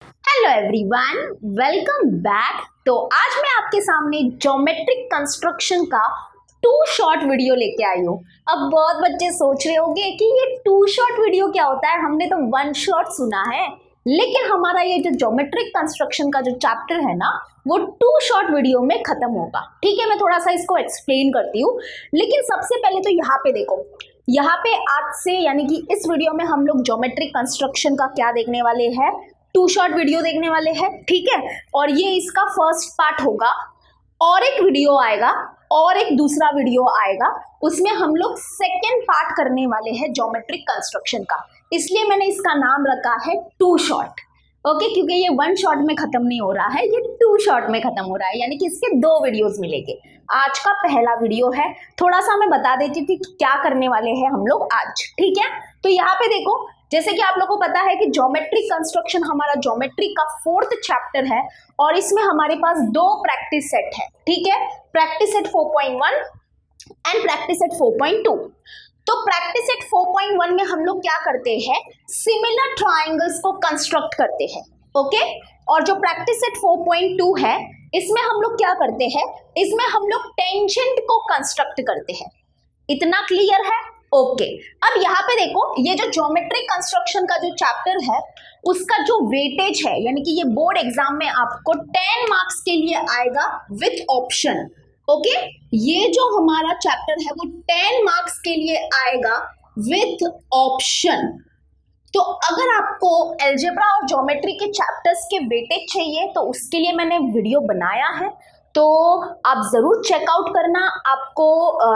Hello everyone, welcome back. तो आज मैं आपके सामने ज्योमेट्रिक कंस्ट्रक्शन का टू शॉर्ट वीडियो लेके आई हूँ। अब बहुत बच्चे सोच रहे होंगे कि ये टू शॉर्ट वीडियो क्या होता है, हमने तो वन शॉट सुना है। लेकिन हमारा ये जो ज्योमेट्रिक कंस्ट्रक्शन का जो चैप्टर है ना, वो टू शॉर्ट वीडियो में खत्म होगा। ठीक है, मैं थोड़ा सा इसको एक्सप्लेन करती हूँ। लेकिन सबसे पहले तो यहाँ पे देखो, यहाँ पे आज से यानी कि इस वीडियो में हम लोग ज्योमेट्रिक कंस्ट्रक्शन का क्या देखने वाले हैं, टू शॉर्ट वीडियो देखने वाले हैं। ठीक है, और ये इसका फर्स्ट पार्ट होगा, और एक वीडियो आएगा और एक दूसरा वीडियो आएगा, उसमें हम लोग सेकेंड पार्ट करने वाले हैं ज्योमेट्रिक कंस्ट्रक्शन का। इसलिए मैंने इसका नाम रखा है टू शॉर्ट। ओके, क्योंकि ये वन शॉट में खत्म नहीं हो रहा है, ये टू शॉट में खत्म हो रहा है, यानी कि इसके दो वीडियोस मिलेंगे। आज का पहला वीडियो है, थोड़ा सा मैं बता देती हूँ कि क्या करने वाले हैं हम लोग आज। ठीक है, तो यहाँ पे देखो, जैसे कि आप लोगों को पता है कि ज्योमेट्रिक कंस्ट्रक्शन हमारा ज्योमेट्री का फोर्थ चैप्टर है, और इसमें हमारे पास दो प्रैक्टिस सेट है। ठीक है, practice set 4.1 and practice set 4.2। तो प्रैक्टिस सेट 4.1 में हम लोग क्या करते हैं, सिमिलर ट्राइंगल्स को कंस्ट्रक्ट करते हैं। ओके, और जो प्रैक्टिस सेट 4.2 है, इसमें हम लोग क्या करते हैं, इसमें हम लोग टेंजेंट को कंस्ट्रक्ट करते हैं। इतना क्लियर है? ओके, अब यहाँ पे देखो, ये जो ज्योमेट्रिक कंस्ट्रक्शन का जो चैप्टर है, उसका जो वेटेज है, यानी कि ये बोर्ड एग्जाम में आपको 10 मार्क्स के लिए आएगा विथ ऑप्शन। ओके, ये जो हमारा चैप्टर है वो 10 मार्क्स के लिए आएगा विथ ऑप्शन। तो अगर आपको अलजेब्रा और ज्योमेट्री के चैप्टर्स के वेटेज चाहिए तो उसके लिए मैंने वीडियो बनाया है, तो आप जरूर चेकआउट करना। आपको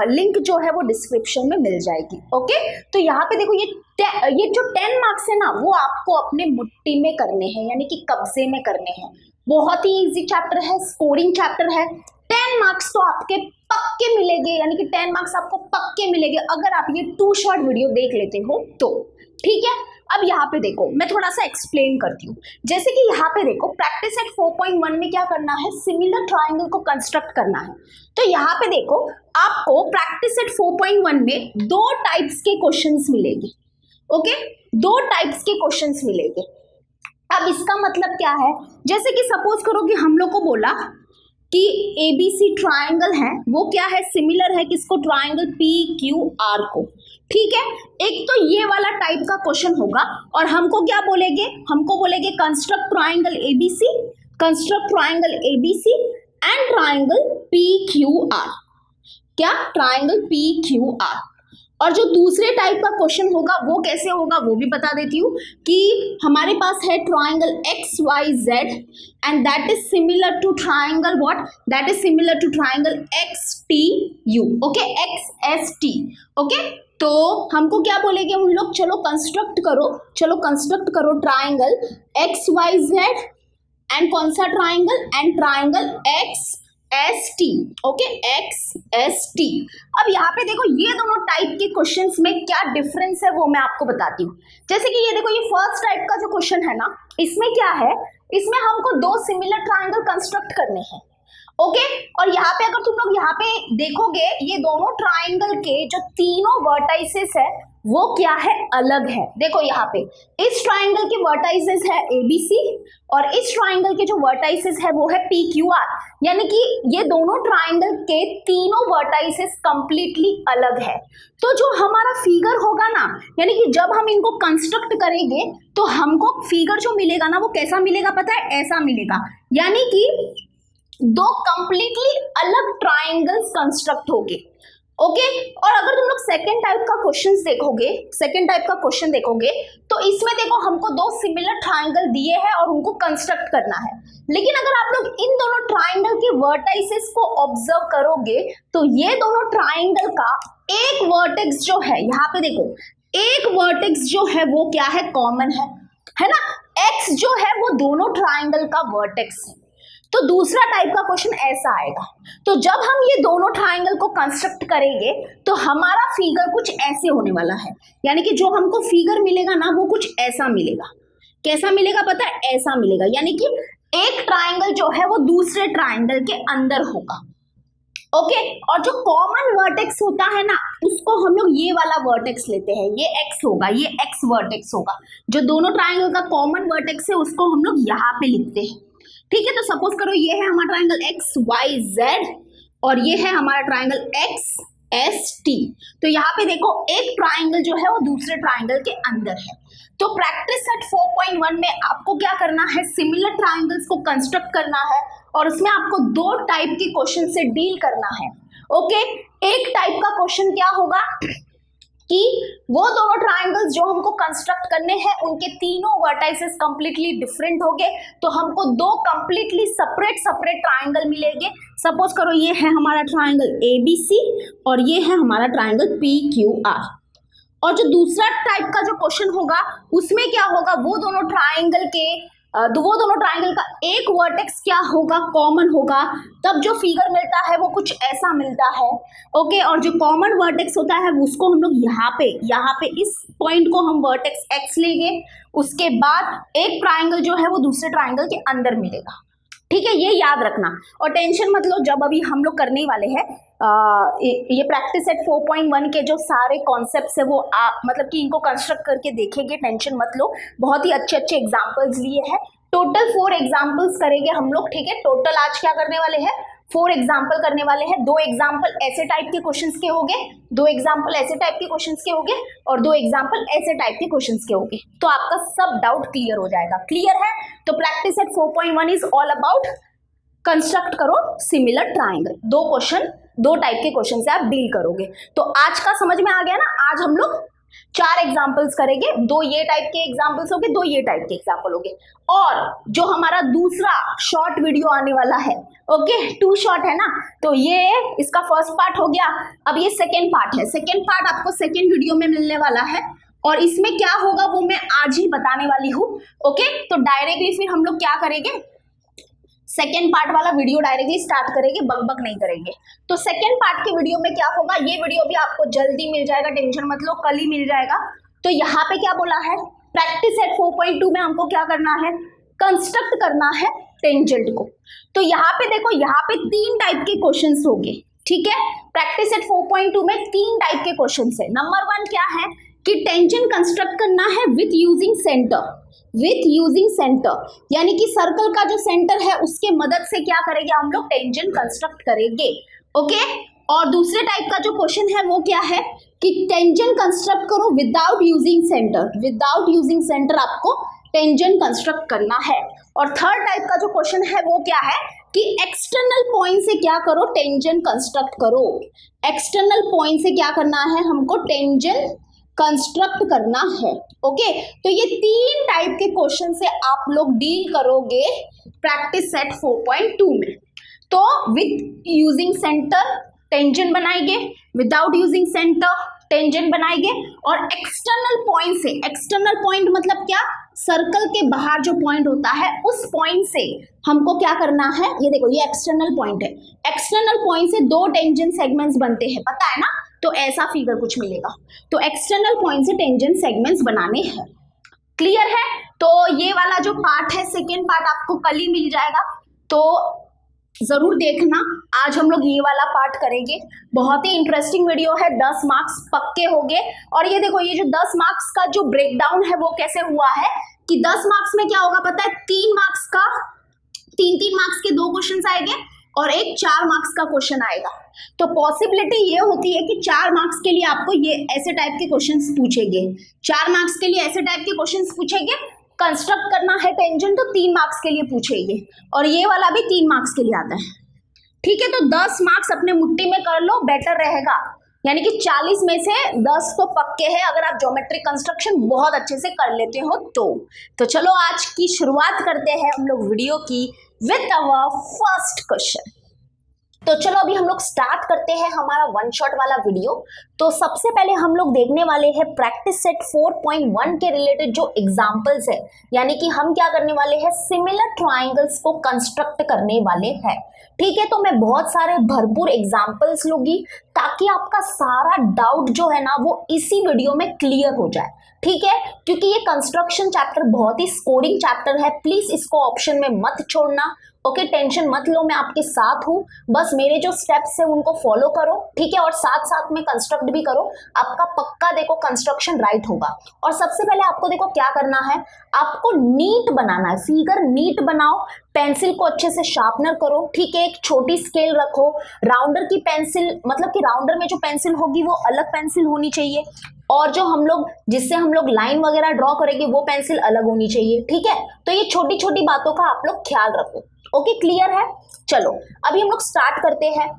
लिंक जो है वो डिस्क्रिप्शन में मिल जाएगी। ओके, तो यहाँ पे देखो, ये जो 10 मार्क्स है ना, वो आपको अपने मुट्ठी में करने हैं, यानी कि कब्जे में करने हैं। बहुत ही इजी चैप्टर है, स्कोरिंग चैप्टर है। 10 मार्क्स तो आपके पक्के मिलेंगे, यानी कि 10 मार्क्स आपको पक्के मिलेंगे अगर आप ये टू शॉर्ट वीडियो देख लेते हो तो। ठीक है, अब यहाँ पे देखो, मैं थोड़ा सा एक्सप्लेन करती हूँ। जैसे कि यहाँ पे देखो, प्रैक्टिस सेट 4.1 में क्या करना है, सिमिलर ट्राइंगल को कंस्ट्रक्ट करना है। तो यहाँ पे देखो, आपको प्रैक्टिस सेट 4.1 में दो टाइप्स के क्वेश्चंस मिलेंगे। ओके, दो टाइप्स के क्वेश्चंस मिलेंगे। अब इसका मतलब क्या है, जैसे कि सपोज करो कि हम लोग को बोला कि ABC ट्राइंगल है, वो क्या है, सिमिलर है किसको, ट्राइंगल PQR को। ठीक है, एक तो ये वाला टाइप का क्वेश्चन होगा, और हमको क्या बोलेंगे, हमको बोलेंगे construct triangle ABC, construct triangle ABC and triangle PQR। क्या, ट्राइंगल PQR। और जो दूसरे टाइप का क्वेश्चन होगा वो कैसे होगा, वो भी बता देती हूँ कि हमारे पास है triangle XYZ and that is similar to triangle what, that is similar to triangle XTU। Okay, XST। Okay, तो हमको क्या बोलेंगे उन लोग, चलो कंस्ट्रक्ट करो, चलो कंस्ट्रक्ट करो ट्राइंगल XYZ एंड कौन सा triangle, and triangle XST। Okay, XST। अब यहाँ पे देखो, ये दोनों टाइप के क्वेश्चंस में क्या डिफरेंस है वो मैं आपको बताती हूँ। जैसे कि ये देखो, ये फर्स्ट टाइप का जो क्वेश्चन है ना, इसमें क्या है, इसमें हमको दो सिमिलर ट्राइंगल कंस्ट्रक्ट करने हैं। ओके, और यहाँ पे अगर तुम लोग यहाँ पे देखोगे, ये दोनों ट्राइंगल के जो तीनों वर्टाइसेस है वो क्या है, अलग है। देखो यहाँ पे इस ट्राइंगल के वर्टाइसेस है ABC, और इस ट्राइंगल के जो वर्टाइसेस है वो है PQR, यानी कि ये दोनों ट्राइंगल के तीनों वर्टाइसेस कंप्लीटली अलग है। तो जो हमारा फिगर होगा ना, यानी कि जब हम इनको कंस्ट्रक्ट करेंगे तो हमको फिगर जो मिलेगा ना, वो कैसा मिलेगा पता है, ऐसा मिलेगा, यानी कि दो कंप्लीटली अलग ट्राइंगल्स कंस्ट्रक्ट होंगे। ओके, और अगर तुम लोग सेकेंड टाइप का क्वेश्चन देखोगे, सेकेंड टाइप का क्वेश्चन देखोगे, तो इसमें देखो हमको दो सिमिलर ट्राइंगल दिए हैं और उनको कंस्ट्रक्ट करना है। लेकिन अगर आप लोग इन दोनों ट्राइंगल के वर्टाइसेस को ऑब्जर्व करोगे तो ये दोनों ट्राइंगल का एक वर्टेक्स जो है, यहाँ पे देखो, एक वर्टेक्स जो है वो क्या है, कॉमन है ना, X जो है वो दोनों ट्राइंगल का वर्टेक्स है। तो दूसरा टाइप का क्वेश्चन ऐसा आएगा, तो जब हम ये दोनों ट्राइंगल को कंस्ट्रक्ट करेंगे तो हमारा फिगर कुछ ऐसे होने वाला है, यानी कि जो हमको फिगर मिलेगा ना, वो कुछ ऐसा मिलेगा। कैसा मिलेगा पता है, ऐसा मिलेगा, यानी कि एक ट्राइंगल जो है वो दूसरे ट्राइंगल के अंदर होगा। ओके और जो कॉमन वर्टेक्स होता है ना उसको हम लोग ये वाला वर्टेक्स लेते हैं, ये एक्स होगा, ये एक्स वर्टेक्स होगा। जो दोनों ट्राइंगल का कॉमन वर्टेक्स है उसको हम लोग यहाँ पे लिखते हैं। ठीक है, तो सपोज करो ये है हमारा ट्राइंगल एक्स वाई जेड और ये है हमारा ट्राइंगल एक्स एस टी। तो यहाँ पे देखो एक ट्राइंगल जो है वो दूसरे ट्राइंगल के अंदर है। तो प्रैक्टिस सेट 4.1 में आपको क्या करना है, सिमिलर ट्राइंगल्स को कंस्ट्रक्ट करना है और उसमें आपको दो टाइप के क्वेश्चन से डील करना है। ओके, एक टाइप का क्वेश्चन क्या होगा कि वो दोनों ट्राइंगल्स जो हमको कंस्ट्रक्ट करने हैं उनके तीनों वर्टाइसेस कंप्लीटली डिफरेंट होंगे, तो हमको दो कंप्लीटली सेपरेट ट्राइंगल मिलेंगे। सपोज करो ये है हमारा ट्राइंगल ABC और ये है हमारा ट्राइंगल PQR। और जो दूसरा टाइप का जो क्वेश्चन होगा उसमें क्या होगा, वो दोनों ट्राइंगल का एक वर्टेक्स क्या होगा, कॉमन होगा, तब जो फिगर मिलता है वो कुछ ऐसा मिलता है। ओके, और जो कॉमन वर्टेक्स होता है उसको हम लोग यहाँ पे इस पॉइंट को हम वर्टेक्स एक्स लेंगे, उसके बाद एक ट्राइंगल जो है वो दूसरे ट्राइंगल के अंदर मिलेगा। ठीक है, ये याद रखना और टेंशन मत लो, जब अभी हम लोग करने वाले हैं ये प्रैक्टिस सेट 4.1 के जो सारे कॉन्सेप्ट्स है वो मतलब कि इनको कंस्ट्रक्ट करके देखेंगे, टेंशन मत लो। बहुत ही अच्छे एग्जांपल्स लिए हैं, टोटल 4 एग्जांपल्स करेंगे हम लोग। ठीक है, टोटल आज क्या करने वाले हैं, 4 एग्जाम्पल करने वाले हैं। 2 एग्जाम्पल ऐसे टाइप के क्वेश्चंस के होंगे, 2 एग्जाम्पल ऐसे टाइप के क्वेश्चंस के होंगे और 2 एग्जाम्पल ऐसे टाइप के क्वेश्चंस के होंगे। तो आपका सब डाउट क्लियर हो जाएगा। क्लियर है? तो practice eight 4.1 is all about construct करो सिमिलर ट्राइंगल। 2 टाइप के क्वेश्चन से आप डील करोगे। तो आज का समझ में आ गया ना। आज हम लोग 4 एग्जाम्पल्स करेंगे, 2 ये टाइप के एग्जाम्पल्स होंगे, 2 ये टाइप के एग्जाम्पल होंगे। और जो हमारा दूसरा शॉर्ट वीडियो आने वाला है, ओके 2 शॉर्ट है ना, तो ये इसका फर्स्ट पार्ट हो गया। अब ये सेकेंड पार्ट है। सेकेंड पार्ट आपको सेकेंड वीडियो में मिलने वाला है और इसमें क्या होगा वो मैं आज ही बताने वाली हूँ। ओके, तो डायरेक्टली फिर हम लोग क्या करेंगे, सेकेंड पार्ट वाला वीडियो डायरेक्टली स्टार्ट करेंगे, बक नहीं करेंगे। तो सेकेंड पार्ट के वीडियो में क्या होगा, ये वीडियो भी आपको जल्दी मिल जाएगा, टेंशन मत लो, कल ही मिल जाएगा। तो यहाँ पे क्या बोला है, प्रैक्टिस सेट 4.2 में हमको क्या करना है, कंस्ट्रक्ट करना है टेंजेंट को। तो यहाँ पे देखो, यहाँ पे 3 टाइप के क्वेश्चंस होंगे। ठीक है, प्रैक्टिस सेट 4.2 में 3 टाइप के क्वेश्चंस है। नंबर 1 क्या है कि टेंजेंट कंस्ट्रक्ट करना है विथ यूजिंग सेंटर, यानी कि सर्कल का जो सेंटर है उसके मदद से क्या करेंगे हम लोग, टेंजेंट कंस्ट्रक्ट करेंगे। ओके, और दूसरे टाइप का जो क्वेश्चन है वो क्या है कि टेंजेंट कंस्ट्रक्ट करो विदाउट यूजिंग सेंटर आपको टेंजेंट कंस्ट्रक्ट करना है। और थर्ड टाइप का जो क्वेश्चन है वो क्या है कि एक्सटर्नल पॉइंट से क्या करो, टेंजेंट कंस्ट्रक्ट करो। एक्सटर्नल पॉइंट से क्या करना है हमको, टेंजेंट कंस्ट्रक्ट करना है। ओके, तो ये 3 टाइप के क्वेश्चन से आप लोग डील करोगे प्रैक्टिस सेट 4.2 में। तो विथ यूजिंग सेंटर टेंजेंट बनाएंगे, विदाउट यूजिंग सेंटर टेंजेंट बनाएंगे, और एक्सटर्नल पॉइंट से, एक्सटर्नल पॉइंट मतलब क्या, सर्कल के बाहर जो पॉइंट होता है उस पॉइंट से हमको क्या करना है, ये देखो ये एक्सटर्नल पॉइंट है, एक्सटर्नल पॉइंट से 2 टेंजेंट सेगमेंट्स बनते हैं, पता है ना। तो ऐसा फिगर कुछ मिलेगा, तो एक्सटर्नल पॉइंट से टेंजेंट सेगमेंट्स बनाने हैं। क्लियर है? तो ये वाला जो पार्ट है, सेकेंड पार्ट आपको कल ही मिल जाएगा, तो जरूर देखना। आज हम लोग ये वाला पार्ट करेंगे, बहुत ही इंटरेस्टिंग वीडियो है, 10 मार्क्स पक्के होंगे। और ये देखो, ये जो 10 मार्क्स का जो ब्रेकडाउन है वो कैसे हुआ है कि 10 मार्क्स में क्या होगा पता है, 3 मार्क्स का 3 मार्क्स के 2 क्वेश्चन आएंगे और एक 4 मार्क्स का क्वेश्चन आएगा। तो पॉसिबिलिटी ये होती है कि 4 मार्क्स के लिए आपको ये ऐसे टाइप के क्वेश्चंस पूछेंगे, 4 मार्क्स के लिए ऐसे टाइप के क्वेश्चंस पूछेंगे। कंस्ट्रक्ट करना है टेंजेंट तो 3 मार्क्स के लिए पूछेंगे, और ये वाला भी 3 मार्क्स के लिए आता है। ठीक है, तो 10 मार्क्स अपने मुट्ठी में कर लो, बेटर रहेगा। यानी कि 40 में से 10 तो पक्के हैं अगर आप ज्योमेट्रिक कंस्ट्रक्शन बहुत अच्छे से कर लेते हो तो चलो आज की शुरुआत करते हैं हम लोग वीडियो की विथ अवर फर्स्ट क्वेश्चन। तो चलो अभी हम लोग स्टार्ट करते हैं हमारा 1 शॉट वाला वीडियो। तो सबसे पहले हम लोग देखने वाले हैं प्रैक्टिस सेट 4.1 के रिलेटेड जो एग्जांपल्स है, यानी कि हम क्या करने वाले हैं, सिमिलर ट्राइंगल्स को कंस्ट्रक्ट करने वाले हैं। ठीक है, तो मैं बहुत सारे भरपूर एग्जांपल्स लूंगी ताकि आपका सारा डाउट जो है ना वो इसी वीडियो में क्लियर हो जाए। ठीक है, क्योंकि ये कंस्ट्रक्शन चैप्टर बहुत ही स्कोरिंग चैप्टर है, प्लीज इसको ऑप्शन में मत छोड़ना। ओके टेंशन मत लो, मैं आपके साथ हूँ, बस मेरे जो स्टेप्स है उनको फॉलो करो, ठीक है, और साथ साथ में कंस्ट्रक्ट भी करो, आपका पक्का देखो कंस्ट्रक्शन राइट होगा। और सबसे पहले आपको देखो क्या करना है, आपको नीट बनाना है, फिगर नीट बनाओ, पेंसिल को अच्छे से शार्पनर करो, ठीक है, एक छोटी स्केल रखो, राउंडर की पेंसिल, मतलब कि राउंडर में जो पेंसिल होगी वो अलग पेंसिल होनी चाहिए, और जो हम लोग जिससे हम लोग लाइन वगैरह ड्रॉ करेंगे वो पेंसिल अलग होनी चाहिए, ठीक है। तो ये छोटी छोटी बातों का आप लोग ख्याल रखो। ओके क्लियर है। चलो अभी हम लोग स्टार्ट करते हैं।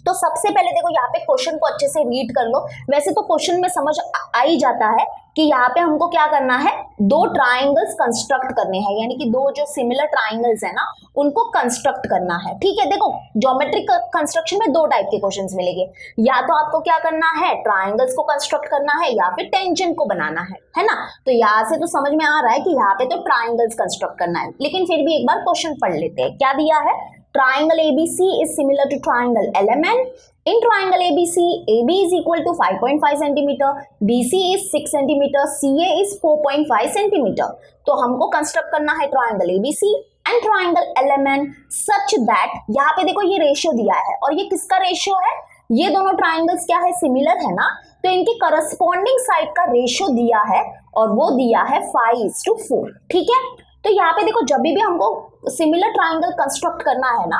तो सबसे पहले देखो यहाँ पे क्वेश्चन को अच्छे से रीड कर लो। वैसे तो क्वेश्चन में समझ आ ही जाता है कि यहाँ पे हमको क्या करना है, दो ट्राइंगल्स कंस्ट्रक्ट करने हैं, यानी कि दो जो सिमिलर ट्राइंगल्स है ना उनको कंस्ट्रक्ट करना है, ठीक है। देखो ज्योमेट्रिक कंस्ट्रक्शन में दो टाइप के क्वेश्चंस मिलेंगे, या तो आपको क्या करना है, ट्राइंगल्स को कंस्ट्रक्ट करना है, या फिर टेंजेंट को बनाना है ना। तो यहाँ से तो समझ में आ रहा है कि यहाँ पे तो ट्राइंगल्स कंस्ट्रक्ट करना है, लेकिन फिर भी एक बार क्वेश्चन पढ़ लेते हैं। क्या दिया है, triangle ABC is similar to triangle LMN. In triangle ABC, AB is equal to 5.5 centimeter, BC is 6 centimeter, CA is 4.5 centimeter. तो हमको कंस्ट्रक्ट करना है triangle ABC and triangle LMN such that यहाँ पे देखो ये रेशियो दिया है, और ये किसका रेशियो है, ये दोनों ट्राइंगल्स क्या है, सिमिलर है ना, तो इनके करस्पॉन्डिंग साइड का रेशियो दिया है, और वो दिया है 5:4, ठीक है। तो यहाँ पे देखो जब भी हमको सिमिलर ट्राइंगल कंस्ट्रक्ट करना है ना,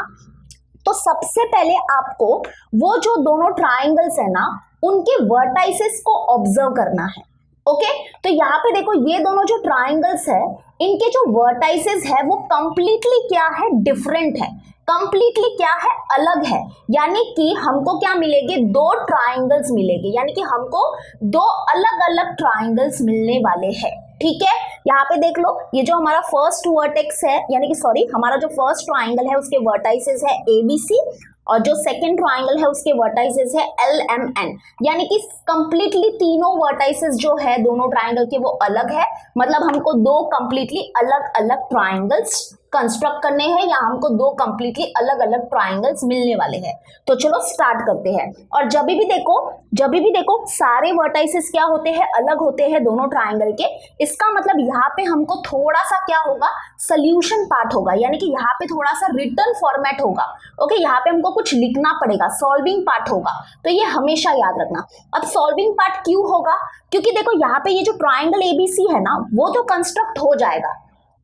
तो सबसे पहले आपको वो जो दोनों ट्राइंगल्स है ना उनके वर्टाइसेस को ऑब्जर्व करना है। ओके तो यहाँ पे देखो ये दोनों जो ट्राइंगल्स है इनके जो वर्टाइसेस है वो कंप्लीटली क्या है, डिफरेंट है, कंप्लीटली क्या है, अलग है। यानी कि हमको क्या मिलेंगे, दो ट्राइंगल्स मिलेंगे, यानी कि हमको दो अलग अलग ट्राइंगल्स मिलने वाले हैं, ठीक है। यहाँ पे देख लो ये जो हमारा फर्स्ट वर्टेक्स है, यानी कि सॉरी हमारा जो फर्स्ट ट्राइंगल है उसके वर्टाइसेस है ABC, और जो सेकेंड ट्राइंगल है उसके वर्टाइसेस है LMN, यानी कि कंप्लीटली तीनों वर्टाइसेस जो है दोनों ट्राइंगल के वो अलग है, मतलब हमको दो कंप्लीटली अलग अलग ट्राइंगल्स कंस्ट्रक्ट करने हैं, या हमको दो कंप्लीटली अलग अलग ट्राइंगल्स मिलने वाले हैं। तो चलो स्टार्ट करते हैं। और जब भी देखो सारे वर्टाइसेस क्या होते हैं, अलग होते हैं दोनों ट्राइंगल के, इसका मतलब यहाँ पे हमको थोड़ा सा क्या होगा, सोल्यूशन पार्ट होगा, यानी कि यहाँ पे थोड़ा सा रिटर्न फॉर्मेट होगा। ओके यहाँ पे हमको कुछ लिखना पड़ेगा, सॉल्विंग पार्ट होगा, तो ये हमेशा याद रखना। अब सॉल्विंग पार्ट क्यों होगा, क्योंकि देखो यहाँ पे ये जो ट्राइंगल ABC है ना वो तो कंस्ट्रक्ट हो जाएगा,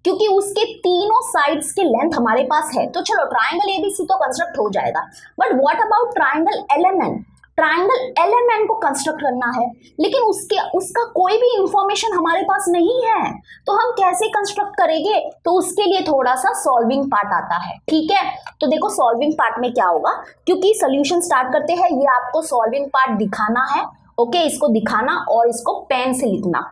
क्योंकि उसके तीनों साइड्स के लेंथ हमारे पास है, तो चलो ट्राइंगल ABC तो कंस्ट्रक्ट हो जाएगा। But what about triangle LMN, triangle LMN को कंस्ट्रक्ट करना है, लेकिन उसका कोई भी इंफॉर्मेशन हमारे पास नहीं है, तो हम कैसे कंस्ट्रक्ट करेंगे, तो उसके लिए थोड़ा सा सॉल्विंग पार्ट आता है, ठीक है। तो देखो सॉल्विंग पार्ट में क्या होगा, क्योंकि सोल्यूशन स्टार्ट करते हैं, ये आपको सॉल्विंग पार्ट दिखाना है, ओके इसको दिखाना और इसको पेन से लिखना।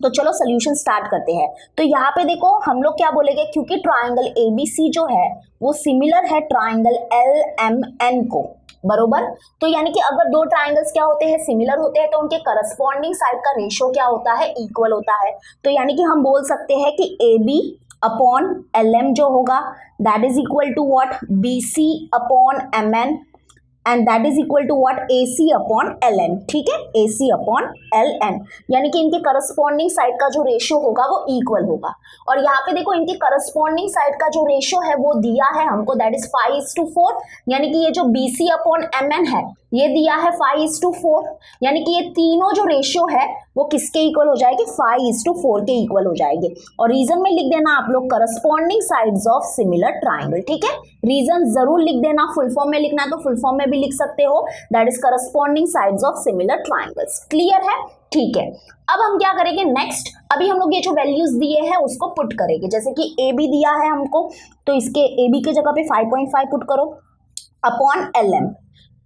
तो चलो सोल्यूशन स्टार्ट करते हैं। तो यहाँ पे देखो हम लोग क्या बोलेंगे, क्योंकि ट्राइंगल ABC जो है वो सिमिलर है ट्राइंगल LMN को, बरोबर। तो यानी कि अगर दो ट्राइंगल्स क्या होते हैं, सिमिलर होते हैं, तो उनके करस्पॉन्डिंग साइड का रेशियो क्या होता है, इक्वल होता है। तो यानी कि हम बोल सकते हैं कि AB अपॉन LM जो होगा that is equal to what, BC upon MN, and that is equal to what, AC upon LN, ठीक है, AC अपॉन LN, यानी कि इनके करस्पॉन्डिंग साइड का जो रेशियो होगा वो इक्वल होगा। और यहाँ पे देखो इनके करस्पॉन्डिंग साइड का जो रेशियो है वो दिया है हमको, दैट इज 5:4, यानी कि ये जो BC अपॉन MN है ये दिया है 5:4, यानी कि ये तीनों जो रेशियो है वो किसके इक्वल हो जाएगी, 5:4 के इक्वल हो जाएंगे। और रीजन में लिख देना आप लोग corresponding sides of similar triangle, ठीक है, रीजन जरूर लिख देना, फुल फॉर्म में लिखना है तो फुल फॉर्म में भी लिख सकते हो, that is corresponding sides of similar triangles. Clear है, ठीक है। अब हम क्या करेंगे नेक्स्ट, अभी हम लोग ये जो वैल्यूज दिए हैं उसको पुट करेंगे, जैसे कि AB दिया है हमको, तो इसके AB के जगह पे 5.5 पुट करो upon LM,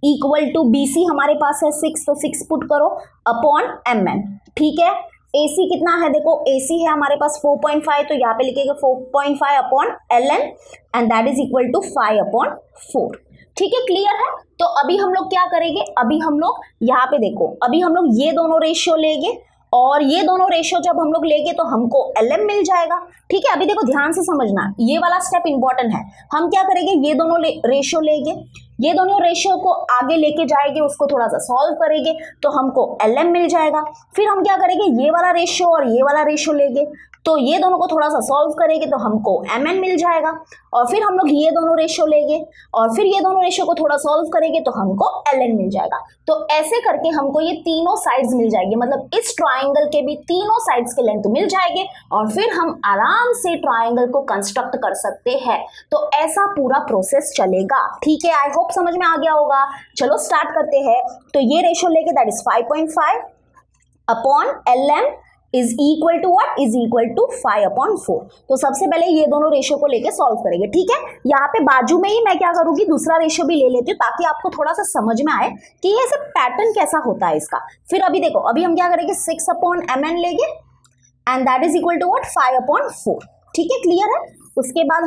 equal to BC हमारे पास है 6, तो 6 पुट करो अपॉन MN, ठीक है। AC कितना है, देखो AC है हमारे पास 4.5, तो यहाँ पे लिखेंगे 4.5 upon LN, and that is equal to 5/4, ठीक है, क्लियर है। तो अभी हम लोग क्या करेंगे, अभी हम लोग यहाँ पे देखो, अभी हम लोग ये दोनों रेशियो लेंगे, और ये दोनों रेशियो जब हम लोग लेंगे तो हमको LM मिल जाएगा, ठीक है। अभी देखो ध्यान से समझना, ये वाला स्टेप इंपॉर्टेंट है। हम क्या करेंगे, ये दोनों रेशियो लेंगे, ये दोनों रेशियो को आगे लेके जाएंगे, उसको थोड़ा सा सॉल्व करेंगे तो हमको LM मिल जाएगा। फिर हम क्या करेंगे, ये वाला रेशियो और ये वाला रेशियो लेंगे, तो ये दोनों को थोड़ा सा सॉल्व करेंगे तो हमको mn मिल जाएगा, और फिर हम लोग ये दोनों रेशियो लेंगे और फिर ये दोनों रेशियो को थोड़ा सॉल्व करेंगे तो हमको ln मिल जाएगा। तो ऐसे करके हमको ये तीनों साइड्स मिल जाएगी, मतलब इस ट्राइंगल के भी तीनों साइड्स के लेंथ मिल जाएंगे और फिर हम आराम से ट्राइंगल को कंस्ट्रक्ट कर सकते हैं। तो ऐसा पूरा प्रोसेस चलेगा, ठीक है। आई होप समझ में आ गया होगा। चलो स्टार्ट करते हैं। तो ये रेशियो लेके that is 5.5 upon lm is equal to what, is equal to 5/4। तो सबसे पहले ये दोनों रेशियो को लेके सॉल्व करेंगे, ठीक है। यहाँ पे बाजू में ही मैं क्या करूंगी, दूसरा रेशियो भी ले लेती हूँ ताकि आपको थोड़ा सा समझ में आए कि ये ऐसे पैटर्न कैसा होता है इसका। फिर अभी देखो, अभी हम क्या करेंगे, 6/mn लेंगे and that is equal to what, 5/4, ठीक है, क्लियर है। उसके बाद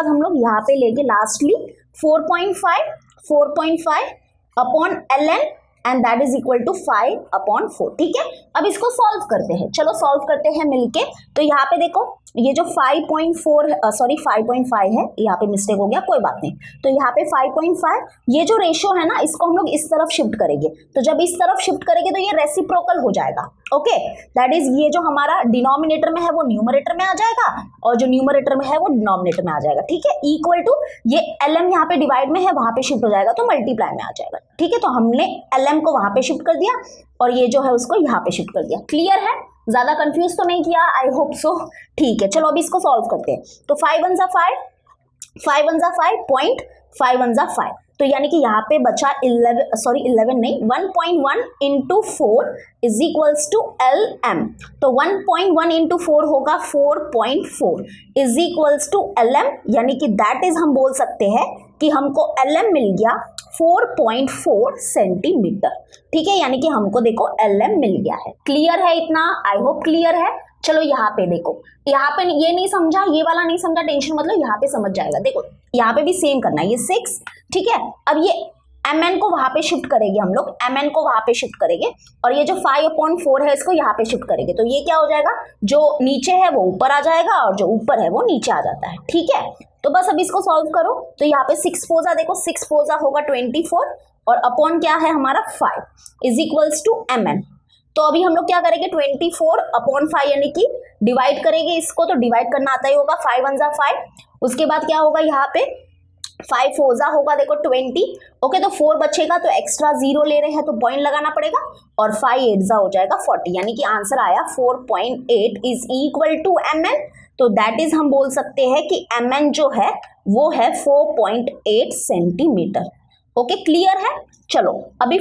हम लोग यहाँ पे लेंगे lastly 4.5 upon ln and that is equal to 5/4, ठीक है। अब इसको सॉल्व करते हैं, चलो सॉल्व करते हैं मिलके। तो यहाँ पे देखो, ये जो 5.5 है, यहाँ पे मिस्टेक हो गया, कोई बात नहीं। तो यहाँ पे 5.5, ये जो रेशियो है ना, इसको हम लोग इस तरफ शिफ्ट करेंगे। तो जब इस तरफ शिफ्ट करेंगे तो ये रेसिप्रोकल हो जाएगा, ओके। दैट इज ये जो हमारा डिनोमिनेटर में है वो न्यूमरेटर में आ जाएगा और जो न्यूमरेटर में है वो डिनोमिनेटर में आ जाएगा, ठीक है। इक्वल टू ये lm यहाँ पे डिवाइड में है, वहां पे शिफ्ट हो जाएगा तो मल्टीप्लाई में आ जाएगा, ठीक है। तो हमने lm को वहां पे शिफ्ट कर दिया और ये जो है उसको यहाँ पे शिफ्ट कर दिया, क्लियर है। ज्यादा कंफ्यूज तो नहीं किया, आई होप सो, ठीक है। चलो अभी इसको सॉल्व करते हैं। तो 5 1 5, 5 1 5, 5 1 5, तो यानी कि यहाँ पे बचा 11 नहीं, 1.1 into 4 is equals to lm। तो 1.1 इंटू 4 होगा 4.4 इज इक्वल्स टू lm, यानी कि दैट इज हम बोल सकते हैं कि हमको lm मिल गया 4.4 सेंटीमीटर, ठीक है। यानी कि हमको देखो lm मिल गया है, क्लियर है इतना, आई होप क्लियर है। चलो यहाँ पे देखो, यहाँ पे ये नहीं समझा, ये वाला नहीं समझा, टेंशन मतलब यहाँ पे समझ जाएगा। देखो यहाँ पे भी सेम करना है, ये 6, ठीक है। अब ये mn को वहां पे शिफ्ट करेंगे हम लोग, mn को वहां पे शिफ्ट करेंगे और ये जो 5/4 है इसको यहाँ पे शिफ्ट करेंगे। तो ये क्या हो जाएगा, जो नीचे है वो ऊपर आ जाएगा और जो ऊपर है वो नीचे आ जाता है, ठीक है। तो बस अब इसको सॉल्व करो। तो यहाँ पे 6 4 देखो, 6 4 होगा 24 और अपॉन क्या है हमारा 5 इज इक्वल्स टू mn। तो अभी हम लोग क्या करेंगे, 24/5 यानी कि डिवाइड करेंगे इसको, तो डिवाइड करना आता ही होगा, 5 1 5। उसके बाद क्या होगा, यहाँ पे 5 4 होगा देखो 20, ओके। तो 4 बचेगा तो एक्स्ट्रा 0 ले रहे हैं तो पॉइंट लगाना पड़ेगा और 5 8 हो जाएगा 40, यानी कि आंसर आया 4.8 इज इक्वल टू mn। तो दैट इज हम बोल सकते हैं कि mn जो है वो है 4.8 सेंटीमीटर, ओके, क्लियर है। चलो अभी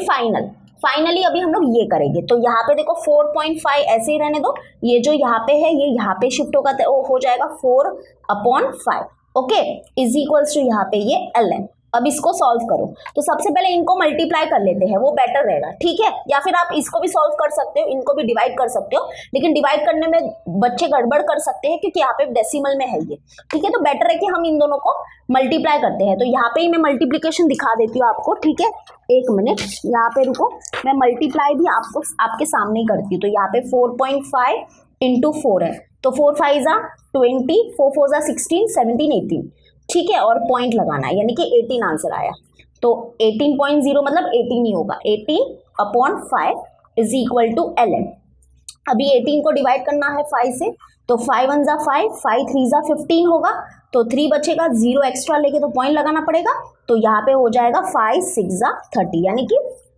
फाइनली अभी हम लोग ये करेंगे। तो यहाँ पे देखो 4.5 ऐसे ही रहने दो, ये जो यहाँ पे है ये यहाँ पे शिफ्ट होगा तो हो जाएगा 4/5, ओके, इज इक्वल्स टू यहाँ पे ये ln। अब इसको सॉल्व करो। तो सबसे पहले इनको मल्टीप्लाई कर लेते हैं, वो बेटर रहेगा, ठीक है। या फिर आप इसको भी सॉल्व कर सकते हो, इनको भी डिवाइड कर सकते हो, लेकिन डिवाइड करने में बच्चे गड़बड़ कर सकते हैं क्योंकि यहाँ पे डेसिमल में है ये, ठीक है। तो बेटर है कि हम इन दोनों को मल्टीप्लाई करते हैं। तो यहाँ पे ही मैं मल्टीप्लीकेशन दिखा देती हूँ आपको, ठीक है। एक मिनट यहाँ पे रुको, मैं मल्टीप्लाई भी आपको आपके सामने ही करती हूँ। तो यहाँ पे 4.5 इंटू 4 है, तो 4 5 20, 4 4 16, 17 18, ठीक है। और पॉइंट लगाना है, यानी कि 18 आंसर आया। तो 18.0 मतलब 18 ही होगा, 18/5 इज इक्वल टू ln। अभी 18 को डिवाइड करना है 5 से, तो 5 1 5, 5 3 15 होगा, तो 3 बचेगा, 0 एक्स्ट्रा लेके तो पॉइंट लगाना पड़ेगा। तो यहाँ पे हो जाएगा 5 6 30, यानी कि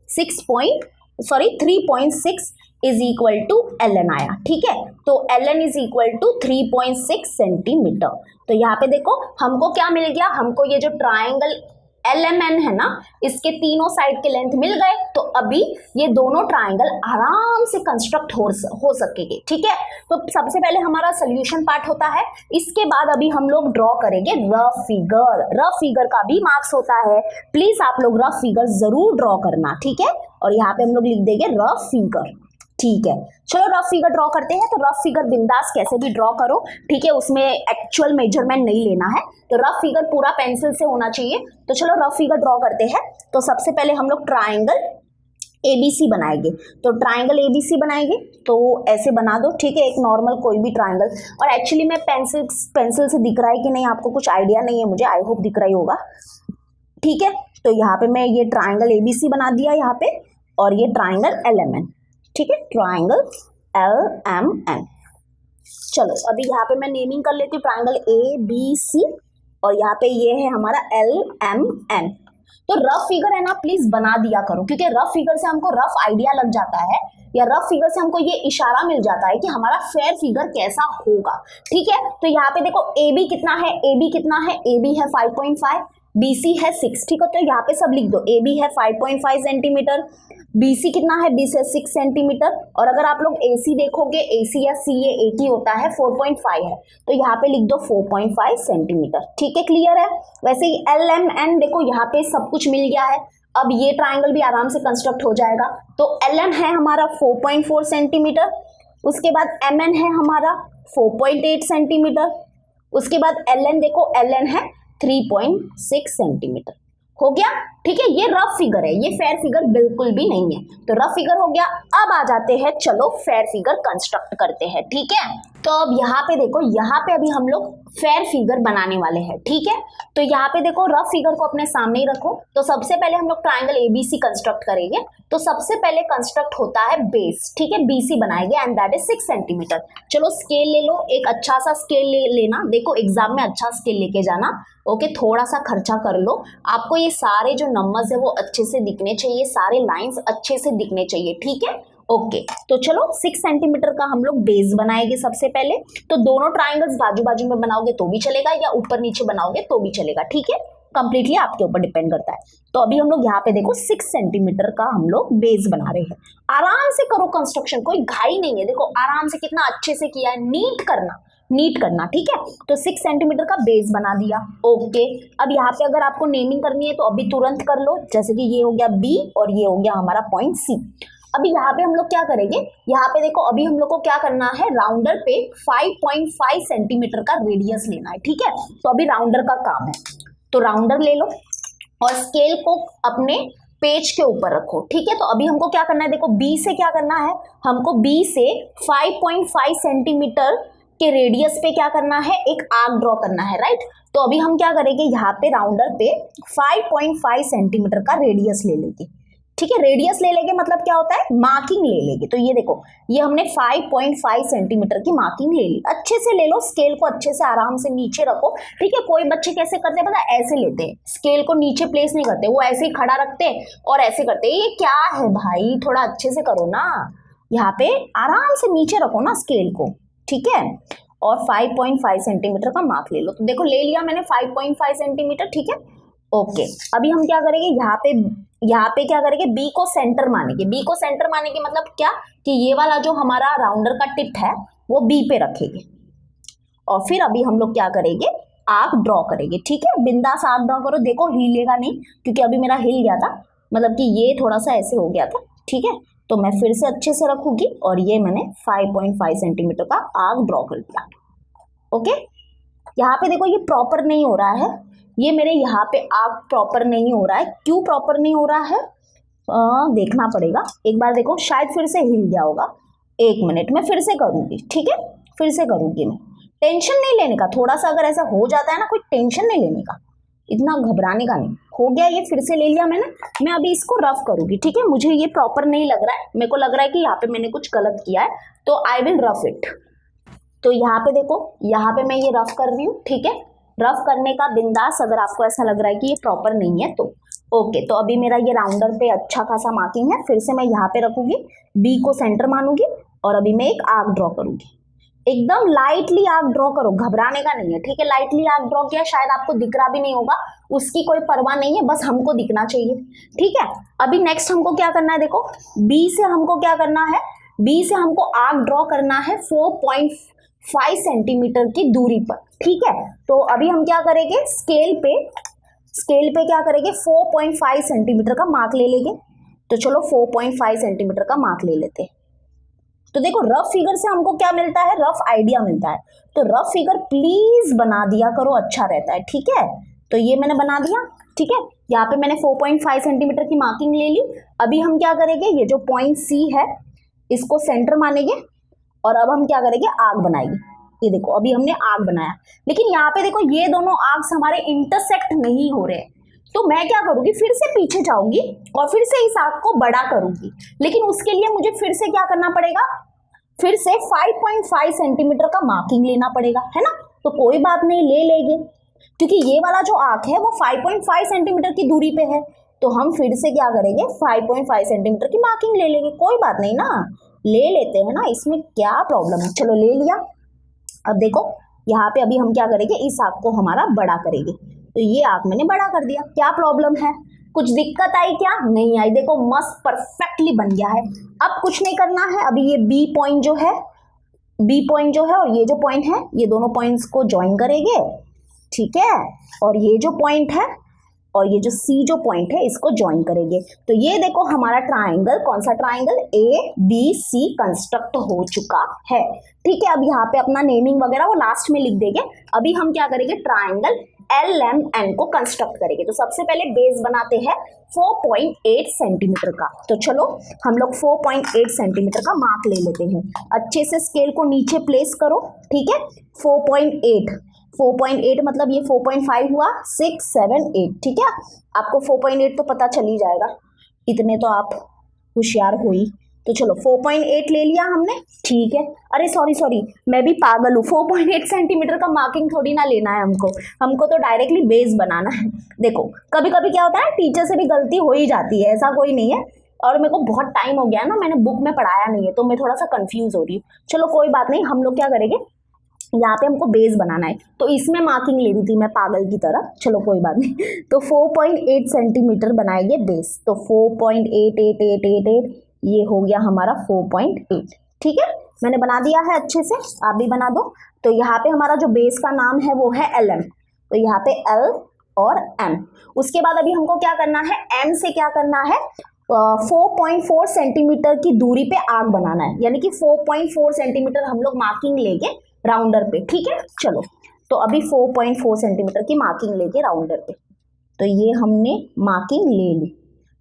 3.6 इज इक्वल टू ln आया, ठीक है। तो ln is equal to 3.6 centimetre. तो यहाँ पे देखो हमको क्या मिल गया, हमको ये जो ट्राइंगल LMN है ना, इसके तीनों साइड के लेंथ मिल गए। तो अभी ये दोनों ट्राइंगल आराम से कंस्ट्रक्ट हो सकेंगे, ठीक है। तो सबसे पहले हमारा सोल्यूशन पार्ट होता है, इसके बाद अभी हम लोग ड्रॉ करेंगे रफ फिगर। रफ फिगर का भी मार्क्स होता है, प्लीज आप लोग रफ फिगर जरूर ड्रॉ करना, ठीक है। और यहाँ पे हम लोग लिख देंगे रफ फिगर, ठीक है। चलो रफ फिगर ड्रॉ करते हैं। तो रफ फिगर बिंदास कैसे भी ड्रॉ करो, ठीक है, उसमें एक्चुअल मेजरमेंट नहीं लेना है। तो रफ फिगर पूरा पेंसिल से होना चाहिए। तो चलो रफ फिगर ड्रॉ करते हैं। तो सबसे पहले हम लोग ट्राइंगल ABC बनाएंगे। तो ट्राइंगल ABC बनाएंगे तो ऐसे बना दो, ठीक है, एक नॉर्मल कोई भी ट्राइंगल। और एक्चुअली मैं पेंसिल से दिख रहा है कि नहीं आपको कुछ आइडिया नहीं है मुझे, आई होप दिख रहा ही होगा, ठीक है। तो यहाँ पे मैं ये ट्राइंगल ABC बना दिया यहाँ पे, और ये ट्राइंगल LMN, ठीक है, ट्राइंगल LMN, चलो अभी यहाँ पे मैं नेमिंग कर लेती हूँ ट्राइंगल ABC और यहाँ पे ये है हमारा LMN। तो रफ फिगर है ना, प्लीज बना दिया करो, क्योंकि रफ फिगर से हमको रफ आइडिया लग जाता है या रफ फिगर से हमको ये इशारा मिल जाता है कि हमारा फेयर फिगर कैसा होगा। ठीक है, तो यहाँ पे देखो AB कितना है, AB कितना है, AB है 5.5, BC है 6। ठीक है, तो यहाँ पे सब लिख दो, AB है 5.5 सेंटीमीटर, BC कितना है, BC है 6 सेंटीमीटर, और अगर आप लोग AC देखोगे, AC या CA एक ही होता है, 4.5 है, तो यहाँ पे लिख दो 4.5 सेंटीमीटर। ठीक है, क्लियर है। वैसे ही LMN देखो यहाँ पे सब कुछ मिल गया है, अब ये ट्राइंगल भी आराम से कंस्ट्रक्ट हो जाएगा। तो LM है हमारा 4.4 सेंटीमीटर, उसके बाद MN है हमारा 4.8 सेंटीमीटर, उसके बाद LN देखो, LN है 3.6 सेंटीमीटर। हो गया। ठीक है, ये रफ फिगर है, ये फेयर फिगर बिल्कुल भी नहीं है। तो रफ फिगर हो गया। अब आ जाते हैं, चलो फेयर फिगर कंस्ट्रक्ट करते हैं। ठीक है, तो अब यहाँ पे देखो, यहाँ पे अभी हम लोग फेयर फिगर बनाने वाले हैं। ठीक है, तो यहाँ पे देखो रफ फिगर को अपने सामने ही रखो। तो सबसे पहले हम लोग ट्राइंगल ABC कंस्ट्रक्ट करेंगे। तो सबसे पहले कंस्ट्रक्ट होता है बेस। ठीक है, BC बनाएंगे एंड दैट इज 6 सेंटीमीटर। चलो स्केल ले लो, एक अच्छा सा स्केल ले लेना। देखो एग्जाम में अच्छा स्केल लेके जाना। ओके, थोड़ा सा खर्चा कर लो, आपको ये सारे जो नंबर्स है वो अच्छे से दिखने चाहिए, सारे लाइंस अच्छे से दिखने चाहिए। ठीक है, ओके, तो चलो 6 सेंटीमीटर का हम लोग बेस बनाएंगे सबसे पहले। तो दोनों ट्राइंगल्स बाजू बाजू में बनाओगे तो भी चलेगा, या ऊपर नीचे बनाओगे तो भी चलेगा। ठीक है, कंप्लीटली आपके ऊपर डिपेंड करता है। तो अभी हम लोग यहाँ पे देखो 6 सेंटीमीटर का हम लोग बेस बना रहे हैं। आराम से करो कंस्ट्रक्शन, कोई घाई नहीं है। देखो आराम से कितना अच्छे से किया है, नीट करना। ठीक है, तो 6 सेंटीमीटर का बेस बना दिया। ओके, अब यहाँ पे अगर आपको नेमिंग करनी है तो अभी तुरंत कर लो, जैसे कि ये हो गया B और ये हो गया हमारा पॉइंट C। अभी यहाँ पे हम लोग क्या करेंगे, यहाँ पे देखो अभी हम लोग को क्या करना है, राउंडर पे 5.5 सेंटीमीटर का रेडियस लेना है। ठीक है, तो अभी राउंडर का काम है, तो राउंडर ले लो और स्केल को अपने पेज के ऊपर रखो। ठीक है, तो अभी हमको क्या करना है, देखो B से क्या करना है, हमको B से 5.5 सेंटीमीटर के रेडियस पे क्या करना है, एक आर्क ड्रॉ करना है। राइट, तो अभी हम क्या करेंगे, यहाँ पे राउंडर पे 5.5 सेंटीमीटर का रेडियस ले लेंगे। ठीक है, रेडियस ले लेंगे मतलब क्या होता है, मार्किंग ले लेंगे। तो ये देखो, ये हमने 5.5 सेंटीमीटर की मार्किंग ले ली। अच्छे से ले लो, स्केल को अच्छे से आराम से नीचे रखो। ठीक है, कोई बच्चे कैसे करते हैं पता है, ऐसे लेते हैं, स्केल को नीचे प्लेस नहीं करते, वो ऐसे ही खड़ा रखते हैं और ऐसे करते हैं। ये क्या है भाई, थोड़ा अच्छे से करो ना, यहाँ पे आराम से नीचे रखो ना स्केल को। ठीक है, और 5.5 सेंटीमीटर का मार्क ले लो। तो देखो ले लिया मैंने 5.5 सेंटीमीटर। ठीक है, ओके, अभी हम क्या करेंगे, यहाँ पे क्या करेंगे, B को सेंटर मानेंगे। B को सेंटर मानेंगे मतलब क्या, कि ये वाला जो हमारा राउंडर का टिप है वो B पे रखेंगे और फिर अभी हम लोग क्या करेंगे, आर्क ड्रॉ करेंगे। ठीक है, बिंदास आर्क ड्रॉ करो, देखो हिलेगा नहीं, क्योंकि अभी मेरा हिल गया था, मतलब कि ये थोड़ा सा ऐसे हो गया था। ठीक है, तो मैं फिर से अच्छे से रखूंगी और ये मैंने 5.5 सेंटीमीटर का आर्क ड्रॉ कर दिया। ओके, यहाँ पे देखो ये प्रॉपर नहीं हो रहा है, ये मेरे यहाँ पे आर्क प्रॉपर नहीं हो रहा है। क्यों प्रॉपर नहीं हो रहा है, देखना पड़ेगा एक बार। देखो शायद फिर से हिल गया होगा, 1 मिनट में फिर से करूँगी। ठीक है, फिर से करूँगी मैं, टेंशन नहीं लेने का। थोड़ा सा अगर ऐसा हो जाता है ना, कोई टेंशन नहीं लेने का, इतना घबराने का नहीं। हो गया, ये फिर से ले लिया मैंने। मैं अभी इसको रफ करूँगी। ठीक है, मुझे ये प्रॉपर नहीं लग रहा है, मेरे को लग रहा है कि यहाँ पे मैंने कुछ गलत किया है, तो आई विल रफ इट। तो यहाँ पे देखो, यहाँ पे मैं ये रफ कर रही हूँ। ठीक है, रफ करने का बिंदास, अगर आपको ऐसा लग रहा है कि ये प्रॉपर नहीं है तो ओके। तो अभी मेरा ये राउंडर पे अच्छा खासा मार्किंग है, फिर से मैं यहाँ पे रखूंगी, B को सेंटर मानूंगी और अभी मैं एक आर्क ड्रॉ करूंगी। एकदम लाइटली आर्क ड्रॉ करो, घबराने का नहीं है। ठीक है, लाइटली आर्क ड्रॉ किया, शायद आपको दिख रहा भी नहीं होगा, उसकी कोई परवाह नहीं है, बस हमको दिखना चाहिए। ठीक है, अभी नेक्स्ट हमको क्या करना है, देखो B से हमको क्या करना है, B से हमको आर्क ड्रॉ करना है 4.5 सेंटीमीटर की दूरी पर। ठीक है, तो अभी हम क्या करेंगे, स्केल पे क्या करेंगे, 4.5 सेंटीमीटर का मार्क ले लेंगे। तो चलो 4.5 सेंटीमीटर का मार्क ले लेते हैं। तो देखो रफ फिगर से हमको क्या मिलता है, रफ आइडिया मिलता है। तो रफ फिगर प्लीज बना दिया करो, अच्छा रहता है। ठीक है, तो ये मैंने बना दिया। ठीक है, यहाँ पे मैंने 4.5 सेंटीमीटर की मार्किंग ले ली। अभी हम क्या करेंगे, ये जो पॉइंट C है इसको सेंटर मानेंगे और अब हम क्या करेंगे, आर्क बनाएंगे। ये देखो अभी हमने आर्क बनाया, लेकिन यहाँ पे देखो ये दोनों आर्क्स हमारे इंटरसेक्ट नहीं हो रहे हैं। तो मैं क्या करूंगी, फिर से पीछे जाऊंगी और फिर से इस आर्क को बड़ा करूंगी, लेकिन उसके लिए मुझे फिर से क्या करना पड़ेगा, फिर से 5.5 सेंटीमीटर का मार्किंग लेना पड़ेगा, है ना। तो कोई बात नहीं, ले लेंगे, क्योंकि ये वाला जो आर्क है वो 5.5 सेंटीमीटर की दूरी पे है, तो हम फिर से क्या करेंगे, 5.5 सेंटीमीटर की मार्किंग ले लेंगे। कोई बात नहीं ना, ले लेते हैं ना, इसमें क्या प्रॉब्लम है। चलो ले लिया। अब देखो यहाँ पे अभी हम क्या करेंगे, इस आर्क को हमारा बड़ा करेंगे। तो ये आर्क मैंने बड़ा कर दिया। क्या प्रॉब्लम है, कुछ दिक्कत आई क्या? नहीं आई। देखो मस्त परफेक्टली बन गया है। अब कुछ नहीं करना है, अभी ये बी पॉइंट जो है और ये जो पॉइंट है, ये दोनों पॉइंट्स को ज्वाइन करेंगे, ठीक है। और ये जो पॉइंट है और ये जो सी जो पॉइंट है, इसको ज्वाइन करेंगे। तो ये देखो हमारा ट्राइंगल, कौन सा triangle, A B C construct हो चुका है, ठीक है। अब यहाँ पे अपना नेमिंग वगैरह वो लास्ट में लिख देंगे। अभी हम क्या करेंगे, ट्राइंगल एल एम एन को कंस्ट्रक्ट करेंगे। तो सबसे पहले बेस बनाते हैं 4.8 सेंटीमीटर का। तो चलो हम लोग 4.8 सेंटीमीटर का मार्क ले लेते हैं। अच्छे से स्केल को नीचे प्लेस करो, ठीक है। 4.8 मतलब ये 4.5 हुआ, 6 7 8, ठीक है। आपको 4.8 तो पता चल ही जाएगा, इतने तो आप होशियार हो ही। तो चलो 4.8 ले लिया हमने, ठीक है। अरे सॉरी मैं भी पागल हूँ, 4.8 सेंटीमीटर का मार्किंग थोड़ी ना लेना है हमको तो डायरेक्टली बेस बनाना है। देखो कभी कभी क्या होता है, टीचर से भी गलती हो ही जाती है, ऐसा कोई नहीं है। और मेरे को बहुत टाइम हो गया ना, मैंने बुक में पढ़ाया नहीं है, तो मैं थोड़ा सा कंफ्यूज हो रही हूँ। चलो कोई बात नहीं, हम लोग क्या करेंगे, यहाँ पे हमको बेस बनाना है, तो इसमें मार्किंग ले रही थी मैं पागल की तरह। चलो कोई बात नहीं, तो 4.8 सेंटीमीटर बनाएंगे बेस। तो 4.8888, ये हो गया हमारा 4.8, ठीक है। मैंने बना दिया है अच्छे से, आप भी बना दो। तो यहाँ पे हमारा जो बेस का नाम है वो है एल एम, तो यहाँ पे एल और एम। उसके बाद अभी हमको क्या करना है, एम से क्या करना है, 4.4 सेंटीमीटर की दूरी पे आर्क बनाना है, यानी कि 4.4 सेंटीमीटर हम लोग मार्किंग लेंगे राउंडर पे, ठीक है। चलो तो अभी 4.4 सेंटीमीटर की मार्किंग लेके राउंडर पे, तो ये हमने मार्किंग ले ली,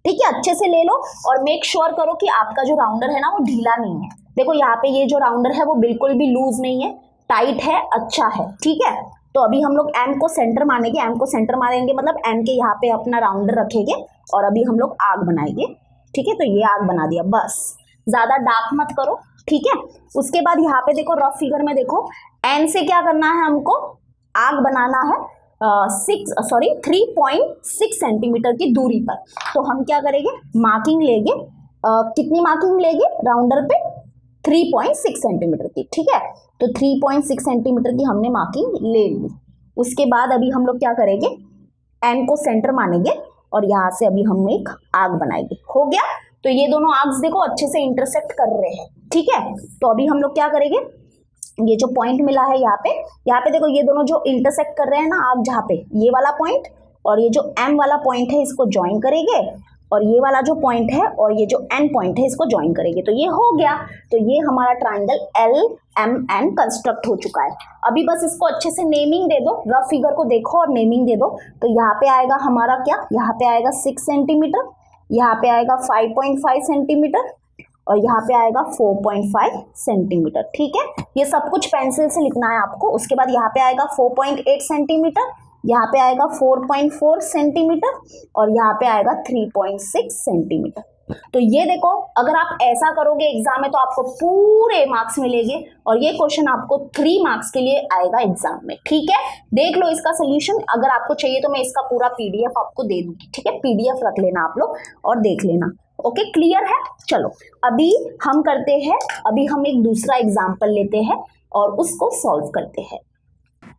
ठीक है। अच्छे से ले लो और मेक श्योर करो कि आपका जो राउंडर है ना वो ढीला नहीं है। देखो यहाँ पे ये जो राउंडर है वो बिल्कुल भी लूज नहीं है, टाइट है, अच्छा है, ठीक है। तो अभी हम लोग एम को सेंटर मानेंगे, एम को सेंटर मानेंगे मतलब एम के यहाँ पे अपना राउंडर रखेंगे और अभी हम लोग आग बनाएंगे, ठीक है। तो ये आग बना दिया, बस ज्यादा डार्क मत करो, ठीक है। उसके बाद यहाँ पे देखो रफ फिगर में देखो, एन से क्या करना है, हमको आग बनाना है 3.6 सेंटीमीटर की दूरी पर। तो हम क्या करेंगे, मार्किंग लेंगे, कितनी मार्किंग लेंगे राउंडर पे, 3.6 सेंटीमीटर की, ठीक है। तो 3.6 सेंटीमीटर की हमने मार्किंग ले ली। उसके बाद अभी हम लोग क्या करेंगे, एन को सेंटर मानेंगे और यहाँ से अभी हम एक आग बनाएंगे, हो गया। तो ये दोनों आर्क्स देखो अच्छे से इंटरसेक्ट कर रहे हैं, ठीक है। तो अभी हम लोग क्या करेंगे, ये जो पॉइंट मिला है यहाँ पे देखो, ये दोनों जो इंटरसेक्ट कर रहे हैं ना आर्क, जहाँ पे ये वाला पॉइंट और ये जो एम वाला पॉइंट है इसको ज्वाइन करेंगे, और ये वाला जो पॉइंट है और ये जो एन पॉइंट है इसको ज्वाइन करेंगे। तो ये हो गया। तो ये हमारा triangle L M N construct हो चुका है। अभी बस इसको अच्छे से नेमिंग दे दो, रफ फिगर को देखो और नेमिंग दे दो। तो यहाँ पे आएगा हमारा क्या, यहाँ पे आएगा 6 सेंटीमीटर, यहाँ पे आएगा 5.5 सेंटीमीटर और यहाँ पे आएगा 4.5 सेंटीमीटर, ठीक है। ये सब कुछ पेंसिल से लिखना है आपको। उसके बाद यहाँ पे आएगा 4.8 सेंटीमीटर, यहाँ पे आएगा 4.4 सेंटीमीटर और यहाँ पे आएगा 3.6 सेंटीमीटर। तो ये देखो, अगर आप ऐसा करोगे एग्जाम में तो आपको पूरे मार्क्स मिलेंगे और ये क्वेश्चन आपको 3 मार्क्स के लिए आएगा एग्जाम में, ठीक है। देख लो इसका सोल्यूशन, अगर आपको चाहिए तो मैं इसका पूरा पीडीएफ आपको दे दूंगी, ठीक है। पीडीएफ रख लेना आप लोग और देख लेना, ओके, क्लियर है। चलो अभी हम करते हैं, अभी हम एक दूसरा एग्जाम्पल लेते हैं और उसको सॉल्व करते हैं।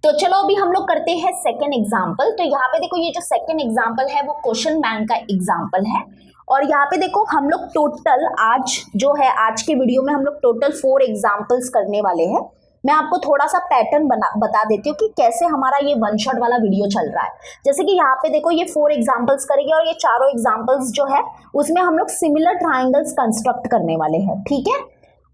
तो चलो अभी हम लोग करते हैं सेकंड एग्जाम्पल। तो यहाँ पे देखो, ये जो सेकंड एग्जाम्पल है वो क्वेश्चन बैंक का एग्जाम्पल है और यहाँ पे देखो हम लोग टोटल आज के वीडियो में हम लोग टोटल 4 एग्जाम्पल्स करने वाले हैं। मैं आपको थोड़ा सा पैटर्न बता देती हूँ कि कैसे हमारा ये वन शॉट वाला वीडियो चल रहा है। जैसे कि यहाँ पे देखो, ये 4 एग्जाम्पल्स करेंगे और ये चारों एग्जाम्पल्स जो है उसमें हम लोग सिमिलर ट्राइंगल्स कंस्ट्रक्ट करने वाले हैं, ठीक है।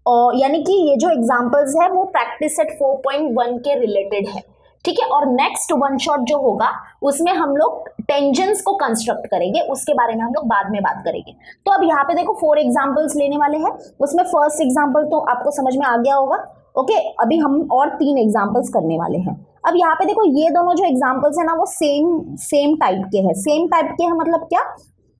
और यानी कि ये जो एग्जाम्पल्स है वो प्रैक्टिस सेट 4.1 के रिलेटेड है, ठीक है। और नेक्स्ट वन शॉट जो होगा उसमें हम लोग टेंजेंट्स को कंस्ट्रक्ट करेंगे, उसके बारे में हम लोग बाद में बात करेंगे। तो अब यहाँ पे देखो 4 एग्जाम्पल्स लेने वाले हैं, उसमें फर्स्ट एग्जाम्पल तो आपको समझ में आ गया होगा, ओके। अभी हम और 3 एग्जाम्पल्स करने वाले हैं। अब यहाँ पे देखो, ये दोनों जो एग्जाम्पल्स है ना वो सेम टाइप के हैं। सेम टाइप के हैं मतलब क्या,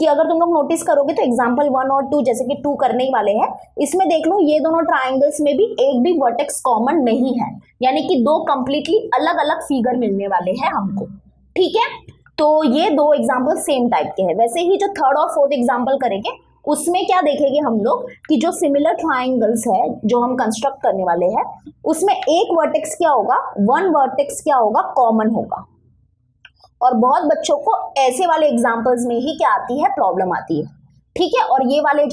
कि अगर तुम लोग नोटिस करोगे तो एग्जाम्पल 1 और 2, जैसे कि 2 करने ही वाले हैं, इसमें देख लो ये दोनों ट्राइंगल्स में भी एक भी वर्टेक्स कॉमन नहीं है, यानी कि दो कंप्लीटली अलग अलग फिगर मिलने वाले हैं हमको। ठीक है, तो ये दो एग्जाम्पल सेम टाइप के हैं। वैसे ही जो थर्ड और फोर्थ एग्जाम्पल करेंगे उसमें क्या देखेंगे हम लोग कि जो सिमिलर ट्राइंगल्स है जो हम कंस्ट्रक्ट करने वाले हैं उसमें एक वर्टेक्स क्या होगा, वन वर्टेक्स क्या होगा, कॉमन होगा। और बहुत बच्चों को ऐसे वाले एग्जाम्पल्स में ही क्या आती है, प्रॉब्लम आती है। ठीक है, और ये वाले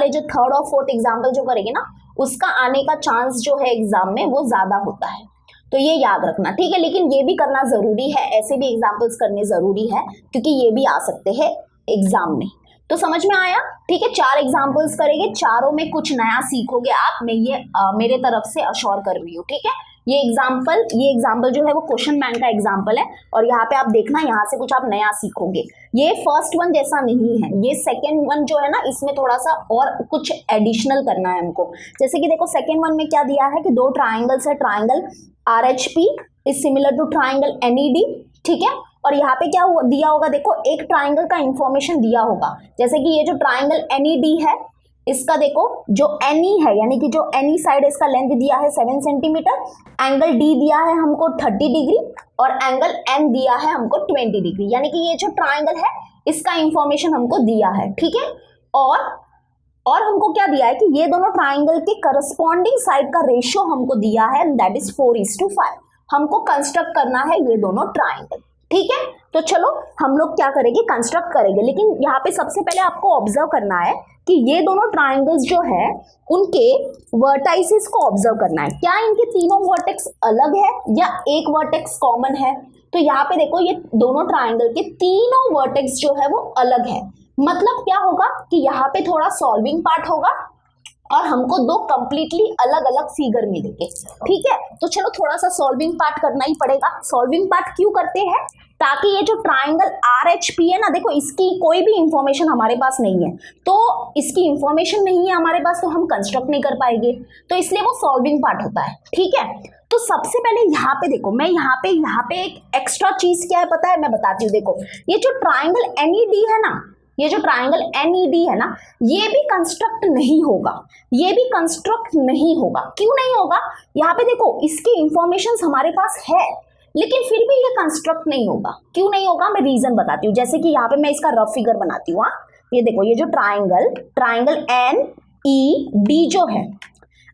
जो थर्ड और फोर्थ एग्जाम्पल जो करेंगे ना उसका आने का चांस जो है एग्जाम में वो ज्यादा होता है, तो ये याद रखना। ठीक है, लेकिन ये भी करना जरूरी है, ऐसे भी एग्जाम्पल्स करने जरूरी है क्योंकि ये भी आ सकते हैं एग्जाम में। तो समझ में आया? ठीक है, 4 एग्जाम्पल्स करेंगे, चारों में कुछ नया सीखोगे आप, मैं ये मेरे तरफ से अश्योर कर रही हूँ। ठीक है, ये एग्जाम्पल जो है वो क्वेश्चन बैंक का एग्जाम्पल है और यहाँ पे आप देखना, यहाँ से कुछ आप नया सीखोगे। ये फर्स्ट वन जैसा नहीं है, ये सेकेंड वन जो है ना इसमें थोड़ा सा और कुछ एडिशनल करना है हमको। जैसे कि देखो सेकेंड वन में क्या दिया है कि 2 ट्राइंगल्स है, triangle RHP is similar to triangle NED। ठीक है, और यहाँ पे क्या दिया होगा, देखो एक ट्राइंगल का इंफॉर्मेशन दिया होगा, जैसे कि ये जो ट्राइंगल NED है इसका देखो जो NE है यानी कि जो NE साइड है इसका लेंथ दिया है 7 सेंटीमीटर, एंगल D दिया है हमको 30 डिग्री और एंगल N दिया है हमको 20 डिग्री, यानी कि ये जो ट्राइंगल है इसका इंफॉर्मेशन हमको दिया है। ठीक है, और हमको क्या दिया है कि ये दोनों ट्राइंगल के करस्पॉन्डिंग साइड का रेशियो हमको दिया है, दैट इज 4:5। हमको कंस्ट्रक्ट करना है ये दोनों ट्राइंगल। ठीक है, तो चलो हम लोग क्या करेंगे, कंस्ट्रक्ट करेंगे। लेकिन यहाँ पे सबसे पहले आपको ऑब्जर्व करना है कि ये दोनों ट्राइंगल्स जो है उनके वर्टाइसेस को ऑब्जर्व करना है, क्या इनके तीनों वर्टेक्स अलग है या एक वर्टेक्स कॉमन है। तो यहाँ पे देखो ये दोनों ट्राइंगल के तीनों वर्टेक्स जो है वो अलग है, मतलब क्या होगा कि यहाँ पे थोड़ा सॉल्विंग पार्ट होगा और हमको दो कंप्लीटली अलग अलग फिगर मिलेंगे। ठीक है, तो चलो थोड़ा सा सॉल्विंग पार्ट करना ही पड़ेगा। सॉल्विंग पार्ट क्यों करते हैं, ताकि ये जो ट्राइंगल RHP है ना, देखो इसकी कोई भी इंफॉर्मेशन हमारे पास नहीं है, तो इसकी इंफॉर्मेशन नहीं है हमारे पास तो हम कंस्ट्रक्ट नहीं कर पाएंगे, तो इसलिए वो सॉल्विंग पार्ट होता है। ठीक है, तो सबसे पहले यहाँ पे देखो, मैं यहाँ पे एक एक्स्ट्रा चीज क्या है पता है, मैं बताती हूँ। देखो ये जो ट्राइंगल NED है ना, ये जो ट्राइंगल NED है ना, ये भी कंस्ट्रक्ट नहीं होगा, ये भी कंस्ट्रक्ट नहीं होगा। क्यों नहीं होगा, यहाँ पे देखो इसकी इंफॉर्मेशन हमारे पास है लेकिन फिर भी ये कंस्ट्रक्ट नहीं होगा। क्यों नहीं होगा, मैं रीजन बताती हूँ। जैसे कि यहाँ पे मैं इसका रफ फिगर बनाती हूँ। ये देखो ये जो ट्राइंगल NED जो है,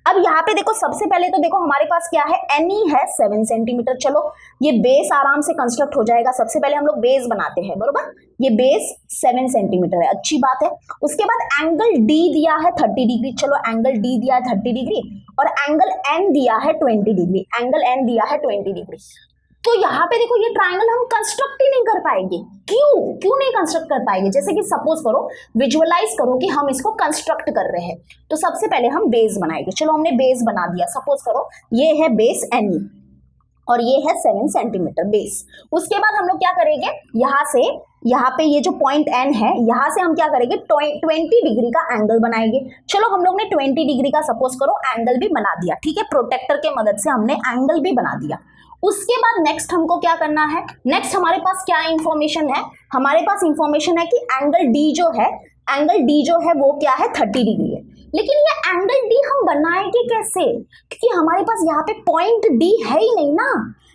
अब यहाँ पे देखो सबसे पहले तो देखो हमारे पास क्या है, NE है 7 सेंटीमीटर। चलो ये बेस आराम से कंस्ट्रक्ट हो जाएगा। सबसे पहले हम लोग बेस बनाते हैं, बरोबर, ये बेस 7 सेंटीमीटर है, अच्छी बात है। उसके बाद एंगल D दिया है 30 डिग्री, चलो एंगल D दिया है 30 डिग्री और एंगल N दिया है 20 डिग्री, एंगल N दिया है 20 डिग्री। तो यहाँ पे देखो ये ट्राइंगल हम कंस्ट्रक्ट ही नहीं कर पाएंगे। क्यों नहीं कंस्ट्रक्ट कर पाएंगे, जैसे कि सपोज करो, विजुअलाइज करो कि हम इसको कंस्ट्रक्ट कर रहे हैं, तो सबसे पहले हम बेस बनाएंगे। चलो हमने बेस बना दिया, सपोज करो ये है बेस NE और ये है 7 सेंटीमीटर बेस। उसके बाद हम लोग क्या करेंगे, यहाँ पे ये जो पॉइंट N है, यहाँ से हम क्या करेंगे 20 डिग्री का एंगल बनाएंगे। चलो हम लोग ने 20 डिग्री का सपोज करो एंगल भी बना दिया। ठीक है, प्रोटेक्टर के मदद से हमने एंगल भी बना दिया। उसके बाद नेक्स्ट हमको क्या करना है, नेक्स्ट हमारे पास क्या इंफॉर्मेशन है, हमारे पास इंफॉर्मेशन है कि एंगल D जो है वो क्या है 30 डिग्री है। लेकिन ये एंगल D हम बनाएंगे कैसे, क्योंकि हमारे पास यहाँ पे पॉइंट D है ही नहीं ना।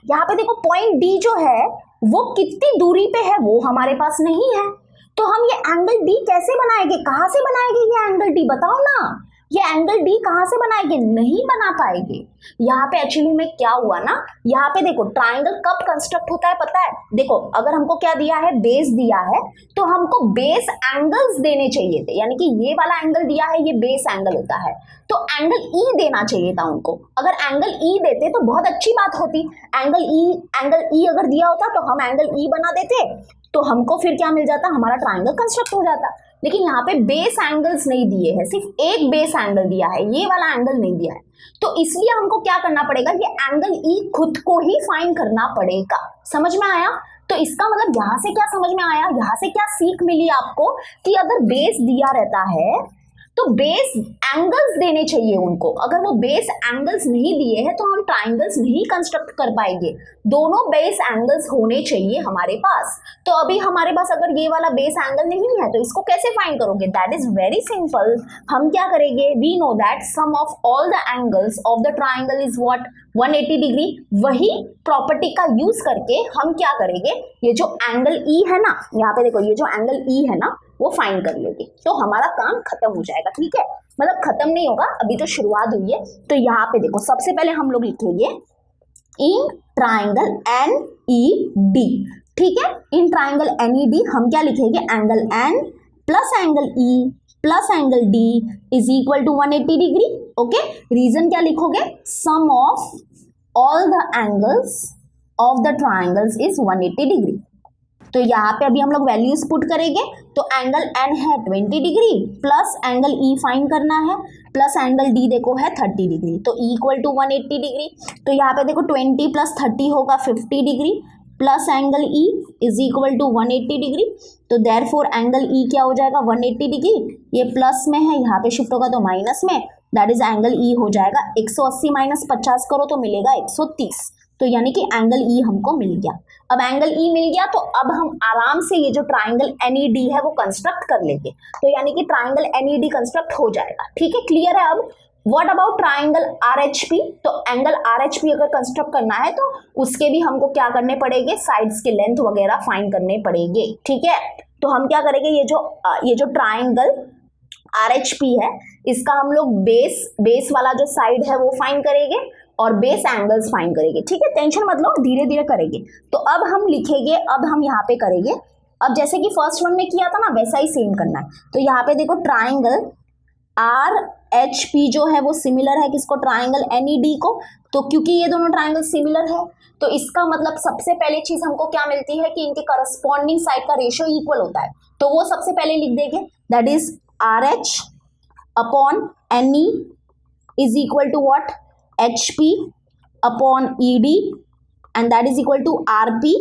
यहाँ पे देखो पॉइंट D जो है वो कितनी दूरी पे है वो हमारे पास नहीं है, तो हम ये एंगल D कैसे बनाएंगे, कहाँ से बनाएंगे ये एंगल D, बताओ ना। ये एंगल D कहाँ से बनाएंगे, नहीं बना पाएंगे। यहाँ पे एक्चुअली में क्या हुआ ना, यहाँ पे देखो ट्राइंगल कब कंस्ट्रक्ट होता है पता है, देखो अगर हमको क्या दिया है, बेस दिया है, तो हमको बेस एंगल्स देने चाहिए थे, यानी कि ये वाला एंगल दिया है, ये बेस एंगल होता है, तो एंगल E देना चाहिए था उनको। अगर एंगल E देते तो बहुत अच्छी बात होती, एंगल E अगर दिया होता तो हम एंगल E बना देते, तो हमको फिर क्या मिल जाता, हमारा ट्राइंगल कंस्ट्रक्ट हो जाता। लेकिन यहाँ पे बेस एंगल्स नहीं दिए हैं, सिर्फ एक बेस एंगल दिया है, ये वाला एंगल नहीं दिया है, तो इसलिए हमको क्या करना पड़ेगा, ये एंगल E खुद को ही फाइंड करना पड़ेगा। समझ में आया? तो इसका मतलब यहाँ से क्या समझ में आया, यहाँ से क्या सीख मिली आपको कि अगर बेस दिया रहता है तो बेस एंगल्स देने चाहिए उनको। अगर वो बेस एंगल्स नहीं दिए हैं तो हम ट्राइंगल्स नहीं कंस्ट्रक्ट कर पाएंगे। दोनों बेस एंगल्स होने चाहिए हमारे पास। तो अभी हमारे पास अगर ये वाला बेस एंगल नहीं है तो इसको कैसे फाइंड करोगे? That is very simple. हम क्या करेंगे? We know that sum of all the angles of the triangle is what? 180 degree. वही प्रॉपर्टी का यूज करके हम क्या करेंगे? ये जो एंगल ई है ना, यहाँ पे देखो, ये जो एंगल ई है ना, वो फाइंड कर लेंगे तो हमारा काम खत्म हो जाएगा। ठीक है, मतलब खत्म नहीं होगा, अभी तो शुरुआत हुई है। तो यहाँ पे देखो, सबसे पहले हम लोग लिखेंगे इन ट्राइंगल NED। ठीक है, इन ट्राइंगल NED हम क्या लिखेंगे? Angle N plus angle E plus angle D is equal to 180 degree. Okay, reason क्या लिखोगे? Sum of all the angles of the triangles is 180 degree. तो यहाँ पे अभी हम लोग वैल्यूज पुट करेंगे। तो एंगल N है 20 degree plus angle E find करना है प्लस एंगल D देखो है 30 डिग्री, तो इक्वल टू 180 डिग्री। तो यहाँ पे देखो 20 प्लस 30 होगा 50 degree plus angle E is equal to 180 degree. तो देयरफॉर एंगल E क्या हो जाएगा? 180 डिग्री। ये प्लस में है, यहाँ पे शिफ्ट होगा तो माइनस में, दैट इज एंगल E हो जाएगा 180 माइनस 50 करो तो मिलेगा 130। तो यानी कि एंगल E हमको मिल गया। अब एंगल E मिल गया तो अब हम आराम से ये जो ट्राइंगल NED है वो कंस्ट्रक्ट कर लेंगे। तो यानी कि ट्राइंगल NED कंस्ट्रक्ट हो जाएगा। ठीक है, क्लियर है? अब व्हाट अबाउट ट्राइंगल RHP? तो एंगल RHP अगर कंस्ट्रक्ट करना है तो उसके भी हमको क्या करने पड़ेंगे? साइड्स के लेंथ वगैरह फाइंड करने पड़ेंगे। ठीक है, तो हम क्या करेंगे? ये जो ट्राइंगल RHP है इसका हम लोग बेस वाला जो साइड है वो फाइंड करेंगे और बेस एंगल्स फाइंड करेंगे। ठीक है, टेंशन मत लो, धीरे धीरे करेंगे। तो अब हम लिखेंगे, अब हम यहाँ पे करेंगे, अब जैसे कि फर्स्ट वन में किया था ना वैसा ही सेम करना है। तो यहाँ पे देखो ट्राइंगल RHP जो है वो सिमिलर है किसको? ट्राइंगल NED को। तो क्योंकि ये दोनों ट्राइंगल सिमिलर है तो इसका मतलब सबसे पहले चीज हमको क्या मिलती है कि इनके करस्पॉन्डिंग साइड का रेशियो इक्वल होता है। तो वो सबसे पहले लिख देंगे, that is RH upon NE is equal to what? HP upon ED and that is equal to RP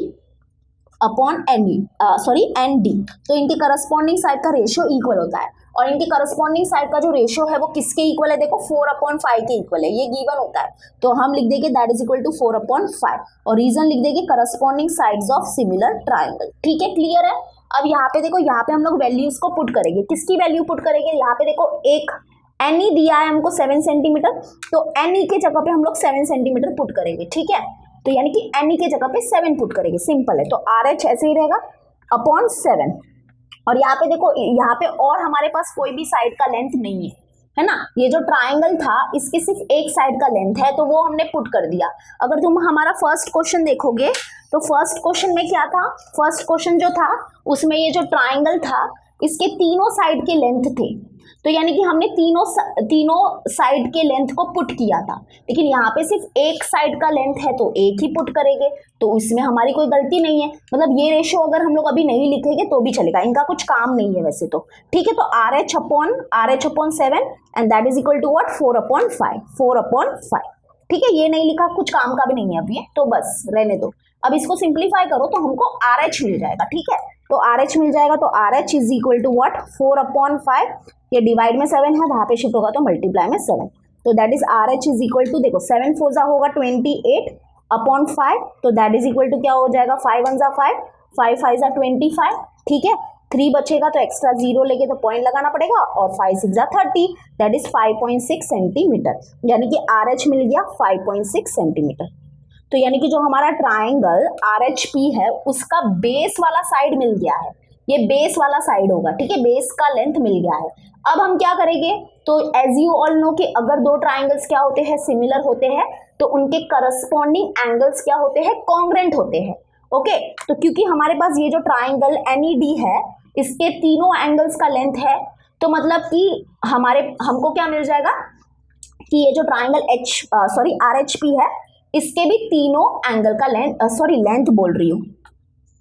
upon ND। तो इनके करस्पॉन्डिंग साइड का रेशियो इक्वल होता है और इनके करस्पॉन्डिंग साइड का जो रेशियो है वो किसके इक्वल है? देखो 4/5 के इक्वल है, ये गिवन होता है। तो हम लिख देंगे दैट इज इक्वल टू 4/5 और रीजन लिख देंगे corresponding sides of similar triangle. ठीक है, क्लियर है? अब यहाँ पे देखो, यहाँ पे हम लोग वैल्यूज को पुट करेंगे। किसकी वैल्यू पुट करेंगे? यहाँ पे देखो एक NE दिया है हमको 7 सेंटीमीटर, तो NE के जगह पे हम लोग 7 सेंटीमीटर पुट करेंगे। ठीक है, तो यानी कि NE के जगह पे 7 पुट करेंगे, सिंपल है। तो RH ऐसे ही रहेगा अपॉन 7। और यहाँ पे देखो, यहाँ पे और हमारे पास कोई भी साइड का लेंथ नहीं है ना। ये जो ट्राइंगल था इसके सिर्फ एक साइड का लेंथ है तो वो हमने पुट कर दिया। अगर तुम हमारा फर्स्ट क्वेश्चन देखोगे तो फर्स्ट क्वेश्चन में क्या था? फर्स्ट क्वेश्चन जो था उसमें ये जो ट्राइंगल था इसके तीनों साइड के लेंथ थे, तो यानी कि हमने तीनों साइड के लेंथ को पुट किया था। लेकिन यहाँ पे सिर्फ एक साइड का लेंथ है तो एक ही पुट करेंगे, तो इसमें हमारी कोई गलती नहीं है। मतलब ये रेशियो अगर हम लोग अभी नहीं लिखेंगे तो भी चलेगा, इनका कुछ काम नहीं है वैसे तो। ठीक है, तो RH upon 7 and that is equal to what? 4/5। ठीक है, ये नहीं लिखा, कुछ काम का भी नहीं है अभी, तो बस रहने दो। अब इसको सिंप्लीफाई करो तो हमको RH मिल जाएगा। ठीक है, तो RH मिल जाएगा, तो RH is equal to what? 4/5। ये डिवाइड में 7 है, वहां पे शिफ्ट होगा तो मल्टीप्लाई में 7। तो that is RH is equal to, देखो 7 4 होगा 28/5, तो दैट इज इक्वल टू क्या हो जाएगा? 5 1 5, 5 5 25। ठीक है, 3 बचेगा तो एक्स्ट्रा 0 लेके तो पॉइंट लगाना पड़ेगा, और 5 6 30, दैट इज 5.6 सेंटीमीटर। यानी कि RH मिल गया 5.6 सेंटीमीटर। तो यानी कि जो हमारा ट्राइंगल RHP है उसका बेस वाला साइड मिल गया है, ये बेस वाला साइड होगा। ठीक है, बेस का लेंथ मिल गया है। अब हम क्या करेंगे? तो एज यू ऑल नो कि अगर दो ट्राइंगल्स क्या होते हैं? सिमिलर होते हैं, तो उनके करस्पॉन्डिंग एंगल्स क्या होते हैं? कॉन्ग्रेंट होते हैं। ओके, तो क्योंकि हमारे पास ये जो ट्राइंगल NED है इसके तीनों एंगल्स का लेंथ है, तो मतलब कि हमको क्या मिल जाएगा कि ये जो ट्राइंगल RHP है इसके भी तीनों एंगल का लेंथ बोल रही हूँ।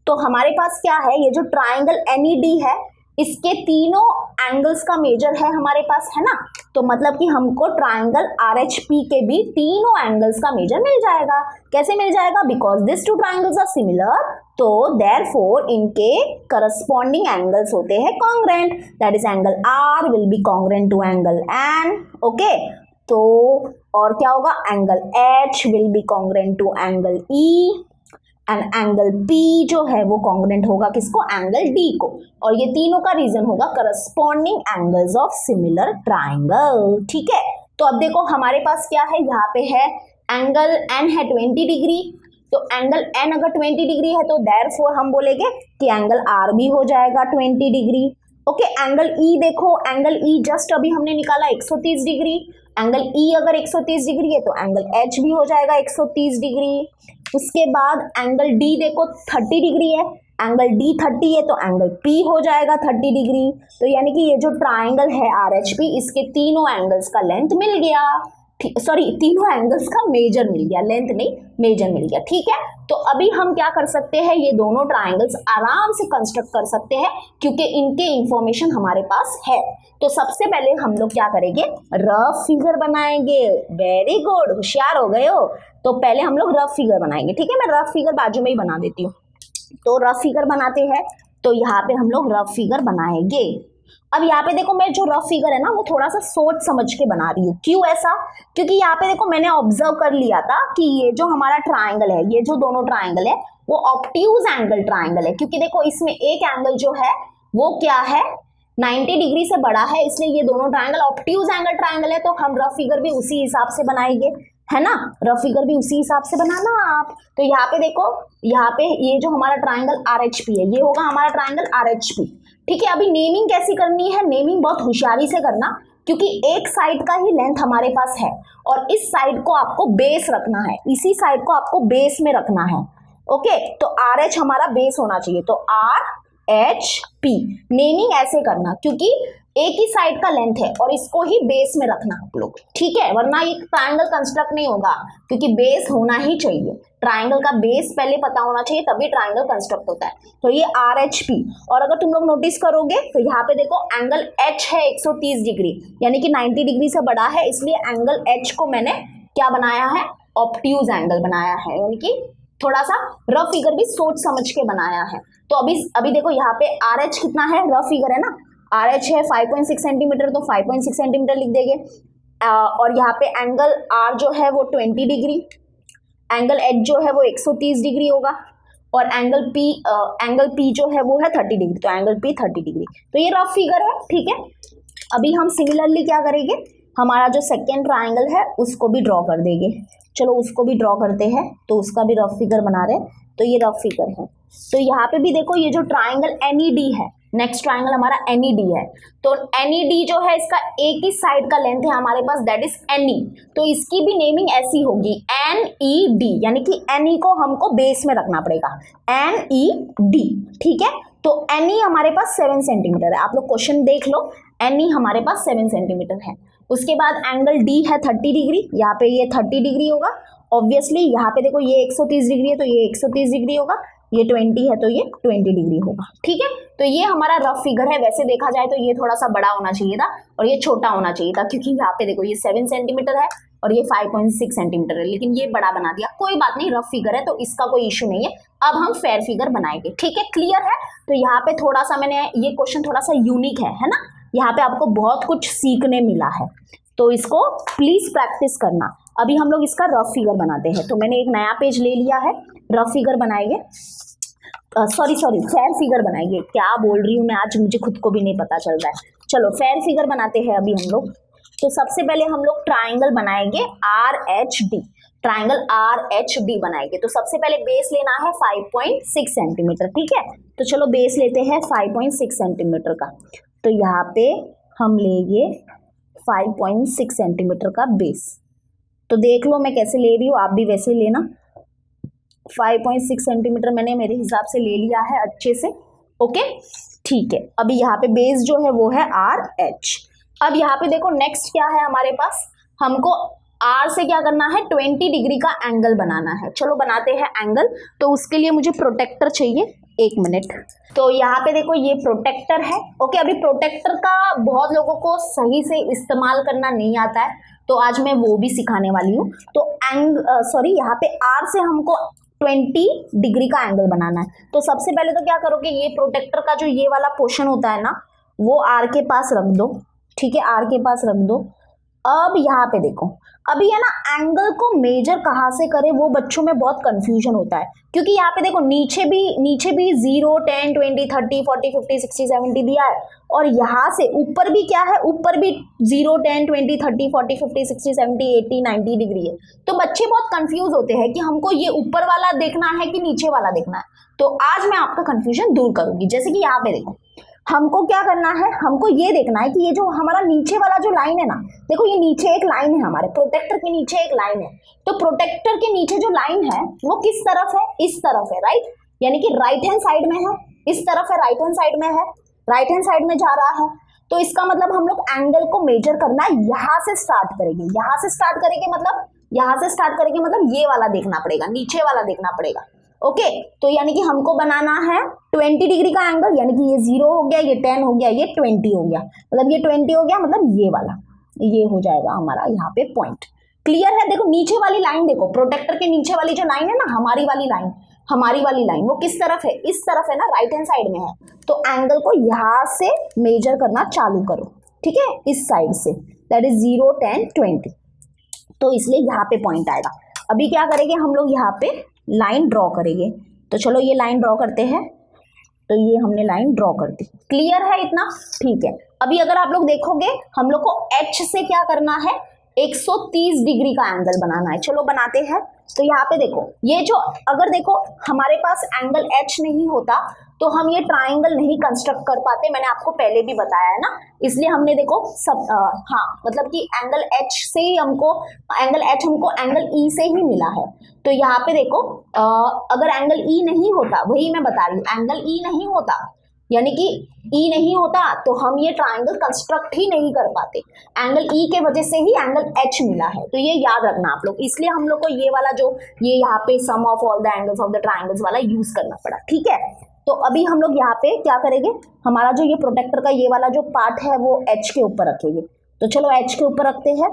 तो हमारे पास क्या है? ये जो ट्राइंगल NED है इसके तीनों एंगल्स का मेजर है हमारे पास, है ना। तो मतलब कि हमको ट्राइंगल RHP के भी तीनों एंगल्स का मेजर मिल जाएगा। कैसे मिल जाएगा? Because this two triangles are similar, तो देयरफॉर इनके करस्पॉन्डिंग एंगल्स होते हैं congruent, that is angle R will be congruent to angle N, okay. तो और क्या होगा? Angle H will be congruent to angle E and angle P जो है वो कॉन्ग्रेंट होगा किसको? एंगल D को। और ये तीनों का रीजन होगा corresponding angles of similar triangle, ठीक है। तो अब देखो हमारे पास क्या है, यहाँ पे है एंगल N है 20 डिग्री, तो एंगल N अगर 20 डिग्री है तो देयरफॉर हम बोलेंगे कि एंगल R भी हो जाएगा 20 डिग्री, ओके। एंगल E देखो, एंगल E जस्ट अभी हमने निकाला 130 डिग्री, एंगल E अगर 130 डिग्री है तो एंगल H भी हो जाएगा 130 डिग्री। उसके बाद एंगल D देखो 30 डिग्री है, एंगल D 30 है तो एंगल P हो जाएगा 30 डिग्री। तो यानी कि ये जो ट्राइंगल है RHP, इसके तीनों एंगल्स का लेंथ मिल गया, सॉरी तीनों एंगल्स का मेजर मिल गया, लेंथ नहीं मेजर मिल गया, ठीक है। तो अभी हम क्या कर सकते हैं, ये दोनों ट्राइंगल्स आराम से कंस्ट्रक्ट कर सकते हैं क्योंकि इनके इंफॉर्मेशन हमारे पास है। तो सबसे पहले हम लोग क्या करेंगे, रफ फिगर बनाएंगे। वेरी गुड, होशियार हो गए हो। तो पहले हम लोग रफ फिगर बनाएंगे, ठीक है। मैं रफ फिगर बाजू में ही बना देती हूँ। तो रफ फिगर बनाते हैं, तो यहाँ पे हम लोग रफ फिगर बनाएंगे। अब यहाँ पे देखो मैं जो रफ फिगर है ना वो थोड़ा सा सोच समझ के बना रही हूँ। क्यों ऐसा? क्योंकि यहाँ पे देखो मैंने ऑब्जर्व कर लिया था कि ये जो हमारा ट्राइंगल है, ये जो दोनों ट्राइंगल है वो ऑब्ट्यूज एंगल ट्राइंगल है, क्योंकि देखो इसमें एक एंगल जो है वो क्या है, 90 डिग्री से बड़ा है, इसलिए ये दोनों ट्राइंगल ऑब्ट्यूज एंगल ट्राइंगल है। तो हम रफ फिगर भी उसी हिसाब से बनाएंगे, है ना। रफ फिगर भी उसी हिसाब से बनाना आप। तो यहाँ पे देखो, यहाँ पे ये जो हमारा ट्राइंगल RHP है, ये होगा हमारा ट्राइंगल RHP, ठीक है। अभी नेमिंग कैसी करनी है, नेमिंग बहुत होशियारी से करना, क्योंकि एक साइड का ही लेंथ हमारे पास है और इस साइड को आपको बेस रखना है, इसी साइड को आपको बेस में रखना है, ओके। तो RH हमारा बेस होना चाहिए, तो RHP नेमिंग ऐसे करना, क्योंकि एक ही साइड का लेंथ है और इसको ही बेस में रखना आप लोग, ठीक है। वरना ये ट्राइंगल कंस्ट्रक्ट नहीं होगा, क्योंकि बेस होना ही चाहिए, ट्राइंगल का बेस पहले पता होना चाहिए, तभी ट्राइंगल कंस्ट्रक्ट होता है। तो ये RHP। और अगर तुम लोग नोटिस करोगे तो यहाँ पे देखो एंगल H है 130 डिग्री, यानी कि 90 डिग्री से बड़ा है, इसलिए एंगल H को मैंने क्या बनाया है, ऑब्ट्यूज एंगल बनाया है, यानी कि थोड़ा सा रफ फिगर भी सोच समझ के बनाया है। तो अभी देखो यहाँ पे RH कितना है, रफ फिगर है ना, RH है 5.6 सेंटीमीटर, तो 5.6 सेंटीमीटर लिख देंगे। और यहाँ पे एंगल R जो है वो 20 डिग्री, एंगल H जो है वो 130 डिग्री होगा, और एंगल P जो है वो है 30 डिग्री, तो एंगल P 30 डिग्री। तो ये रफ फिगर है, ठीक है। अभी हम सिमिलरली क्या करेंगे, हमारा जो सेकेंड ट्राइंगल है उसको भी ड्रॉ कर देंगे। चलो उसको भी ड्रॉ करते हैं, तो उसका भी रफ फिगर बना रहे हैं। तो ये रफ फिगर है। तो यहाँ पे भी देखो ये जो ट्राइंगल NED है, नेक्स्ट ट्राइंगल हमारा NED है। तो NED जो है इसका एक ही साइड का लेंथ है हमारे पास, दैट इज NE। तो इसकी भी नेमिंग ऐसी होगी NED, यानी कि NE को हमको बेस में रखना पड़ेगा, NED, ठीक है। तो NE हमारे पास 7 सेंटीमीटर है, आप लोग क्वेश्चन देख लो, NE हमारे पास 7 सेंटीमीटर है। उसके बाद एंगल D है 30 डिग्री, यहाँ पे ये 30 डिग्री होगा ऑब्वियसली। यहाँ पे देखो ये 130 डिग्री है तो ये 130 डिग्री होगा, ये 20 है तो ये 20 डिग्री होगा, ठीक है। तो ये हमारा रफ फिगर है। वैसे देखा जाए तो ये थोड़ा सा बड़ा होना चाहिए था और ये छोटा होना चाहिए था, क्योंकि यहाँ पे देखो ये 7 सेंटीमीटर है और ये 5.6 सेंटीमीटर है, लेकिन ये बड़ा बना दिया, कोई बात नहीं, रफ फिगर है तो इसका कोई इशू नहीं है। अब हम फेयर फिगर बनाएंगे, ठीक है, क्लियर है। तो यहाँ पे थोड़ा सा मैंने ये क्वेश्चन थोड़ा सा यूनिक है ना, यहाँ पे आपको बहुत कुछ सीखने मिला है, तो इसको प्लीज प्रैक्टिस करना। अभी हम लोग इसका रफ फिगर बनाते हैं। तो मैंने एक नया पेज ले लिया है, रफ फिगर बनाएंगे, सॉरी फेयर फिगर बनाएंगे। क्या बोल रही हूँ मैं आज, मुझे खुद को भी नहीं पता चल रहा है। चलो फेयर फिगर बनाते हैं अभी हम लोग। तो सबसे पहले हम लोग ट्राइंगल बनाएंगे RHD, ट्राइंगल RHD बनाएंगे। तो सबसे पहले बेस लेना है 5.6 सेंटीमीटर, ठीक है। तो चलो बेस लेते हैं 5.6 सेंटीमीटर का। तो यहाँ पे हम लेंगे 5.6 सेंटीमीटर का बेस। तो देख लो मैं कैसे ले रही हूँ, आप भी वैसे लेना। 5.6 सेंटीमीटर मैंने मेरे हिसाब से ले लिया है अच्छे से, ओके, ठीक है। अभी यहाँ पे बेस जो है वो है RH। अब यहाँ पे देखो नेक्स्ट क्या है हमारे पास, हमको R से क्या करना है, 20 डिग्री का एंगल बनाना है। चलो बनाते हैं एंगल। तो उसके लिए मुझे प्रोटेक्टर चाहिए, एक मिनट। तो यहाँ पे देखो ये प्रोटेक्टर है। ओके, अभी प्रोटेक्टर का बहुत लोगों को सही से इस्तेमाल करना नहीं आता है, तो आज मैं वो भी सिखाने वाली हूँ। तो यहाँ पे आर से हमको 20 डिग्री का एंगल बनाना है। तो सबसे पहले तो क्या करोगे, ये प्रोटेक्टर का जो ये वाला पोर्शन होता है ना, वो आर के पास रख दो। ठीक है, आर के पास रख दो। अब यहाँ पे देखो, अभी है ना एंगल को मेजर कहाँ से करें वो बच्चों में बहुत कंफ्यूजन होता है, क्योंकि यहाँ पे देखो नीचे भी 0, 10, 20, 30, 40, 50, 60, 70 दिया है, और यहाँ से ऊपर भी क्या है, ऊपर भी 0, 10, 20, 30, 40, 50, 60, 70, 80, 90 डिग्री है। तो बच्चे बहुत कंफ्यूज होते हैं कि हमको ये ऊपर वाला देखना है कि नीचे वाला देखना है। तो आज मैं आपका कंफ्यूजन दूर करूंगी। जैसे कि यहाँ पे देखो, हमको क्या करना है, हमको ये देखना है कि ये जो हमारा नीचे वाला जो लाइन है ना, देखो ये नीचे एक लाइन है, हमारे प्रोटेक्टर के नीचे एक लाइन है। तो प्रोटेक्टर के नीचे जो लाइन है वो किस तरफ है, इस तरफ है, राइट, यानी कि राइट हैंड साइड में है, इस तरफ है, राइट हैंड साइड में है, राइट हैंड साइड में जा रहा है। तो इसका मतलब हम लोग एंगल को मेजर करना है, यहाँ से स्टार्ट करेंगे, यहाँ से स्टार्ट करेंगे, मतलब यहाँ से स्टार्ट करेंगे, मतलब ये वाला देखना पड़ेगा, नीचे वाला देखना पड़ेगा। ओके, तो यानी कि हमको बनाना है 20 डिग्री का एंगल, यानी कि ये 0 हो गया, ये 10 हो गया, ये 20 हो गया, मतलब ये 20 हो गया, मतलब ये वाला, ये हो जाएगा हमारा यहाँ पे पॉइंट। क्लियर है? देखो नीचे वाली लाइन देखो, प्रोटेक्टर के नीचे वाली जो लाइन है ना, हमारी वाली लाइन वो किस तरफ है, इस तरफ है ना, राइट हैंड साइड में है। तो एंगल को यहाँ से मेजर करना चालू करो, ठीक है, इस साइड से, दैट इज 0, 10, 20। तो इसलिए यहाँ पे पॉइंट आएगा। अभी क्या करेंगे हम लोग, यहाँ पे लाइन ड्रॉ करेंगे। तो चलो ये लाइन ड्रॉ करते हैं। तो ये हमने लाइन ड्रॉ कर दी। क्लियर है इतना? ठीक है। अभी अगर आप लोग देखोगे, हम लोग को एच से क्या करना है, 130 डिग्री का एंगल बनाना है। चलो बनाते हैं। तो यहाँ पे देखो, ये जो अगर देखो हमारे पास एंगल एच नहीं होता तो हम ये ट्राइंगल नहीं कंस्ट्रक्ट कर पाते, मैंने आपको पहले भी बताया है ना। इसलिए हमने देखो सब मतलब कि एंगल एच से ही हमको एंगल ई से ही मिला है। तो यहाँ पे देखो अगर एंगल ई नहीं होता, वही मैं बता रही हूँ, एंगल ई नहीं होता यानी कि ई नहीं होता तो हम ये ट्राइंगल कंस्ट्रक्ट ही नहीं कर पाते। एंगल ई के वजह से ही एंगल एच मिला है, तो ये याद रखना आप लोग। इसलिए हम लोग को ये वाला जो ये यहाँ पे sum of all the angles of the triangles वाला यूज करना पड़ा, ठीक है। तो अभी हम लोग यहाँ पे क्या करेंगे, हमारा जो ये प्रोटेक्टर का ये वाला जो पार्ट है वो एच के ऊपर रखेंगे। तो चलो एच के ऊपर रखते हैं।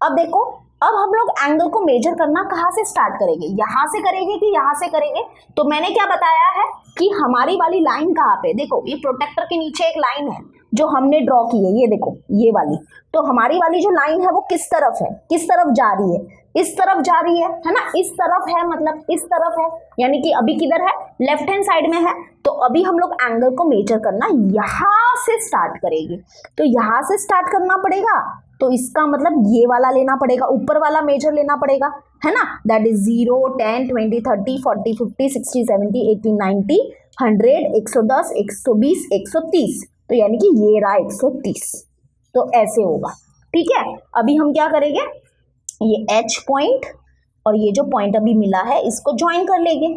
अब देखो, अब हम लोग एंगल को मेजर करना कहाँ से स्टार्ट करेंगे, यहाँ से करेंगे कि यहाँ से करेंगे। तो मैंने क्या बताया है कि हमारी वाली लाइन कहाँ पे, देखो ये प्रोटेक्टर के नीचे एक लाइन है जो हमने ड्रॉ की है, ये देखो ये वाली। तो हमारी वाली जो लाइन है वो किस तरफ है, किस तरफ जा रही है, इस तरफ जा रही है ना, इस तरफ है, मतलब इस तरफ है, यानी कि अभी किधर है, लेफ्ट हैंड साइड में है। तो अभी हम लोग एंगल को मेजर करना यहाँ से स्टार्ट करेंगे। तो यहाँ से स्टार्ट करना पड़ेगा, तो इसका मतलब ये वाला लेना पड़ेगा, ऊपर वाला मेजर लेना पड़ेगा, है ना। That is 0, 10, 20, 30, 40, 50, 60, 70, 80, 90, 100, 110, 120, 130। तो यानी कि ये रहा 130। तो ऐसे होगा, ठीक है। अभी हम क्या करेंगे, ये एच पॉइंट और ये जो पॉइंट अभी मिला है इसको ज्वाइन कर लेंगे।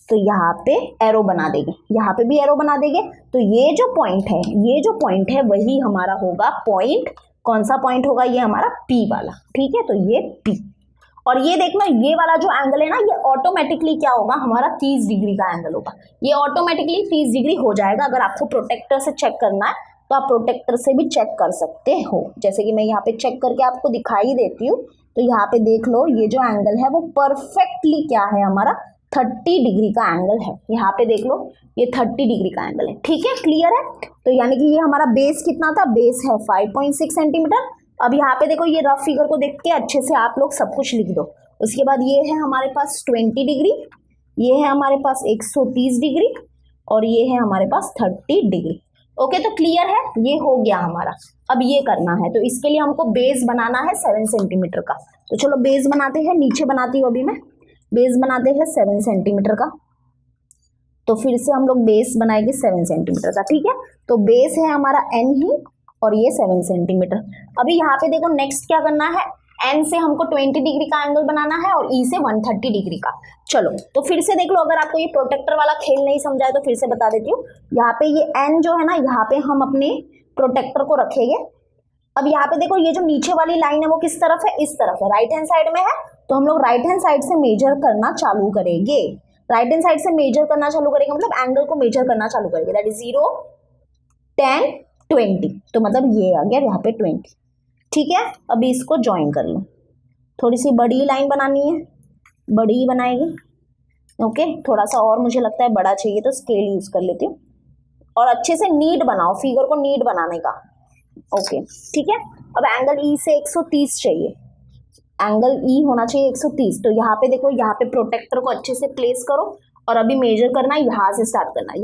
तो यहाँ पे एरो बना देंगे, यहाँ पे भी एरो बना देंगे। तो ये जो पॉइंट है वही हमारा होगा पॉइंट। कौन सा पॉइंट होगा, ये हमारा P वाला, ठीक है। तो ये P, और ये देखना ये वाला जो एंगल है ना, ये ऑटोमेटिकली क्या होगा, हमारा 30 डिग्री का एंगल होगा। ये ऑटोमेटिकली 30 डिग्री हो जाएगा। अगर आपको प्रोटेक्टर से चेक करना है तो आप प्रोटेक्टर से भी चेक कर सकते हो, जैसे कि मैं यहाँ पे चेक करके आपको दिखाई देती हूँ। तो यहाँ पे देख लो, ये जो एंगल है वो परफेक्टली क्या है, हमारा 30 डिग्री का एंगल है। यहाँ पे देख लो, ये 30 डिग्री का एंगल है, ठीक है, क्लियर है। तो यानी कि ये हमारा बेस कितना था, बेस है 5.6 सेंटीमीटर। अब यहाँ पे देखो, ये रफ फिगर को देख के अच्छे से आप लोग सब कुछ लिख दो। उसके बाद ये है हमारे पास 20 डिग्री, ये है हमारे पास 130 डिग्री, और ये है हमारे पास 30 डिग्री। ओके, तो क्लियर है, ये हो गया हमारा। अब ये करना है, तो इसके लिए हमको बेस बनाना है 7 सेंटीमीटर का। तो चलो बेस बनाते हैं, नीचे बनाती हूँ अभी मैं। बेस बनाते हैं 7 सेंटीमीटर का। तो फिर से हम लोग बेस बनाएंगे 7 सेंटीमीटर का, ठीक है। तो बेस है हमारा n ही, और ये 7 सेंटीमीटर। अभी यहाँ पे देखो नेक्स्ट क्या करना है, n से हमको 20 डिग्री का एंगल बनाना है और e से 130 डिग्री का। चलो तो फिर से देख लो, अगर आपको ये प्रोटेक्टर वाला खेल नहीं समझा है तो फिर से बता देती हूँ। यहाँ पे ये n जो है ना, यहाँ पे हम अपने प्रोटेक्टर को रखेंगे। अब यहाँ पे देखो, ये जो नीचे वाली लाइन है वो किस तरफ है, इस तरफ है, राइट हैंड साइड में है। तो हम लोग राइट हैंड साइड से मेजर करना चालू करेंगे। राइट हैंड साइड से मेजर करना चालू करेंगे, मतलब एंगल को मेजर करना चालू करेंगे, दैट इज 0, 10, 20, तो मतलब ये आ गया यहाँ पे 20। ठीक है, अभी इसको ज्वाइन कर लो, थोड़ी सी बड़ी लाइन बनानी है, बड़ी ही बनाएगी। ओके, थोड़ा सा और मुझे लगता है बड़ा चाहिए तो स्केल यूज कर लेती हूँ, और अच्छे से नीट बनाओ, फिगर को नीट बनाने का। ओके ठीक है, अब एंगल ई से 130 चाहिए, एंगल ई होना चाहिए 130। तो यहाँ पे देखो, यहाँ पे प्रोटेक्टर को अच्छे से प्लेस करो, और अभी मेजर करना है, यहाँ से स्टार्ट करना है,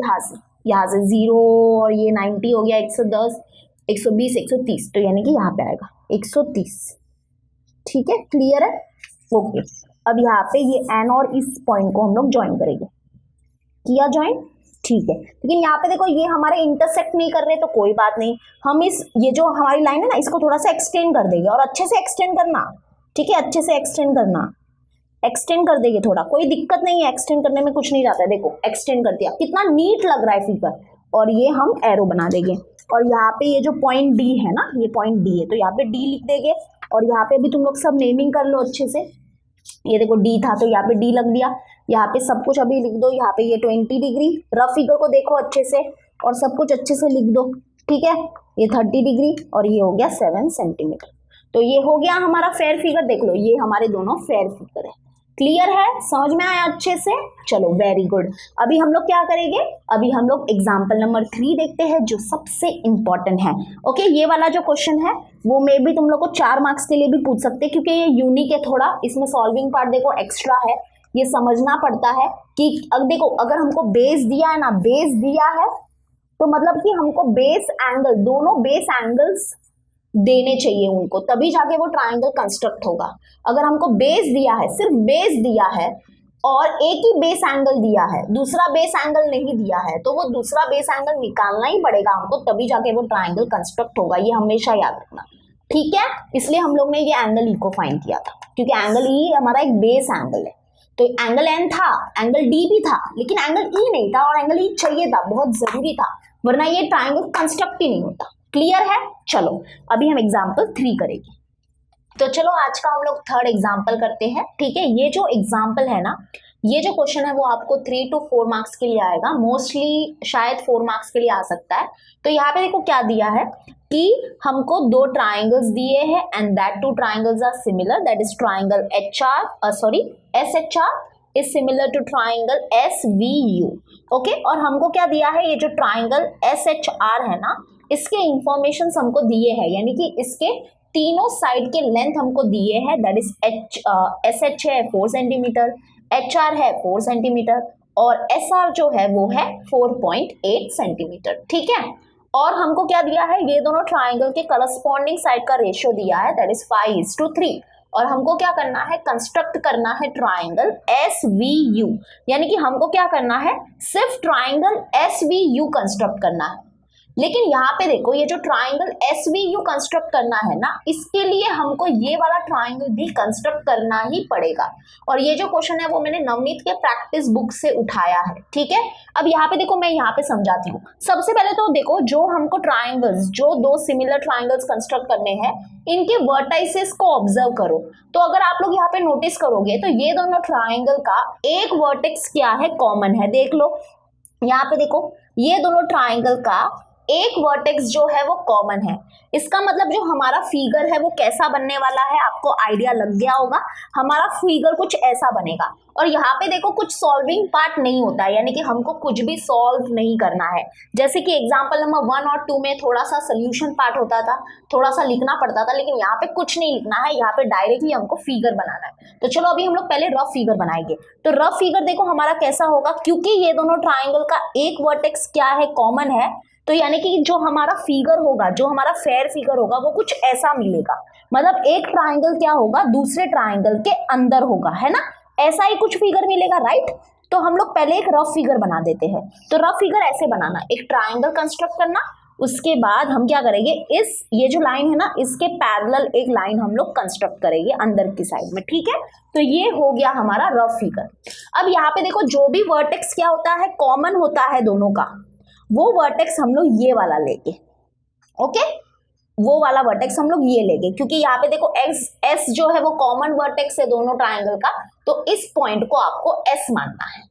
यहाँ से 0, और ये 90 हो गया, 110, 120, 130, तो यानी कि यहाँ पे आएगा 130। ठीक है, क्लियर है? ओके, अब यहाँ पे ये एन और इस पॉइंट को हम लोग ज्वाइन करेंगे, किया ज्वाइन, ठीक है। लेकिन यहाँ पे देखो, ये हमारे इंटरसेक्ट नहीं कर रहे तो कोई बात नहीं, हम ये जो हमारी लाइन है ना, इसको थोड़ा सा एक्सटेंड कर देंगे, और अच्छे से एक्सटेंड करना, ठीक है, अच्छे से एक्सटेंड करना, एक्सटेंड कर देंगे थोड़ा, कोई दिक्कत नहीं है, एक्सटेंड करने में कुछ नहीं जाता है। देखो एक्सटेंड कर दिया, कितना नीट लग रहा है फिगर, और ये हम एरो बना देंगे, और यहाँ पे ये जो पॉइंट डी है ना, ये पॉइंट डी है, तो यहाँ पे डी लिख देंगे, और यहाँ पे भी तुम लोग सब नेमिंग कर लो अच्छे से। ये देखो डी था तो यहाँ पे डी लग दिया, यहाँ पे सब कुछ अभी लिख दो, यहाँ पे ये 20 डिग्री, रफ फिगर को देखो अच्छे से, और सब कुछ अच्छे से लिख दो। ठीक है, ये 30 डिग्री, और ये हो गया 7 सेंटीमीटर। तो ये हो गया हमारा फेयर फिगर, देख लो ये हमारे दोनों फेयर फिगर है। क्लियर है, समझ में आया अच्छे से? चलो वेरी गुड। अभी हम लोग क्या करेंगे, अभी हम लोग एग्जाम्पल नंबर 3 देखते हैं, जो सबसे इंपॉर्टेंट है। ओके, ये वाला जो क्वेश्चन है वो मे भी तुम लोग को 4 मार्क्स के लिए भी पूछ सकते हैं, क्योंकि ये यूनिक है थोड़ा, इसमें सॉल्विंग पार्ट देखो एक्स्ट्रा है, ये समझना पड़ता है कि अब देखो, अगर हमको बेस दिया है ना, बेस दिया है तो मतलब कि हमको बेस एंगल, दोनों बेस एंगल्स देने चाहिए उनको, तभी जाके वो ट्रायंगल कंस्ट्रक्ट होगा। अगर हमको बेस दिया है, सिर्फ बेस दिया है, और एक ही बेस एंगल दिया है, दूसरा बेस एंगल नहीं दिया है, तो वो दूसरा बेस एंगल निकालना ही पड़ेगा हमको, तभी जाके वो ट्रायंगल कंस्ट्रक्ट होगा, ये हमेशा याद रखना। ठीक है, इसलिए हम लोग ने ये एंगल ई को फाइंड किया था, क्योंकि एंगल ई हमारा एक बेस एंगल है। तो एंगल एन था, एंगल डी भी था, लेकिन एंगल ई नहीं था, और एंगल ई चाहिए था, बहुत जरूरी था, वरना ये ट्रायंगल कंस्ट्रक्ट ही नहीं होता। क्लियर है? चलो अभी हम एग्जाम्पल 3 करेंगे। तो चलो आज का हम लोग थर्ड एग्जाम्पल करते हैं। ठीक है, ये जो एग्जाम्पल है ना, ये जो क्वेश्चन है वो आपको 3 to 4 मार्क्स के लिए आएगा, मोस्टली शायद 4 मार्क्स के लिए आ सकता है। तो यहाँ पे देखो क्या दिया है कि हमको 2 ट्राइंगल्स दिए हैं, and that 2 triangles are similar, that is triangle SHR is similar to triangle SVU। Okay, और हमको क्या दिया है, ये जो ट्राइंगल SHR है ना, इसके इंफॉर्मेशन हमको दिए हैं, यानी कि इसके तीनों साइड के लेंथ हमको दिए हैं, दैट इज SH है 4 सेंटीमीटर, HR है 4 सेंटीमीटर, और SR जो है वो है 4.8 सेंटीमीटर। ठीक है, और हमको क्या दिया है, ये दोनों ट्राइंगल के करस्पॉन्डिंग साइड का रेशियो दिया है, दैट इज 5:3, और हमको क्या करना है, कंस्ट्रक्ट करना है ट्राइंगल SVU, यानी कि हमको क्या करना है, सिर्फ ट्राइंगल SVU कंस्ट्रक्ट करना है। लेकिन यहाँ पे देखो, ये जो ट्राइंगल SVU कंस्ट्रक्ट करना है ना, इसके लिए हमको ये वाला ट्राइंगल भी कंस्ट्रक्ट करना ही पड़ेगा, और ये जो क्वेश्चन है वो मैंने नवनीत के प्रैक्टिस बुक से उठाया है। ठीक है, अब यहाँ पे देखो, मैं यहाँ पे समझाती हूँ। सबसे पहले तो देखो, जो हमको ट्राइंगल्स, जो 2 सिमिलर ट्राइंगल्स कंस्ट्रक्ट करने हैं, इनके वर्टाइसेस को ऑब्जर्व करो। तो अगर आप लोग यहाँ पे नोटिस करोगे तो ये दोनों ट्राइंगल का एक वर्टेक्स क्या है, कॉमन है। देख लो यहाँ पे, देखो ये दोनों ट्राइंगल का एक वर्टेक्स जो है वो कॉमन है। इसका मतलब जो हमारा फिगर है वो कैसा बनने वाला है, आपको आइडिया लग गया होगा। हमारा फिगर कुछ ऐसा बनेगा, और यहाँ पे देखो कुछ सॉल्विंग पार्ट नहीं होता है, यानी कि हमको कुछ भी सॉल्व नहीं करना है। जैसे कि एग्जांपल नंबर 1 और 2 में थोड़ा सा सोल्यूशन पार्ट होता था, थोड़ा सा लिखना पड़ता था, लेकिन यहाँ पे कुछ नहीं लिखना है, यहाँ पे डायरेक्टली हमको फिगर बनाना है। तो चलो अभी हम लोग पहले रफ फिगर बनाएंगे। तो रफ फिगर देखो हमारा कैसा होगा, क्योंकि ये दोनों ट्राइंगल का एक वर्टेक्स क्या है, कॉमन है, तो यानी कि जो हमारा फिगर होगा, जो हमारा फेयर फिगर होगा, वो कुछ ऐसा मिलेगा। मतलब एक ट्राइंगल क्या होगा, दूसरे ट्राइंगल के अंदर होगा, है ना, ऐसा ही कुछ फिगर मिलेगा, राइट। तो हम लोग पहले एक रफ फिगर बना देते हैं। तो रफ फिगर ऐसे बनाना, एक ट्राइंगल कंस्ट्रक्ट करना, उसके बाद हम क्या करेंगे, ये जो लाइन है ना, इसके पैरेलल एक लाइन हम लोग कंस्ट्रक्ट करेंगे अंदर की साइड में। ठीक है, तो ये हो गया हमारा रफ फिगर। अब यहाँ पे देखो, जो भी वर्टेक्स क्या होता है, कॉमन होता है दोनों का, वो वर्टेक्स हम लोग ये वाला लेंगे। ओके, वो वाला वर्टेक्स हम लोग ये लेंगे, क्योंकि यहाँ पे देखो S जो है वो कॉमन वर्टेक्स है दोनों ट्राइंगल का, तो इस पॉइंट को आपको S मानना है।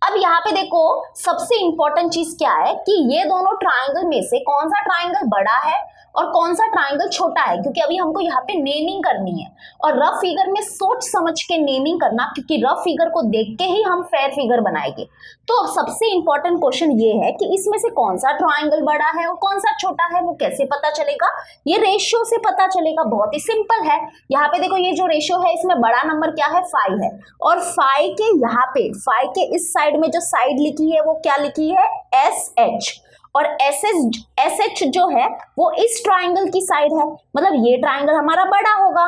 अब यहाँ पे देखो सबसे इंपॉर्टेंट चीज क्या है कि ये दोनों ट्राइंगल में से कौन सा ट्राइंगल बड़ा है और कौन सा ट्राइंगल छोटा है, क्योंकि अभी हमको यहाँ पे नेमिंग करनी है और रफ फिगर में सोच समझ के नेमिंग करना, क्योंकि रफ फिगर को देख के ही हम फेयर फिगर बनाएंगे। तो सबसे इंपॉर्टेंट क्वेश्चन ये है कि इसमें से कौन सा ट्राइंगल बड़ा है और कौन सा छोटा है, वो कैसे पता चलेगा? ये रेशियो से पता चलेगा। बहुत ही सिंपल है। यहाँ पे देखो ये जो रेशियो है इसमें बड़ा नंबर क्या है? 5 है, और 5 के यहाँ पे 5 के इस साइड में जो साइड लिखी है वो क्या लिखी है? SH, और SH जो है वो इस ट्राइंगल की साइड है, मतलब ये ट्राइंगल हमारा बड़ा होगा,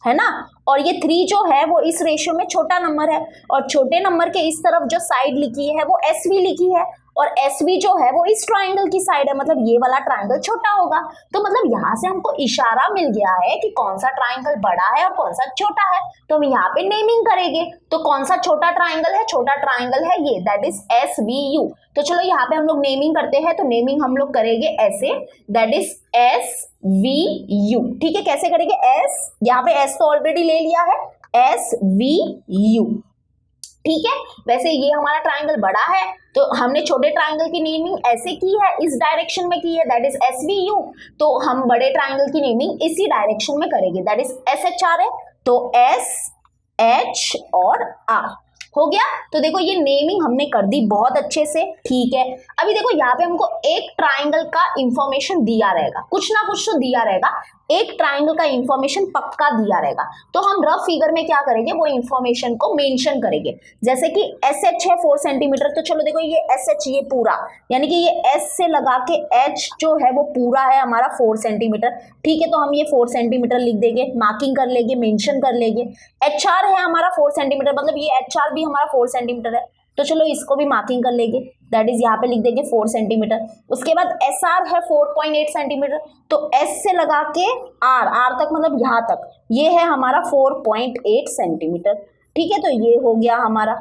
है ना। और ये 3 जो है वो इस रेशियो में छोटा नंबर है, और छोटे नंबर के इस तरफ जो साइड लिखी है वो SV लिखी है, और SV जो है वो इस ट्राइंगल की साइड है, मतलब ये वाला ट्राइंगल छोटा होगा। तो मतलब यहाँ से हमको इशारा मिल गया है कि कौन सा ट्राइंगल बड़ा है और कौन सा छोटा है। तो हम यहाँ पे नेमिंग करेंगे। तो कौन सा छोटा ट्राइंगल है? छोटा ट्राइंगल है ये, दैट इज SVU। तो चलो यहाँ पे हम लोग नेमिंग करते हैं। तो नेमिंग हम लोग करेंगे ऐसे, दैट इज SVU। ठीक है, कैसे करेंगे? यहाँ पे S तो ऑलरेडी ले लिया है, SVU। ठीक है, वैसे ये हमारा ट्राइंगल बड़ा है तो हमने छोटे ट्राइंगल की नेमिंग ऐसे की है, इस डायरेक्शन में की है, दैट इज SVU। तो हम बड़े ट्राइंगल की नेमिंग इसी डायरेक्शन में करेंगे, दैट इज SHR है। तो SH और R हो गया। तो देखो ये नेमिंग हमने कर दी बहुत अच्छे से। ठीक है, अभी देखो यहाँ पे हमको एक ट्राइंगल का इंफॉर्मेशन दिया रहेगा, कुछ ना कुछ तो दिया रहेगा, एक ट्राइंगल का इंफॉर्मेशन पक्का दिया रहेगा। तो हम रफ फिगर में क्या करेंगे? वो इंफॉर्मेशन को मेंशन करेंगे। जैसे कि SH है 4 सेंटीमीटर, तो चलो देखो ये SH ये पूरा, यानी कि ये S से लगा के H जो है वो पूरा है हमारा 4 सेंटीमीटर। ठीक है, तो हम ये 4 सेंटीमीटर लिख देंगे, मार्किंग कर लेंगे, मेंशन कर लेंगे। HR है हमारा 4 सेंटीमीटर, मतलब ये HR भी हमारा 4 सेंटीमीटर है, तो चलो इसको भी मार्किंग कर लेंगे, दैट इज यहाँ पे लिख देंगे 4 सेंटीमीटर। उसके बाद SR है 4.8 सेंटीमीटर, तो S से लगा के R तक, मतलब यहाँ तक, ये है हमारा 4.8 सेंटीमीटर। ठीक है, तो ये हो गया हमारा।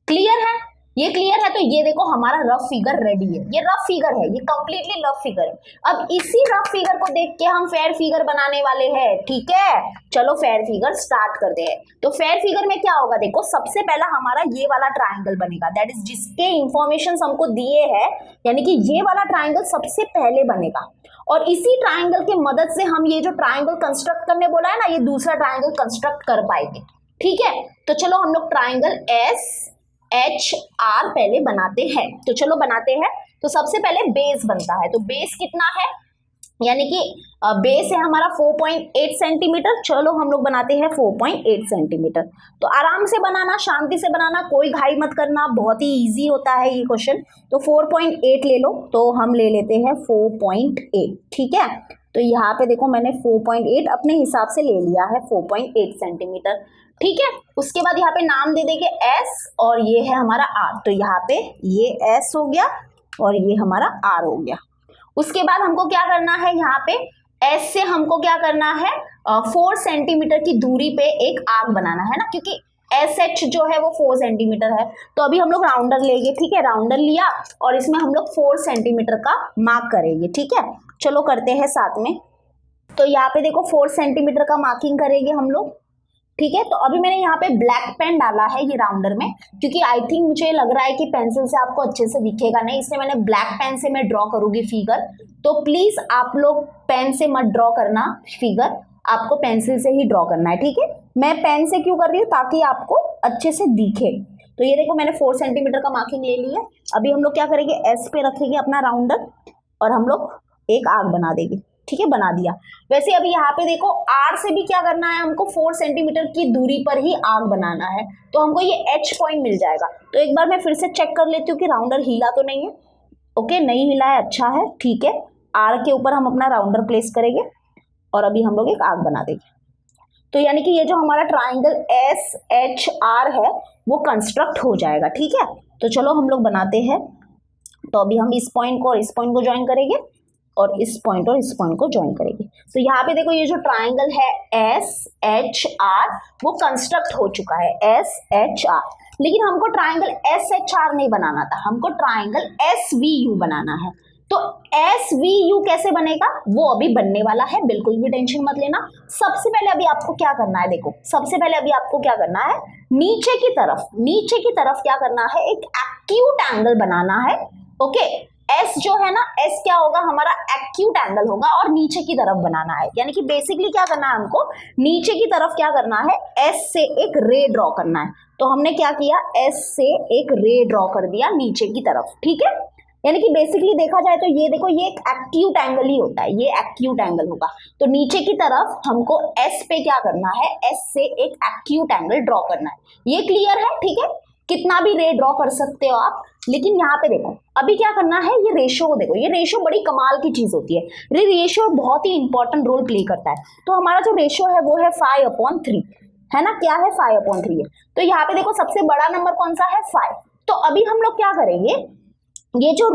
क्लियर है? ये क्लियर है। तो ये देखो हमारा रफ फिगर रेडी है। ये रफ फिगर है, ये कंप्लीटली रफ फिगर है। अब इसी रफ फिगर को देख के हम फेयर फिगर बनाने वाले हैं। ठीक है, चलो फेयर फिगर स्टार्ट करते हैं। तो फेयर फिगर में क्या होगा? देखो सबसे पहला हमारा ये वाला ट्राइंगल बनेगा, दैट इज जिसके इंफॉर्मेशन हमको दिए हैं, यानी कि ये वाला ट्राइंगल सबसे पहले बनेगा। और इसी ट्राइंगल की मदद से हम ये जो ट्राइंगल कंस्ट्रक्ट करने बोला है ना, ये दूसरा ट्राइंगल कंस्ट्रक्ट कर पाएंगे। ठीक है, तो चलो हम लोग ट्राइंगल SHR पहले बनाते हैं। तो चलो बनाते हैं। तो सबसे पहले बेस बनता है। तो बेस कितना है? यानी कि बेस है हमारा 4.8 सेंटीमीटर। चलो हम लोग बनाते हैं 4.8 सेंटीमीटर। तो आराम से बनाना, शांति से बनाना, कोई घाई मत करना, बहुत ही इजी होता है ये क्वेश्चन। तो 4.8 ले लो, तो हम ले लेते हैं 4.8। ठीक है, तो यहाँ पे देखो मैंने 4.8 अपने हिसाब से ले लिया है, 4.8 सेंटीमीटर। ठीक है, उसके बाद यहाँ पे नाम दे देंगे S और ये है हमारा R। तो यहाँ पे ये S हो गया और ये हमारा R हो गया। उसके बाद हमको क्या करना है? यहाँ पे S से हमको क्या करना है? 4 सेंटीमीटर की दूरी पे एक आर्क बनाना है ना, क्योंकि SH जो है वो 4 सेंटीमीटर है। तो अभी हम लोग राउंडर लेंगे। ठीक है, राउंडर लिया और इसमें हम लोग 4 सेंटीमीटर का मार्क करेंगे। ठीक है, चलो करते हैं साथ में। तो यहाँ पे देखो 4 सेंटीमीटर का मार्किंग करेंगे हम लोग। ठीक है, तो अभी मैंने यहाँ पे ब्लैक पेन डाला है ये राउंडर में, क्योंकि आई थिंक मुझे लग रहा है कि पेंसिल से आपको अच्छे से दिखेगा नहीं, इसलिए मैंने ब्लैक पेन से मैं ड्रॉ करूंगी फिगर। तो प्लीज आप लोग पेन से मत ड्रॉ करना फिगर, आपको पेंसिल से ही ड्रॉ करना है। ठीक है, मैं पेन से क्यों कर रही हूँ? ताकि आपको अच्छे से दिखे। तो ये देखो मैंने 4 सेंटीमीटर का मार्किंग ले लिया। अभी हम लोग क्या करेंगे? S पे रखेंगे अपना राउंडर और हम लोग एक आर्क बना देंगे। ठीक है, बना दिया। वैसे अभी यहाँ पे देखो R से भी क्या करना है? हमको 4 सेंटीमीटर की दूरी पर ही आर्क बनाना है, तो हमको ये H पॉइंट मिल जाएगा। तो एक बार मैं फिर से चेक कर लेती हूँ कि राउंडर हिला तो नहीं है। ओके, नहीं हिला है, अच्छा है। ठीक है, R के ऊपर हम अपना राउंडर प्लेस करेंगे और अभी हम लोग एक आर्क बना देंगे। तो यानी कि ये जो हमारा ट्राइंगल SHR है वो कंस्ट्रक्ट हो जाएगा। ठीक है, तो चलो हम लोग बनाते हैं। तो अभी हम इस पॉइंट को और इस पॉइंट को ज्वाइन करेंगे और इस पॉइंट और इस पॉइंट को ज्वाइन करेंगे। तो यहाँ पे देखो ये जो ट्राइंगल है SHR वो कंस्ट्रक्ट हो चुका है, SHR। लेकिन हमको ट्राइंगल SHR नहीं बनाना था, हमको ट्राइंगल SVU बनाना है। तो एस वी यू कैसे बनेगा वो अभी बनने वाला है, बिल्कुल भी टेंशन मत लेना। सबसे पहले अभी आपको क्या करना है, देखो सबसे पहले अभी आपको क्या करना है, नीचे की तरफ क्या करना है, एक एक्यूट एंगल बनाना है। ओके, एस जो है ना, एस क्या होगा, हमारा एक्यूट एंगल होगा और नीचे की तरफ बनाना है। यानी कि बेसिकली क्या करना है हमको, नीचे की तरफ क्या करना है, एस से एक रे ड्रॉ करना है। तो हमने क्या किया, एस से एक रे ड्रॉ कर दिया नीचे की तरफ, ठीक है। यानी कि बेसिकली देखा जाए तो ये देखो, ये एक एक्यूट एंगल ही होता है, ये एक्यूट एंगल होगा। तो नीचे की तरफ हमको एस पे क्या करना है, एस से एक एक्यूट एंगल ड्रॉ करना है। ये क्लियर है, ठीक है। कितना भी रे ड्रॉ कर सकते हो आप, लेकिन यहाँ पे देखो अभी क्या करना है, ये रेशो को देखो, ये रेशो बड़ी कमाल की चीज होती है। ये रेशो बहुत ही इंपॉर्टेंट रोल प्ले करता है। तो हमारा जो रेशो है वो है 5/3, है ना, क्या है 5/3 है। तो यहाँ पे देखो सबसे बड़ा नंबर कौन सा है, 5। तो अभी हम लोग क्या करेंगे, ये जो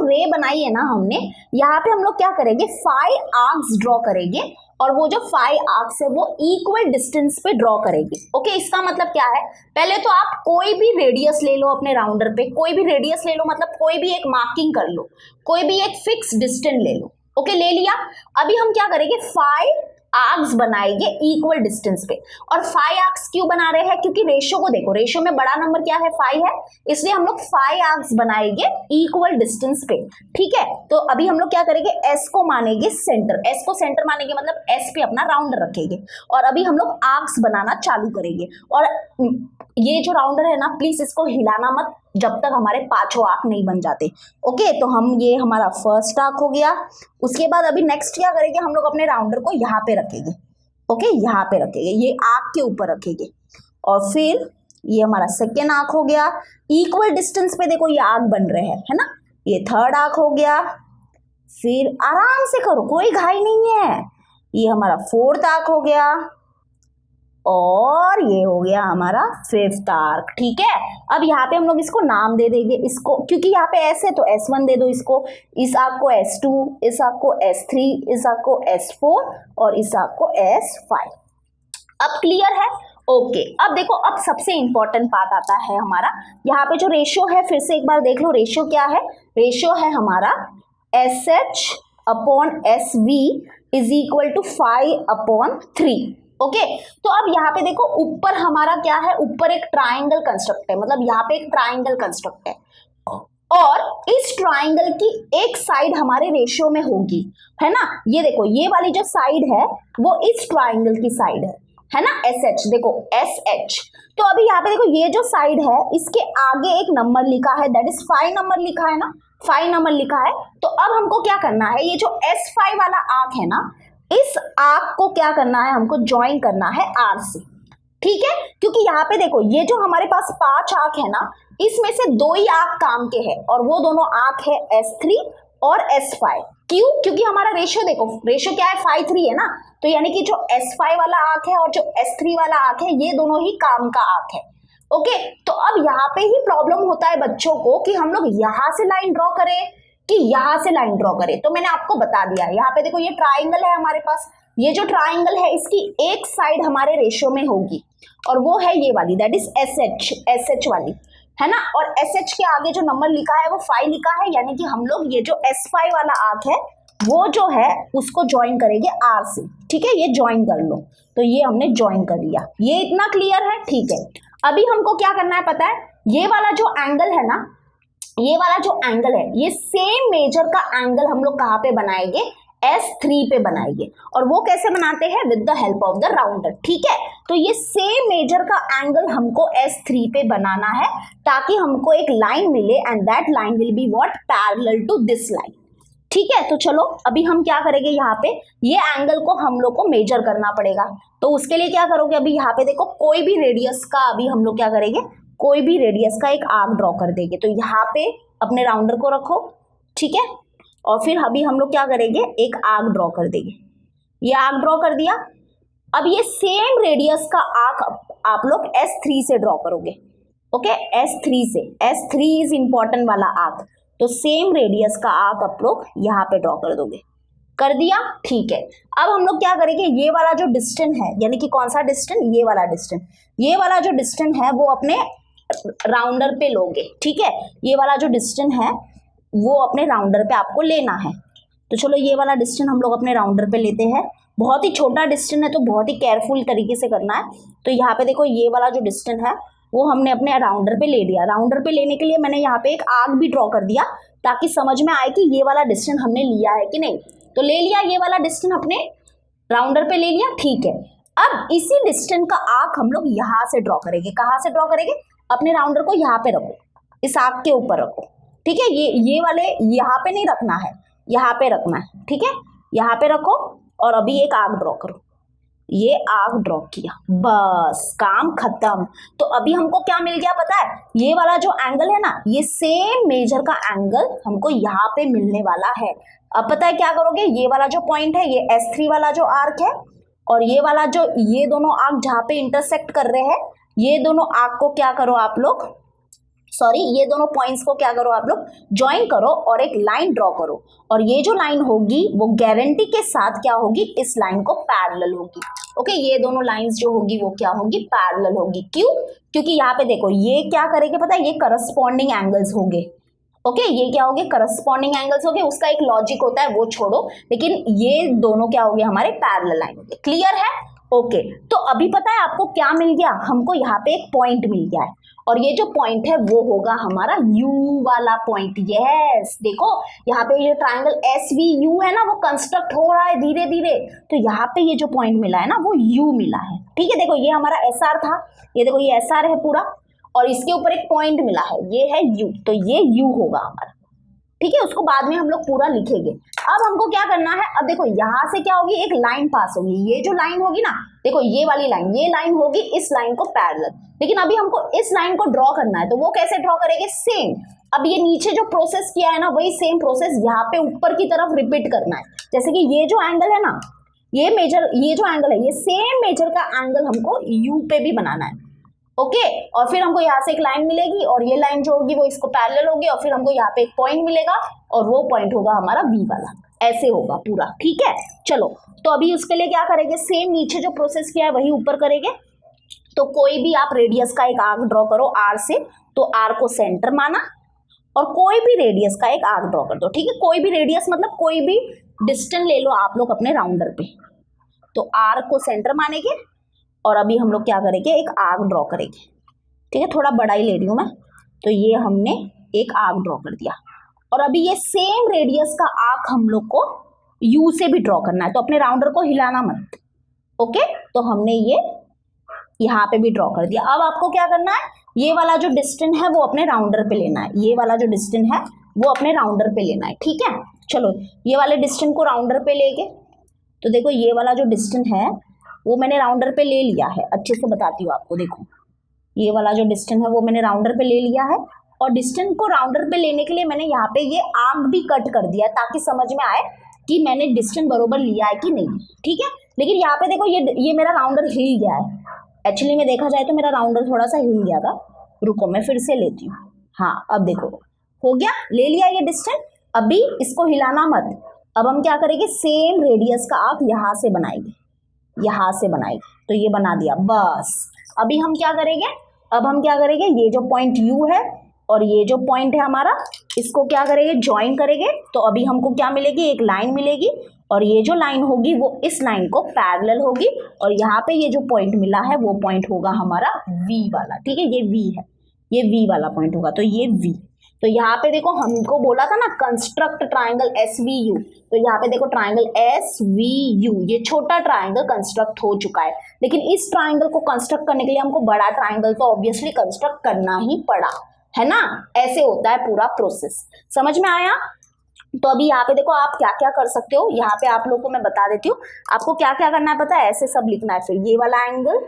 रे बनाई है ना हमने, यहाँ पे हम लोग क्या करेंगे, 5 आर्क्स ड्रॉ करेंगे और वो जो 5 आर्क्स है वो इक्वल डिस्टेंस पे ड्रॉ करेंगे। ओके, इसका मतलब क्या है, पहले तो आप कोई भी रेडियस ले लो अपने राउंडर पे, कोई भी रेडियस ले लो, मतलब कोई भी एक मार्किंग कर लो, कोई भी एक फिक्स डिस्टेंस ले लो। ओके, ले लिया। अभी हम क्या करेंगे, 5 आर्क्स बनाएंगे इक्वल डिस्टेंस पे। और 5 आर्क्स क्यों बना रहे हैं, क्योंकि रेशो को देखो, रेशो में बड़ा नंबर क्या है, 5 है, इसलिए हम लोग 5 आर्क्स बनाएंगे इक्वल डिस्टेंस पे, ठीक है। तो अभी हम लोग क्या करेंगे, एस को मानेंगे सेंटर, एस को सेंटर मानेंगे मतलब एस पे अपना राउंडर रखेंगे और अभी हम लोग आर्क्स बनाना चालू करेंगे। और ये जो राउंडर है ना, प्लीज इसको हिलाना मत जब तक हमारे 5 आर्क नहीं बन जाते। ओके, तो हम, ये हमारा फर्स्ट आर्क हो गया। उसके बाद अभी नेक्स्ट क्या करेंगे, हम लोग अपने राउंडर को यहाँ पे रखेंगे। ओके, यहाँ पे रखेंगे, ये आर्क के ऊपर रखेंगे। और फिर ये हमारा सेकेंड आर्क हो गया, इक्वल डिस्टेंस पे देखो ये आर्क बन रहे हैं, है ना। ये थर्ड आर्क हो गया, फिर आराम से करो, कोई घाई नहीं है। ये हमारा फोर्थ आर्क हो गया और ये हो गया हमारा फिफ्थ आर्क, ठीक है। अब यहाँ पे हम लोग इसको नाम दे देंगे, इसको क्योंकि यहाँ पे S है तो S1 दे दो इसको, इस आर्क को S2, इस आर्क को S3, इस आर्क को S4 और इस आर्क को S5। अब क्लियर है, ओके। अब देखो, अब सबसे इंपॉर्टेंट पार्ट आता है हमारा, यहाँ पे जो रेशियो है, फिर से एक बार देख लो, रेशियो क्या है, रेशियो है हमारा SH/SV is equal to 5/3। Okay, तो अब यहाँ पे देखो, ऊपर हमारा क्या है, ऊपर एक ट्राइंगल कंस्ट्रक्ट है, मतलब यहाँ पे एक ट्राइंगल कंस्ट्रक्ट है और इस ट्राइंगल की एक साइड हमारे रेशियो में होगी, है ना। ये देखो, ये वाली जो साइड है वो इस ट्राइंगल की साइड है ना, SH, देखो SH। तो अभी यहाँ पे देखो, ये जो साइड है इसके आगे एक नंबर लिखा है, दैट इज 5 नंबर लिखा है ना, 5 नंबर लिखा है। तो अब हमको क्या करना है, ये जो S5 वाला आर्क है ना, इस आर्क को क्या करना है, हमको ज्वाइन करना है R से, ठीक है। क्योंकि यहाँ पे देखो, ये जो हमारे पास 5 आर्क है ना, इसमें से 2 ही आर्क काम के हैं और वो दोनों आर्क है S3 और S5। क्यों, क्योंकि हमारा रेशियो देखो, रेशियो क्या है, 5/3 है ना। तो यानी कि जो S5 वाला आर्क है और जो S3 वाला आर्क है, ये दोनों ही काम का आर्क है। ओके, तो अब यहाँ पे ही प्रॉब्लम होता है बच्चों को कि हम लोग यहाँ से लाइन ड्रॉ करें कि यहाँ से लाइन ड्रॉ करें। तो मैंने आपको बता दिया, यहाँ पे देखो, ये ट्राइंगल है हमारे पास, ये जो ट्राइंगल है इसकी एक साइड हमारे रेशियो में होगी और वो है ये वाली, दैट इज SH वाली, है ना। और SH के आगे जो नंबर लिखा है वो 5 लिखा है, यानी कि हम लोग ये जो S5 वाला आर्क है वो जो है उसको ज्वाइन करेंगे R से, ठीक है। ये ज्वाइन कर लो, तो ये हमने ज्वाइन कर लिया, ये इतना क्लियर है, ठीक है। अभी हमको क्या करना है पता है, ये वाला जो एंगल है ना, ये वाला जो एंगल है, ये सेम मेजर का एंगल हम लोग कहाँ पे बनाएंगे, S3 पे बनाएंगे। और वो कैसे बनाते हैं, with the help of the rounder, ठीक है। तो ये सेम मेजर का एंगल हमको S3 पे बनाना है ताकि हमको एक लाइन मिले and that line will be what, parallel to this line, ठीक है। तो चलो अभी हम क्या करेंगे, यहाँ पे ये एंगल को हम लोग को मेजर करना पड़ेगा। तो उसके लिए क्या करोगे, अभी यहाँ पे देखो, कोई भी रेडियस का अभी हम लोग क्या करेंगे, कोई भी रेडियस का एक आर्क ड्रॉ कर देंगे। तो यहाँ पे अपने राउंडर को रखो, ठीक है। और फिर अभी हम लोग क्या करेंगे, एक आर्क ड्रॉ कर देंगे। ये आर्क ड्रॉ कर दिया। अब ये सेम रेडियस का आर्क आप लोग S3 से ड्रॉ करोगे। ओके, S3 से, S3 इज इंपॉर्टेंट वाला आर्क। तो सेम रेडियस का आर्क आप लोग यहाँ पे ड्रॉ कर दोगे। कर दिया, ठीक है। अब हम लोग क्या करेंगे, ये वाला जो डिस्टेंस है, यानी कि कौन सा डिस्टेंस, ये वाला डिस्टेंस, ये वाला जो डिस्टेंस है वो अपने राउंडर पे लोगे, ठीक है। ये वाला जो डिस्टेंस है वो अपने राउंडर पे आपको लेना है। तो चलो ये वाला डिस्टेंस हम लोग अपने राउंडर पे लेते हैं। बहुत ही छोटा डिस्टेंस है तो बहुत ही केयरफुल तरीके से करना है। तो यहाँ पे देखो ये वाला जो डिस्टेंस है वो हमने अपने राउंडर पे ले लिया। राउंडर पे लेने के लिए मैंने यहाँ पे एक आर्क भी ड्रॉ कर दिया ताकि समझ में आए कि ये वाला डिस्टेंस हमने लिया है कि नहीं। तो ले लिया ये वाला डिस्टेंस अपने राउंडर पे ले लिया, ठीक है। अब इसी डिस्टेंस का आर्क हम लोग यहाँ से ड्रॉ करेंगे। कहाँ से ड्रॉ करेंगे? अपने राउंडर को यहाँ पे रखो, इस आर्क के ऊपर रखो, ठीक है। ये वाले यहाँ पे नहीं रखना है, यहाँ पे रखना है, ठीक है। यहाँ पे रखो और अभी एक आर्क ड्रॉ करो। ये आर्क ड्रॉ किया, बस काम खत्म। तो अभी हमको क्या मिल गया पता है? ये वाला जो एंगल है ना, ये सेम मेजर का एंगल हमको यहाँ पे मिलने वाला है। अब पता है क्या करोगे? ये वाला जो पॉइंट है, ये S3 वाला जो आर्क है और ये वाला जो, ये दोनों आर्क जहाँ पे इंटरसेक्ट कर रहे हैं, ये दोनों आर्क को क्या करो आप लोग, सॉरी ये दोनों पॉइंट्स को क्या करो आप लोग, ज्वाइन करो और एक लाइन ड्रॉ करो। और ये जो लाइन होगी वो गारंटी के साथ क्या होगी? इस लाइन को पैरेलल होगी। ओके, ये दोनों लाइंस जो होगी वो क्या होगी? पैरेलल होगी। क्यों? क्योंकि यहाँ पे देखो ये क्या करेंगे पता है? ये करस्पॉन्डिंग एंगल्स होंगे। ओके, ये क्या होंगे? करस्पॉन्डिंग एंगल्स होंगे। उसका एक लॉजिक होता है, वो छोड़ो, लेकिन ये दोनों क्या होंगे? हमारे पैरेलल लाइन होंगे। क्लियर है? ओके, तो अभी पता है आपको क्या मिल गया? हमको यहाँ पे एक पॉइंट मिल गया है और ये जो पॉइंट है वो होगा हमारा U वाला पॉइंट। यस, देखो यहाँ पे ये ट्रायंगल SVU है ना, वो कंस्ट्रक्ट हो रहा है धीरे धीरे। तो यहाँ पे ये जो पॉइंट मिला है ना, वो U मिला है, ठीक है। देखो ये हमारा SR था, ये देखो ये SR है पूरा, और इसके ऊपर एक पॉइंट मिला है, ये है U। तो ये U होगा हमारा, ठीक है। उसको बाद में हम लोग पूरा लिखेंगे। अब हमको क्या करना है? अब देखो यहाँ से क्या होगी? एक लाइन पास होगी। ये जो लाइन होगी ना, देखो ये वाली लाइन, ये लाइन होगी इस लाइन को पैरेलल। लेकिन अभी हमको इस लाइन को ड्रॉ करना है, तो वो कैसे ड्रॉ करेंगे? सेम, अब ये नीचे जो प्रोसेस किया है ना, वही सेम प्रोसेस यहाँ पे ऊपर की तरफ रिपीट करना है। जैसे कि ये जो एंगल है ना, ये मेजर, ये जो एंगल है, ये सेम मेजर का एंगल हमको U पे भी बनाना है। ओके, और फिर हमको यहाँ से एक लाइन मिलेगी और ये लाइन जो होगी वो इसको पैरेलल होगी, और फिर हमको यहाँ पे एक पॉइंट मिलेगा और वो पॉइंट होगा हमारा V वाला। ऐसे होगा पूरा, ठीक है। चलो, तो अभी उसके लिए क्या करेंगे? सेम नीचे जो प्रोसेस किया है वही ऊपर करेंगे। तो कोई भी आप रेडियस का एक आर्क ड्रॉ करो R से, तो R को सेंटर माना और कोई भी रेडियस का एक आर्क ड्रॉ कर दो, ठीक है। कोई भी रेडियस मतलब कोई भी डिस्टेंस ले लो आप लोग अपने राउंडर पे। तो R को सेंटर मानेंगे और अभी हम लोग क्या करेंगे? एक आर्क ड्रॉ करेंगे, ठीक है। थोड़ा बड़ा ही ले रही हूँ मैं। तो ये हमने एक आर्क ड्रॉ कर दिया और अभी ये सेम रेडियस का आर्क हम लोग को U से भी ड्रॉ करना है। तो अपने राउंडर को हिलाना मत। ओके, तो हमने ये यहाँ पे भी ड्रॉ कर दिया। अब आपको क्या करना है? ये वाला जो डिस्टेंस है वो अपने राउंडर पे लेना है। ये वाला जो डिस्टेंस है वो अपने राउंडर पे लेना है, ठीक है। चलो, ये वाले डिस्टेंस को राउंडर पे लेके, तो देखो ये वाला जो डिस्टेंस है वो मैंने राउंडर पे ले लिया है। अच्छे से बताती हूँ आपको। देखो ये वाला जो डिस्टेंस है वो मैंने राउंडर पे ले लिया है और डिस्टेंस को राउंडर पे लेने के लिए मैंने यहाँ पे ये आर्क भी कट कर दिया ताकि समझ में आए कि मैंने डिस्टेंस बरोबर लिया है कि नहीं, ठीक है। लेकिन यहाँ पे देखो ये मेरा राउंडर हिल गया है। एक्चुअली में देखा जाए तो मेरा राउंडर थोड़ा सा हिल गया था। रुको मैं फिर से लेती हूँ। हाँ, अब देखो हो गया, ले लिया ये डिस्टेंस। अभी इसको हिलाना मत। अब हम क्या करेंगे? सेम रेडियस का आर्क यहाँ से बनाएंगे, यहाँ से बनाएंगे। तो ये बना दिया, बस। अभी हम क्या करेंगे? अब हम क्या करेंगे? ये जो पॉइंट U है और ये जो पॉइंट है हमारा, इसको क्या करेंगे? ज्वाइन करेंगे। तो अभी हमको क्या मिलेगी? एक लाइन मिलेगी और ये जो लाइन होगी वो इस लाइन को पैरेलल होगी और यहाँ पे ये जो पॉइंट मिला है वो पॉइंट होगा हमारा V वाला, ठीक है। ये V है, ये V वाला पॉइंट होगा। तो ये V, तो यहाँ पे देखो हमको बोला था ना कंस्ट्रक्ट ट्राइंगल SVU, तो यहाँ पे देखो ट्राइंगल SVU, ये छोटा ट्राइंगल कंस्ट्रक्ट हो चुका है। लेकिन इस ट्राइंगल को कंस्ट्रक्ट करने के लिए हमको बड़ा ट्राइंगल तो ऑब्वियसली कंस्ट्रक्ट करना ही पड़ा, है ना। ऐसे होता है पूरा प्रोसेस। समझ में आया? तो अभी यहाँ पे देखो आप क्या क्या कर सकते हो। यहाँ पे आप लोग को मैं बता देती हूँ आपको क्या क्या करना है, पता है? ऐसे सब लिखना है। फिर ये वाला एंगल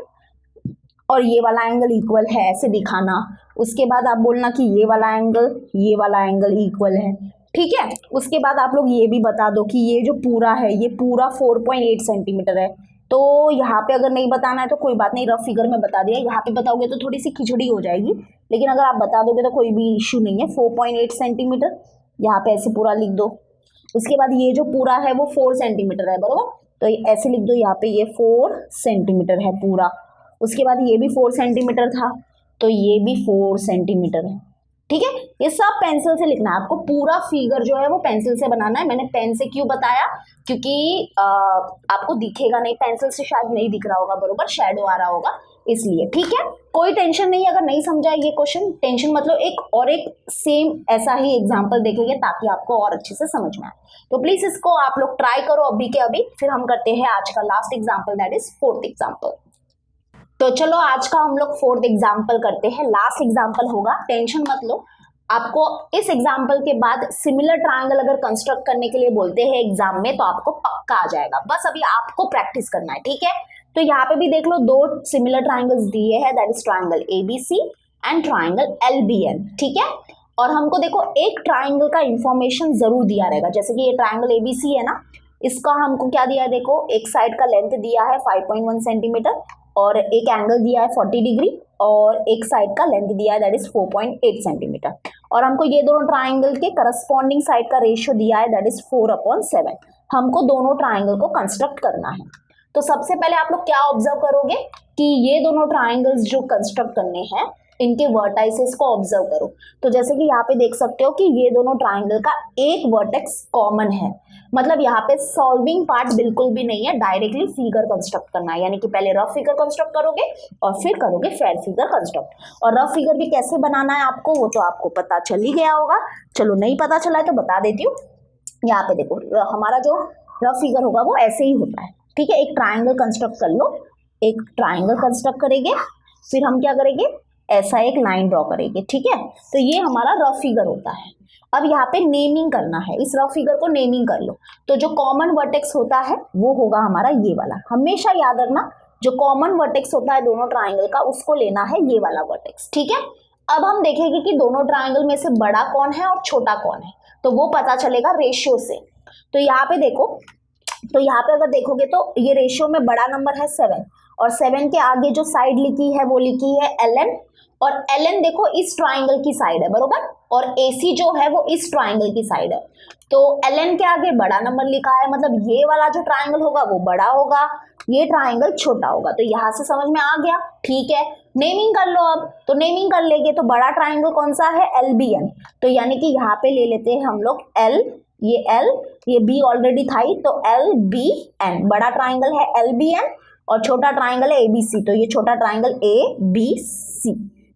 और ये वाला एंगल इक्वल है, ऐसे दिखाना। उसके बाद आप बोलना कि ये वाला एंगल इक्वल है, ठीक है। उसके बाद आप लोग ये भी बता दो कि ये जो पूरा है ये पूरा 4.8 सेंटीमीटर है। तो यहाँ पे अगर नहीं बताना है तो कोई बात नहीं, रफ फिगर में बता दिया। यहाँ पे बताओगे तो थोड़ी सी खिचड़ी हो जाएगी, लेकिन अगर आप बता दोगे तो कोई भी इशू नहीं है। 4.8 सेंटीमीटर यहाँ पे ऐसे पूरा लिख दो। उसके बाद ये जो पूरा है वो 4 सेंटीमीटर है, बरोबर। तो ऐसे लिख दो यहाँ पे, ये 4 सेंटीमीटर है पूरा। उसके बाद ये भी 4 सेंटीमीटर था, तो ये भी 4 सेंटीमीटर है। ठीक है, ये सब पेंसिल से लिखना है आपको, पूरा फिगर जो है वो पेंसिल से बनाना है। मैंने पेन से क्यों बताया, क्योंकि आपको दिखेगा नहीं, पेंसिल से शायद नहीं दिख रहा होगा बरोबर, शेडो आ रहा होगा इसलिए। ठीक है, कोई टेंशन नहीं अगर नहीं समझा ये क्वेश्चन, टेंशन मतलब एक सेम ऐसा ही एग्जाम्पल देखेंगे ताकि आपको और अच्छे से समझ में आए। तो प्लीज इसको आप लोग ट्राई करो अभी के अभी, फिर हम करते हैं आज का last example, that is fourth example. तो चलो आज का हम लोग फोर्थ एग्जाम्पल करते हैं, लास्ट एग्जाम्पल होगा, टेंशन मत लो। आपको इस एग्जाम्पल के बाद सिमिलर ट्रायंगल अगर कंस्ट्रक्ट करने के लिए बोलते हैं एग्जाम में तो आपको पक्का आ जाएगा, बस अभी आपको प्रैक्टिस करना है। ठीक है, तो यहाँ पे भी देख लो दो सिमिलर ट्रायंगल्स दिए हैं, that is triangle A B C and triangle L B N. ठीक है, और हमको देखो एक ट्रायंगल का इंफॉर्मेशन जरूर दिया रहेगा, जैसे कि ये ट्रायंगल एबीसी है ना, इसका हमको क्या दिया है, देखो एक साइड का लेंथ दिया है 5.1 सेंटीमीटर और एक एंगल दिया है 40 डिग्री और एक साइड का लेंथ दिया है दैट इज 4.8 सेंटीमीटर, और हमको ये दोनों ट्राइंगल के करस्पॉन्डिंग साइड का रेशियो दिया है दैट इज 4/7। हमको दोनों ट्राइंगल को कंस्ट्रक्ट करना है। तो सबसे पहले आप लोग क्या ऑब्जर्व करोगे कि ये दोनों ट्राइंगल्स जो कंस्ट्रक्ट करने हैं इनके वर्टाइसेस को ऑब्जर्व करो। तो जैसे कि यहाँ पे देख सकते हो कि ये दोनों ट्राइंगल का एक वर्टेक्स कॉमन है, मतलब यहाँ पे सॉल्विंग पार्ट बिल्कुल भी नहीं है, डायरेक्टली फिगर कंस्ट्रक्ट करना है, यानी कि पहले रफ फिगर कंस्ट्रक्ट करोगे और फिर करोगे फेयर फिगर कंस्ट्रक्ट। और रफ फिगर भी कैसे बनाना है आपको वो तो आपको पता चल ही गया होगा, चलो नहीं पता चला है तो बता देती हूँ। यहाँ पे देखो हमारा जो रफ फिगर होगा वो ऐसे ही होता है। ठीक है, एक ट्राइंगल कंस्ट्रक्ट कर लो, एक ट्राइंगल कंस्ट्रक्ट करेंगे, फिर हम क्या करेंगे ऐसा एक लाइन ड्रॉ करेंगे। ठीक है, तो ये हमारा रफ फिगर होता है। अब यहाँ पे नेमिंग करना है, इस रफ फिगर को नेमिंग कर लो। तो जो कॉमन वर्टेक्स होता है वो होगा हमारा ये वाला, हमेशा याद रखना जो कॉमन वर्टेक्स होता है दोनों ट्राइंगल का उसको लेना है ये वाला वर्टेक्स। ठीक है, अब हम देखेंगे कि दोनों ट्राइंगल में से बड़ा कौन है और छोटा कौन है, तो वो पता चलेगा रेशियो से। तो यहाँ पे देखो, तो यहाँ पे अगर देखोगे तो ये रेशियो में बड़ा नंबर है 7 और 7 के आगे जो साइड लिखी है वो लिखी है ln, और ln देखो इस ट्राइंगल की साइड है बरोबर, और AC जो है वो इस ट्राइंगल की साइड है। तो ln के आगे बड़ा नंबर लिखा है, मतलब ये वाला जो ट्राइंगल होगा वो बड़ा होगा, ये ट्राइंगल छोटा होगा। तो यहाँ से समझ में आ गया। ठीक है, नेमिंग कर लो अब, तो नेमिंग कर लेंगे तो बड़ा ट्राइंगल कौन सा है LBN, तो यानी कि यहाँ पे ले लेते हैं हम लोग L, ये L, ये B ऑलरेडी था ही, तो LBN बड़ा ट्राइंगल है LBN और छोटा ट्राइंगल है ABC, तो ये छोटा ट्राइंगल ABC।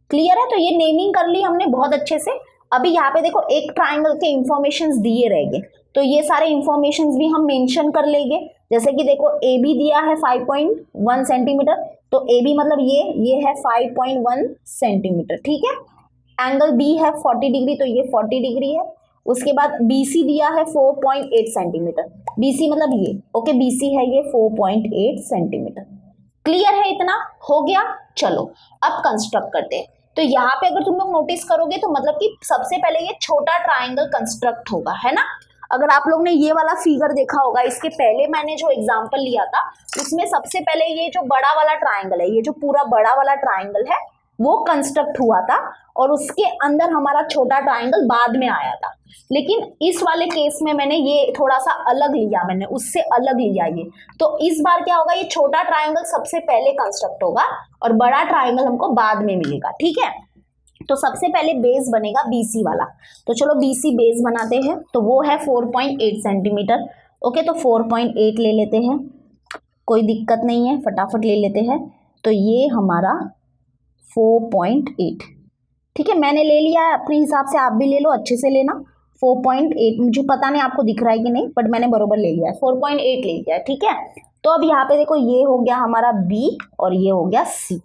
क्लियर है, तो ये नेमिंग कर ली हमने बहुत अच्छे से। अभी यहाँ पे देखो एक ट्राइंगल के इंफॉर्मेशंस दिए रहेंगे, तो ये सारे इंफॉर्मेशंस भी हम मेंशन कर लेंगे। जैसे कि देखो AB दिया है 5.1 सेंटीमीटर, तो AB मतलब ये है 5.1 सेंटीमीटर। ठीक है, एंगल B है 40 डिग्री, तो ये 40 डिग्री है। उसके बाद BC दिया है 4.8 सेंटीमीटर, BC मतलब ये, ओके BC है ये 4.8 सेंटीमीटर। क्लियर है, इतना हो गया। चलो अब कंस्ट्रक्ट करते हैं। तो यहाँ पे अगर तुम लोग नोटिस करोगे तो मतलब कि सबसे पहले ये छोटा ट्राइंगल कंस्ट्रक्ट होगा, है ना। अगर आप लोग ने ये वाला फिगर देखा होगा, इसके पहले मैंने जो एग्जांपल लिया था उसमें सबसे पहले ये जो बड़ा वाला ट्राइंगल है, ये जो पूरा बड़ा वाला ट्राइंगल है वो कंस्ट्रक्ट हुआ था और उसके अंदर हमारा छोटा ट्राइंगल बाद में आया था। लेकिन इस वाले केस में मैंने ये थोड़ा सा अलग लिया, मैंने उससे अलग लिया ये। तो इस बार क्या होगा, ये छोटा ट्राइंगल सबसे पहले कंस्ट्रक्ट होगा और बड़ा ट्राइंगल हमको बाद में मिलेगा। ठीक है, तो सबसे पहले बेस बनेगा BC वाला, तो चलो BC बेस बनाते हैं। तो वो है 4.8 सेंटीमीटर। ओके, तो 4.8 ले लेते हैं, कोई दिक्कत नहीं है, फटाफट ले लेते हैं। तो ये हमारा 4.8, ठीक है, मैंने ले लिया है, अपने हिसाब से आप भी ले लो, अच्छे से लेना। 4.8 मुझे पता नहीं आपको दिख रहा है कि नहीं, बट मैंने बरोबर ले लिया है, 4.8 ले लिया है। ठीक है, तो अब यहाँ पे देखो ये हो गया हमारा B और ये हो गया C,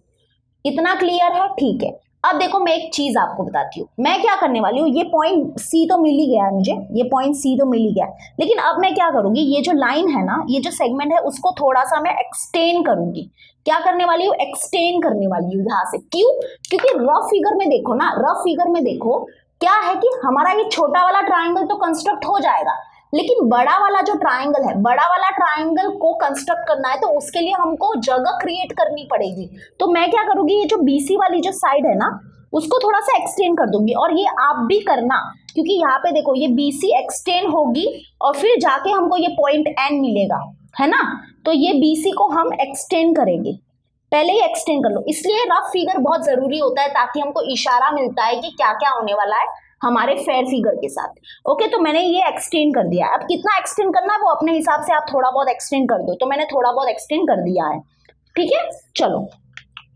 इतना क्लियर है। ठीक है, अब देखो मैं एक चीज आपको बताती हूँ, मैं क्या करने वाली हूँ, ये पॉइंट C तो मिल ही गया है मुझे, ये पॉइंट C तो मिल ही गया है, लेकिन अब मैं क्या करूंगी, ये जो लाइन है ना, ये जो सेगमेंट है उसको थोड़ा सा मैं एक्सटेंड करूंगी। क्या करने वाली हूँ, एक्सटेंड करने वाली हूँ यहाँ से। क्यों, क्योंकि रफ फिगर में देखो ना, रफ फिगर में देखो क्या है कि हमारा ये छोटा वाला ट्राइंगल तो कंस्ट्रक्ट हो जाएगा, लेकिन बड़ा वाला जो ट्राइंगल है, बड़ा वाला ट्राइंगल को कंस्ट्रक्ट करना है तो उसके लिए हमको जगह क्रिएट करनी पड़ेगी। तो मैं क्या करूंगी, ये जो BC वाली जो साइड है ना उसको थोड़ा सा एक्सटेंड कर दूंगी, और ये आप भी करना, क्योंकि यहाँ पे देखो ये BC एक्सटेंड होगी और फिर जाके हमको ये पॉइंट N मिलेगा, है ना। तो ये BC को हम एक्सटेंड करेंगे, पहले ही एक्सटेंड कर लो। इसलिए रफ फिगर बहुत जरूरी होता है ताकि हमको इशारा मिलता है कि क्या क्या होने वाला है हमारे फेयर फिगर के साथ। ओके, तो मैंने ये एक्सटेंड कर दिया है। अब कितना एक्सटेंड करना है वो अपने हिसाब से आप थोड़ा बहुत एक्सटेंड कर दो, तो मैंने थोड़ा बहुत एक्सटेंड कर दिया है। ठीक है, चलो,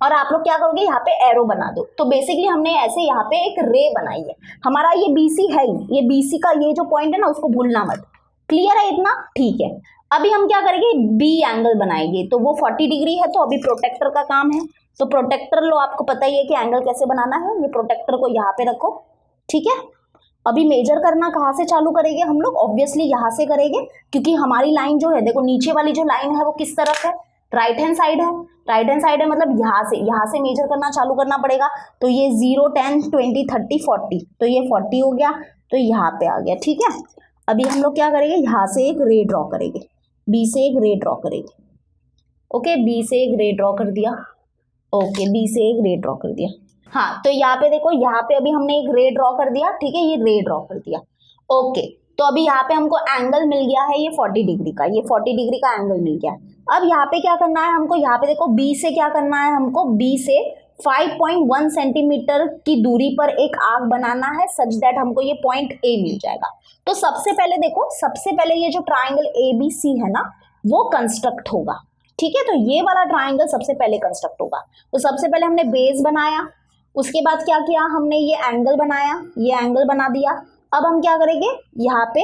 और आप लोग क्या करोगे, यहाँ पे एरो बना दो। तो बेसिकली हमने ऐसे यहाँ पे एक रे बनाई है। हमारा ये BC है ही, ये BC का ये जो पॉइंट है ना उसको भूलना मत। क्लियर है इतना? ठीक है, अभी हम क्या करेंगे, B एंगल बनाएंगे। तो वो 40 डिग्री है, तो अभी प्रोटेक्टर का काम है। तो प्रोटेक्टर लो, आपको पता ही है कि एंगल कैसे बनाना है। ये प्रोटेक्टर को यहाँ पे रखो। ठीक है, अभी मेजर करना कहाँ से चालू करेंगे हम लोग, ऑब्वियसली यहाँ से करेंगे, क्योंकि हमारी लाइन जो है, देखो नीचे वाली जो लाइन है वो किस तरफ है, राइट हैंड साइड है। राइट हैंड साइड है मतलब यहाँ से मेजर करना चालू करना पड़ेगा। तो ये 0, 10, 20, 30, 40, तो ये 40 हो गया, तो यहाँ पे आ गया। ठीक है, अभी हम लोग क्या करेंगे, यहाँ से एक रे ड्रॉ करेंगे, B से एक रे ड्रॉ करेंगे। ओके, B से एक रे ड्रॉ कर दिया। ओके, B से एक रे ड्रॉ कर दिया। हाँ, तो यहाँ पे देखो, यहाँ पे अभी हमने एक रे ड्रॉ कर दिया। ठीक है, ये रे ड्रॉ कर दिया। ओके, तो अभी यहाँ पे हमको एंगल मिल गया है ये 40 डिग्री का, ये 40 डिग्री का एंगल मिल गया है। अब यहाँ पे क्या करना है हमको, यहाँ पे देखो B से क्या करना है हमको, B से 5.1 सेंटीमीटर की दूरी पर एक आर्क बनाना है, सच दैट हमको ये पॉइंट A मिल जाएगा। तो सबसे पहले देखो, सबसे पहले ये जो ट्राइंगल ABC है ना वो कंस्ट्रक्ट होगा। ठीक है, तो ये वाला ट्राइंगल सबसे पहले कंस्ट्रक्ट होगा। तो सबसे पहले हमने बेस बनाया, उसके बाद क्या किया हमने, ये एंगल बनाया, ये एंगल बना दिया। अब हम क्या करेंगे, यहाँ पे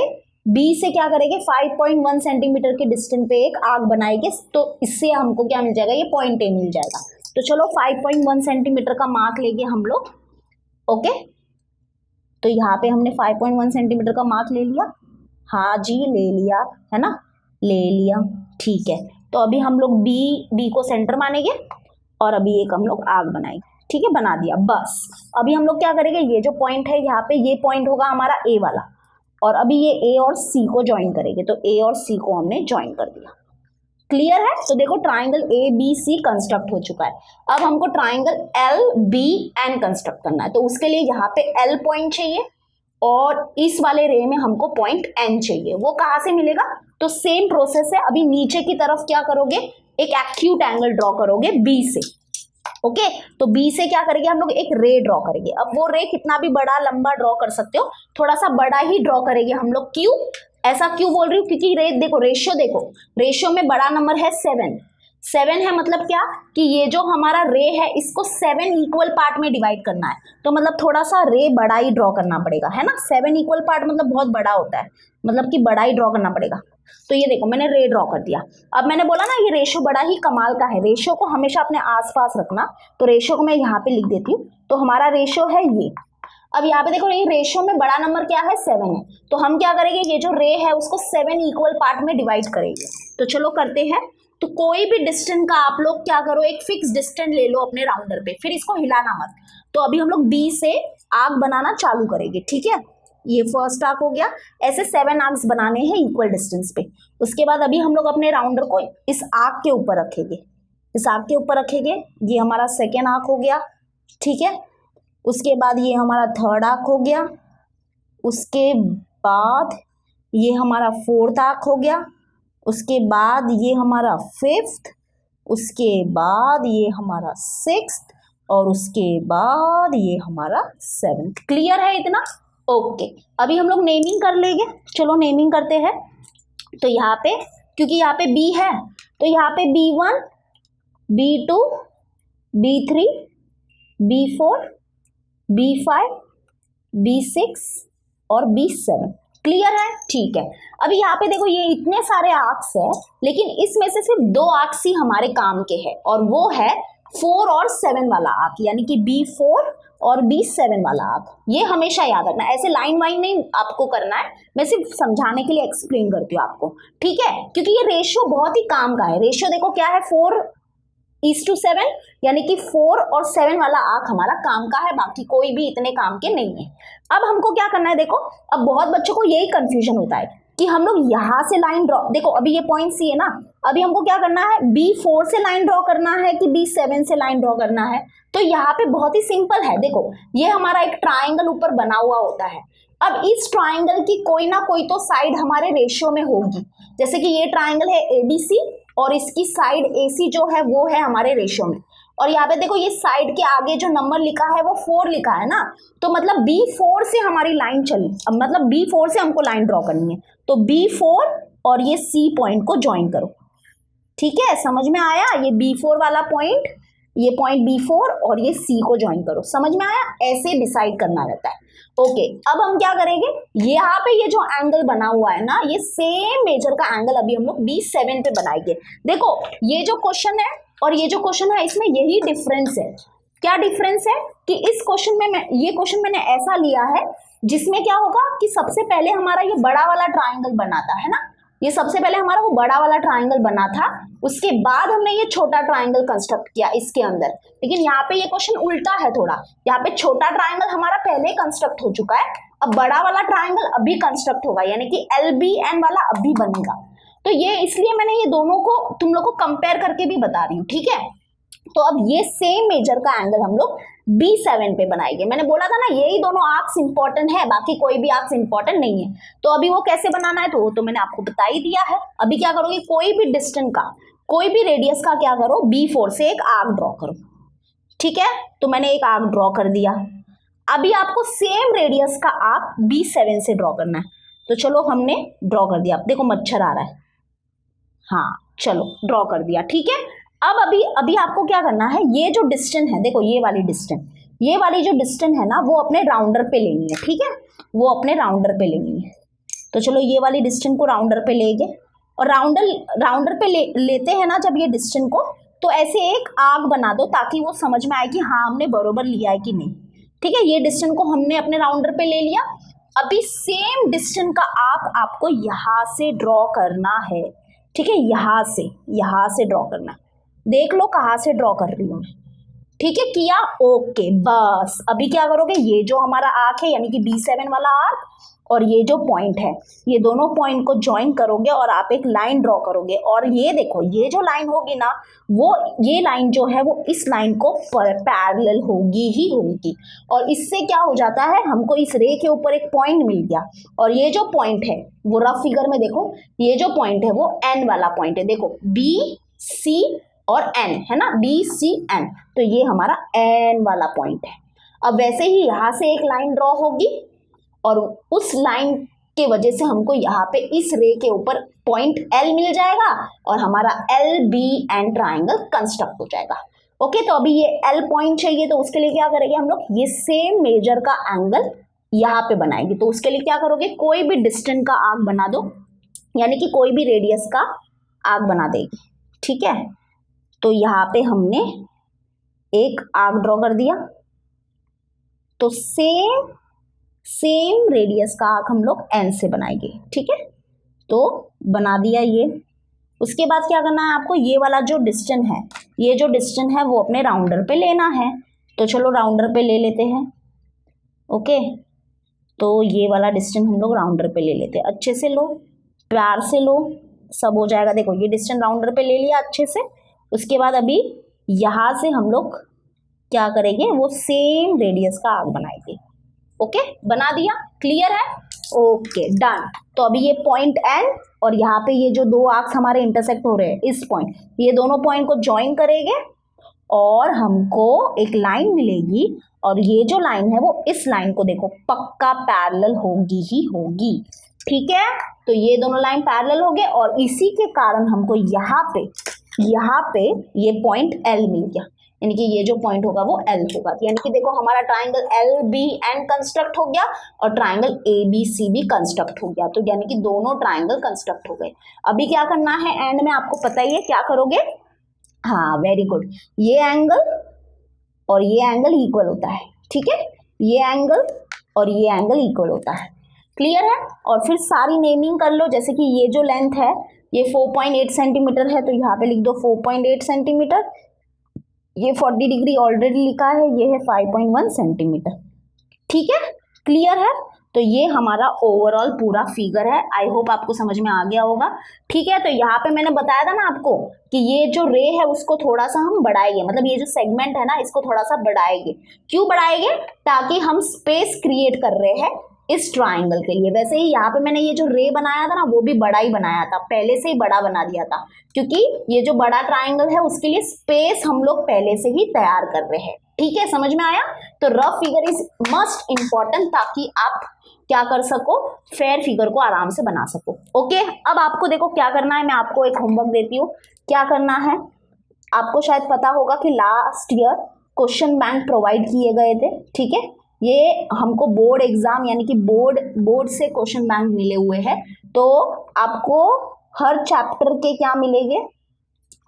B से क्या करेंगे, 5.1 सेंटीमीटर के डिस्टेंस पे एक आर्क बनाएंगे। तो इससे हमको क्या मिल जाएगा, ये पॉइंट A मिल जाएगा। तो चलो 5.1 सेंटीमीटर का मार्क लेंगे हम लोग। ओके, तो यहाँ पे हमने 5.1 सेंटीमीटर का मार्क ले लिया। हाँ जी, ले लिया है ना, ले लिया। ठीक है, तो अभी हम लोग B को सेंटर मानेंगे और अभी एक हम लोग आर्क बनाएंगे। ठीक है, बना दिया बस। अभी हम लोग क्या करेंगे, ये जो पॉइंट है यहाँ पे, ये पॉइंट होगा हमारा A वाला, और अभी ये A और C को ज्वाइन करेंगे। तो A और C को हमने ज्वाइन कर दिया। क्लियर है? तो देखो ट्राइंगल ABC कंस्ट्रक्ट हो चुका है। अब हमको ट्राइंगल LBN कंस्ट्रक्ट करना है। तो उसके लिए यहाँ पे L पॉइंट चाहिए और इस वाले रे में हमको पॉइंट N चाहिए। वो कहाँ से मिलेगा? तो सेम प्रोसेस है। अभी नीचे की तरफ क्या करोगे, एक एक्यूट एंगल ड्रॉ करोगे B से। ओके, तो B से क्या करेंगे हम लोग, एक रे ड्रॉ करेंगे। अब वो रे कितना भी बड़ा लंबा ड्रॉ कर सकते हो, थोड़ा सा बड़ा ही ड्रॉ करेंगे हम लोग। क्यों ऐसा क्यों बोल रही हूँ, क्योंकि रे देखो, रेशियो में बड़ा नंबर है 7 है। मतलब क्या कि ये जो हमारा रे है इसको 7 इक्वल पार्ट में डिवाइड करना है। तो मतलब थोड़ा सा रे बड़ा ही ड्रॉ करना पड़ेगा, है ना। 7 इक्वल पार्ट मतलब बहुत बड़ा होता है, मतलब कि बड़ा ही ड्रॉ करना पड़ेगा। तो ये देखो मैंने रे ड्रॉ कर दिया। अब मैंने बोला ना ये रेशो बड़ा ही कमाल का है, रेशो को हमेशा अपने आसपास रखना। तो रेशो को मैं यहाँ पे लिख देती हूँ। तो हमारा रेशो है ये। अब यहाँ पे देखो ये रेशो में बड़ा नंबर क्या है, 7 है। तो हम क्या करेंगे, ये जो रे है उसको 7 इक्वल पार्ट में डिवाइड करेंगे। तो चलो करते हैं। तो कोई भी डिस्टेंस का आप लोग क्या करो, एक फिक्स डिस्टेंस ले लो अपने राउंडर पे, फिर इसको हिलाना मत। तो अभी हम लोग B से आर्क बनाना चालू करेंगे। ठीक है, ये फर्स्ट आर्क हो गया। ऐसे 7 आर्क्स बनाने हैं इक्वल डिस्टेंस पे। उसके बाद अभी हम लोग अपने राउंडर को इस आर्क के ऊपर रखेंगे, इस आर्क के ऊपर रखेंगे। ये हमारा सेकेंड आर्क हो गया। ठीक है, उसके बाद ये हमारा थर्ड आर्क हो गया। उसके बाद ये हमारा फोर्थ आर्क हो गया। उसके बाद ये हमारा फिफ्थ, उसके बाद ये हमारा सिक्स्थ, और उसके बाद ये हमारा 7th। क्लियर है इतना? ओके, अभी हम लोग नेमिंग कर लेंगे। चलो नेमिंग करते हैं। तो यहाँ पे क्योंकि यहाँ पे B है तो यहाँ पे B1, B2, B3, B4, B5, B6 और B7। क्लियर है? ठीक है, अभी यहाँ पे देखो ये इतने सारे आर्क्स है, लेकिन इसमें से सिर्फ 2 आर्क्स ही हमारे काम के हैं, और वो है 4 और 7 वाला आर्क, यानी कि B4 और B7 वाला आर्क। ये हमेशा याद रखना, ऐसे लाइन वाइन नहीं आपको करना है, मैं सिर्फ समझाने के लिए एक्सप्लेन करती हूँ आपको। ठीक है, क्योंकि ये रेशियो बहुत ही काम का है। रेशियो देखो क्या है, 4:7, यानी कि 4 और 7 वाला आर्क हमारा काम का है, बाकी कोई भी इतने काम के नहीं है। अब हमको क्या करना है, देखो अब बहुत बच्चों को यही कंफ्यूजन होता है कि हम लोग यहाँ से लाइन ड्रॉ, देखो अभी ये पॉइंट C है ना, अभी हमको क्या करना है, B4 से लाइन ड्रॉ करना है कि B7 से लाइन ड्रॉ करना है। तो यहाँ पे बहुत ही सिंपल है, देखो ये हमारा एक ट्राइंगल ऊपर बना हुआ होता है। अब इस ट्राइंगल की कोई ना कोई तो साइड हमारे रेशियो में होगी। जैसे कि ये ट्राइंगल है एबीसी और इसकी साइड एसी जो है वो है हमारे रेशियो में, और यहाँ पे देखो ये साइड के आगे जो नंबर लिखा है वो 4 लिखा है ना, तो मतलब B4 से हमारी लाइन चली, अब मतलब B4 से हमको लाइन ड्रॉ करनी है, तो B4 और ये C पॉइंट को ज्वाइन करो। ठीक है, समझ में आया? ये B4 वाला पॉइंट, ये पॉइंट B4 और ये C को ज्वाइन करो, समझ में आया? ऐसे डिसाइड करना रहता है। ओके, अब हम क्या करेंगे, यहाँ पे ये जो एंगल बना हुआ है ना, ये सेम मेजर का एंगल अभी हम लोग B7 पे बनाएंगे। देखो ये जो क्वेश्चन है और ये जो क्वेश्चन है इसमें यही डिफरेंस है। क्या डिफरेंस है कि इस क्वेश्चन में ये क्वेश्चन मैंने ऐसा लिया है जिसमें क्या होगा कि सबसे पहले हमारा ये बड़ा वाला ट्राइंगल बनाता है ना, ये सबसे पहले हमारा वो बड़ा वाला ट्राइंगल बना था, उसके बाद हमने ये छोटा ट्राइंगल कंस्ट्रक्ट किया इसके अंदर। लेकिन यहाँ पे ये क्वेश्चन उल्टा है थोड़ा, यहाँ पे छोटा ट्राइंगल हमारा पहले कंस्ट्रक्ट हो चुका है, अब बड़ा वाला ट्राइंगल अभी कंस्ट्रक्ट होगा, यानी कि LBN वाला अभी बनेगा। तो ये इसलिए मैंने ये दोनों को तुम लोग को कंपेयर करके भी बता रही हूँ, ठीक है? तो अब ये सेम मेजर का एंगल हम लोग B7 पे बनाएंगे। मैंने बोला था ना यही दोनों आर्क्स इंपॉर्टेंट है, बाकी कोई भी आर्क्स इंपॉर्टेंट नहीं है। तो अभी वो कैसे बनाना है तो वो तो मैंने आपको बता ही दिया है। अभी क्या करोगे, कोई भी डिस्टेंस का, कोई भी रेडियस का क्या करो, B4 से एक आर्क ड्रॉ करो। ठीक है, तो मैंने एक आर्क ड्रॉ कर दिया। अभी आपको सेम रेडियस का आर्क B7 से ड्रॉ करना है, तो चलो हमने ड्रॉ कर दिया। देखो मच्छर आ रहा है, हाँ चलो ड्रॉ कर दिया। ठीक है, अब अभी आपको क्या करना है, ये जो डिस्टेंस है, देखो ये वाली डिस्टेंस, ये वाली जो डिस्टेंस है ना वो अपने राउंडर पे लेनी है। ठीक है, वो अपने राउंडर पे लेनी है। तो चलो ये वाली डिस्टेंस को राउंडर पे लेंगे, और राउंडर पे लेते हैं ना जब ये डिस्टेंस को, तो ऐसे एक आर्क बना दो ताकि वो समझ में आए कि हाँ हमने बरोबर लिया है कि नहीं। ठीक है, ये डिस्टेंस को हमने अपने राउंडर पे ले लिया। अभी सेम डिस्टेंस का आर्क आपको यहाँ से ड्रॉ करना है। ठीक है, यहाँ से ड्रॉ करना। देख लो कहाँ से ड्रॉ कर रही हूँ मैं। ठीक है, किया, ओके। बस अभी क्या करोगे, ये जो हमारा आर्क है यानी कि B7 वाला आर्क और ये जो पॉइंट है, ये दोनों पॉइंट को ज्वाइन करोगे और आप एक लाइन ड्रॉ करोगे। और ये देखो ये जो लाइन होगी ना, वो ये लाइन जो है वो इस लाइन को पैरेलल होगी ही होगी। और इससे क्या हो जाता है, हमको इस रे के ऊपर एक पॉइंट मिल गया, और ये जो पॉइंट है वो रफ फिगर में देखो, ये जो पॉइंट है वो N वाला पॉइंट है। देखो BC और N है ना, BCN, तो ये हमारा N वाला पॉइंट है। अब वैसे ही यहाँ से एक लाइन ड्रॉ होगी और उस लाइन के वजह से हमको यहाँ पे इस रे के ऊपर पॉइंट L मिल जाएगा और हमारा LBN ट्राइंगल कंस्ट्रक्ट हो जाएगा। ओके, तो अभी ये L पॉइंट चाहिए, तो उसके लिए क्या करेंगे हम लोग, ये सेम मेजर का एंगल यहाँ पे बनाएंगे। तो उसके लिए क्या करोगे, कोई भी डिस्टेंस का आर्क बना दो, यानी कि कोई भी रेडियस का आर्क बना देगी। ठीक है, तो यहाँ पे हमने एक आर्क ड्रॉ कर दिया, तो सेम रेडियस का आर्क हम लोग N से बनाएंगे। ठीक है, तो बना दिया ये। उसके बाद क्या करना है आपको, ये वाला जो डिस्टेंस है, ये जो डिस्टेंस है वो अपने राउंडर पे लेना है। तो चलो राउंडर पे ले लेते हैं। ओके, तो ये वाला डिस्टेंस हम लोग राउंडर पे ले लेते हैं। अच्छे से लो, प्यार से लो, सब हो जाएगा। देखो ये डिस्टेंस राउंडर पे ले लिया अच्छे से। उसके बाद अभी यहाँ से हम लोग क्या करेंगे, वो सेम रेडियस का आर्क बनाएंगे। ओके, बना दिया, क्लियर है? Okay, done. तो अभी ये पॉइंट N और यहाँ पे ये जो दो आर्क्स हमारे इंटरसेक्ट हो रहे हैं इस पॉइंट, ये दोनों पॉइंट को ज्वाइन करेंगे और हमको एक लाइन मिलेगी, और ये जो लाइन है वो इस लाइन को देखो पक्का पैरेलल होगी ही होगी। ठीक है, तो ये दोनों लाइन पैरेलल हो गए और इसी के कारण हमको यहाँ पे ये पॉइंट L मिल गया, यानी कि ये जो पॉइंट होगा वो L होगा। यानी कि देखो हमारा ट्राइंगल LBN कंस्ट्रक्ट हो गया और ट्राइंगल ABC भी कंस्ट्रक्ट हो गया। तो यानी कि दोनों ट्राइंगल कंस्ट्रक्ट हो गए। अभी क्या करना है, एंड में आपको पता ही है क्या करोगे, हाँ वेरी गुड, ये एंगल और ये एंगल इक्वल होता है। ठीक है, ये एंगल और ये एंगल इक्वल होता है, क्लियर है? और फिर सारी नेमिंग कर लो, जैसे कि ये जो लेंथ है ये 4.8 सेंटीमीटर है, तो यहाँ पे लिख दो 4.8 सेंटीमीटर। ये 40 डिग्री ऑलरेडी लिखा है, ये है 5.1 सेंटीमीटर। ठीक है, क्लियर है? तो ये हमारा ओवरऑल पूरा फिगर है। आई होप आपको समझ में आ गया होगा। ठीक है, तो यहाँ पे मैंने बताया था ना आपको कि ये जो रे है उसको थोड़ा सा हम बढ़ाएंगे, मतलब ये जो सेगमेंट है ना इसको थोड़ा सा बढ़ाएंगे। क्यों बढ़ाएंगे? ताकि हम स्पेस क्रिएट कर रहे हैं इस ट्राइंगल के लिए। वैसे ही यहाँ पे मैंने ये जो रे बनाया था ना वो भी बड़ा ही बनाया था, पहले से ही बड़ा बना दिया था, क्योंकि ये जो बड़ा ट्राइंगल है उसके लिए स्पेस हम लोग पहले से ही तैयार कर रहे हैं। ठीक है, समझ में आया? तो rough figure is must important ताकि आप क्या कर सको, फेयर फिगर को आराम से बना सको। ओके, अब आपको देखो क्या करना है, मैं आपको एक होमवर्क देती हूँ। क्या करना है, आपको शायद पता होगा कि last year question bank provide किए गए थे। ठीक है, ये हमको बोर्ड एग्जाम यानी कि बोर्ड से क्वेश्चन बैंक मिले हुए हैं। तो आपको हर चैप्टर के क्या मिलेंगे,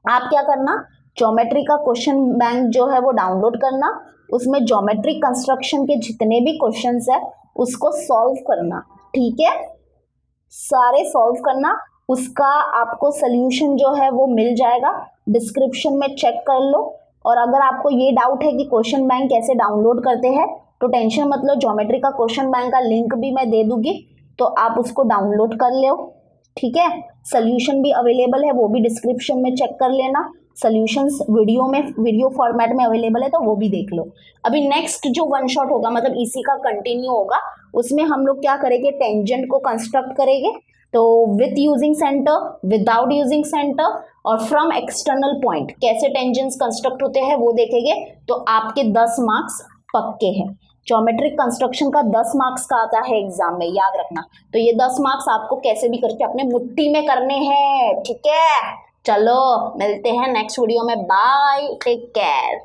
आप क्या करना, ज्योमेट्री का क्वेश्चन बैंक जो है वो डाउनलोड करना, उसमें ज्योमेट्रिक कंस्ट्रक्शन के जितने भी क्वेश्चंस है उसको सॉल्व करना। ठीक है, सारे सॉल्व करना, उसका आपको सोल्यूशन जो है वो मिल जाएगा, डिस्क्रिप्शन में चेक कर लो। और अगर आपको ये डाउट है कि क्वेश्चन बैंक कैसे डाउनलोड करते हैं तो टेंशन मत लो, ज्योमेट्री का क्वेश्चन बैंक का लिंक भी मैं दे दूंगी, तो आप उसको डाउनलोड कर लो। ठीक है, सोल्यूशन भी अवेलेबल है, वो भी डिस्क्रिप्शन में चेक कर लेना। सोल्यूशंस वीडियो फॉर्मेट में अवेलेबल है, तो वो भी देख लो। अभी नेक्स्ट जो वन शॉट होगा, मतलब इसी का कंटिन्यू होगा, उसमें हम लोग क्या करेंगे, टेंजेंट को कंस्ट्रक्ट करेंगे। तो with using centre, without using centre और फ्रॉम एक्सटर्नल पॉइंट कैसे टेंजेंट्स कंस्ट्रक्ट होते हैं वो देखेंगे। तो आपके 10 मार्क्स पक्के हैं। ज्योमेट्रिक कंस्ट्रक्शन का 10 मार्क्स का आता है एग्जाम में, याद रखना। तो ये 10 मार्क्स आपको कैसे भी करके अपने मुट्ठी में करने हैं। ठीक है, चलो मिलते हैं नेक्स्ट वीडियो में, बाय, टेक केयर।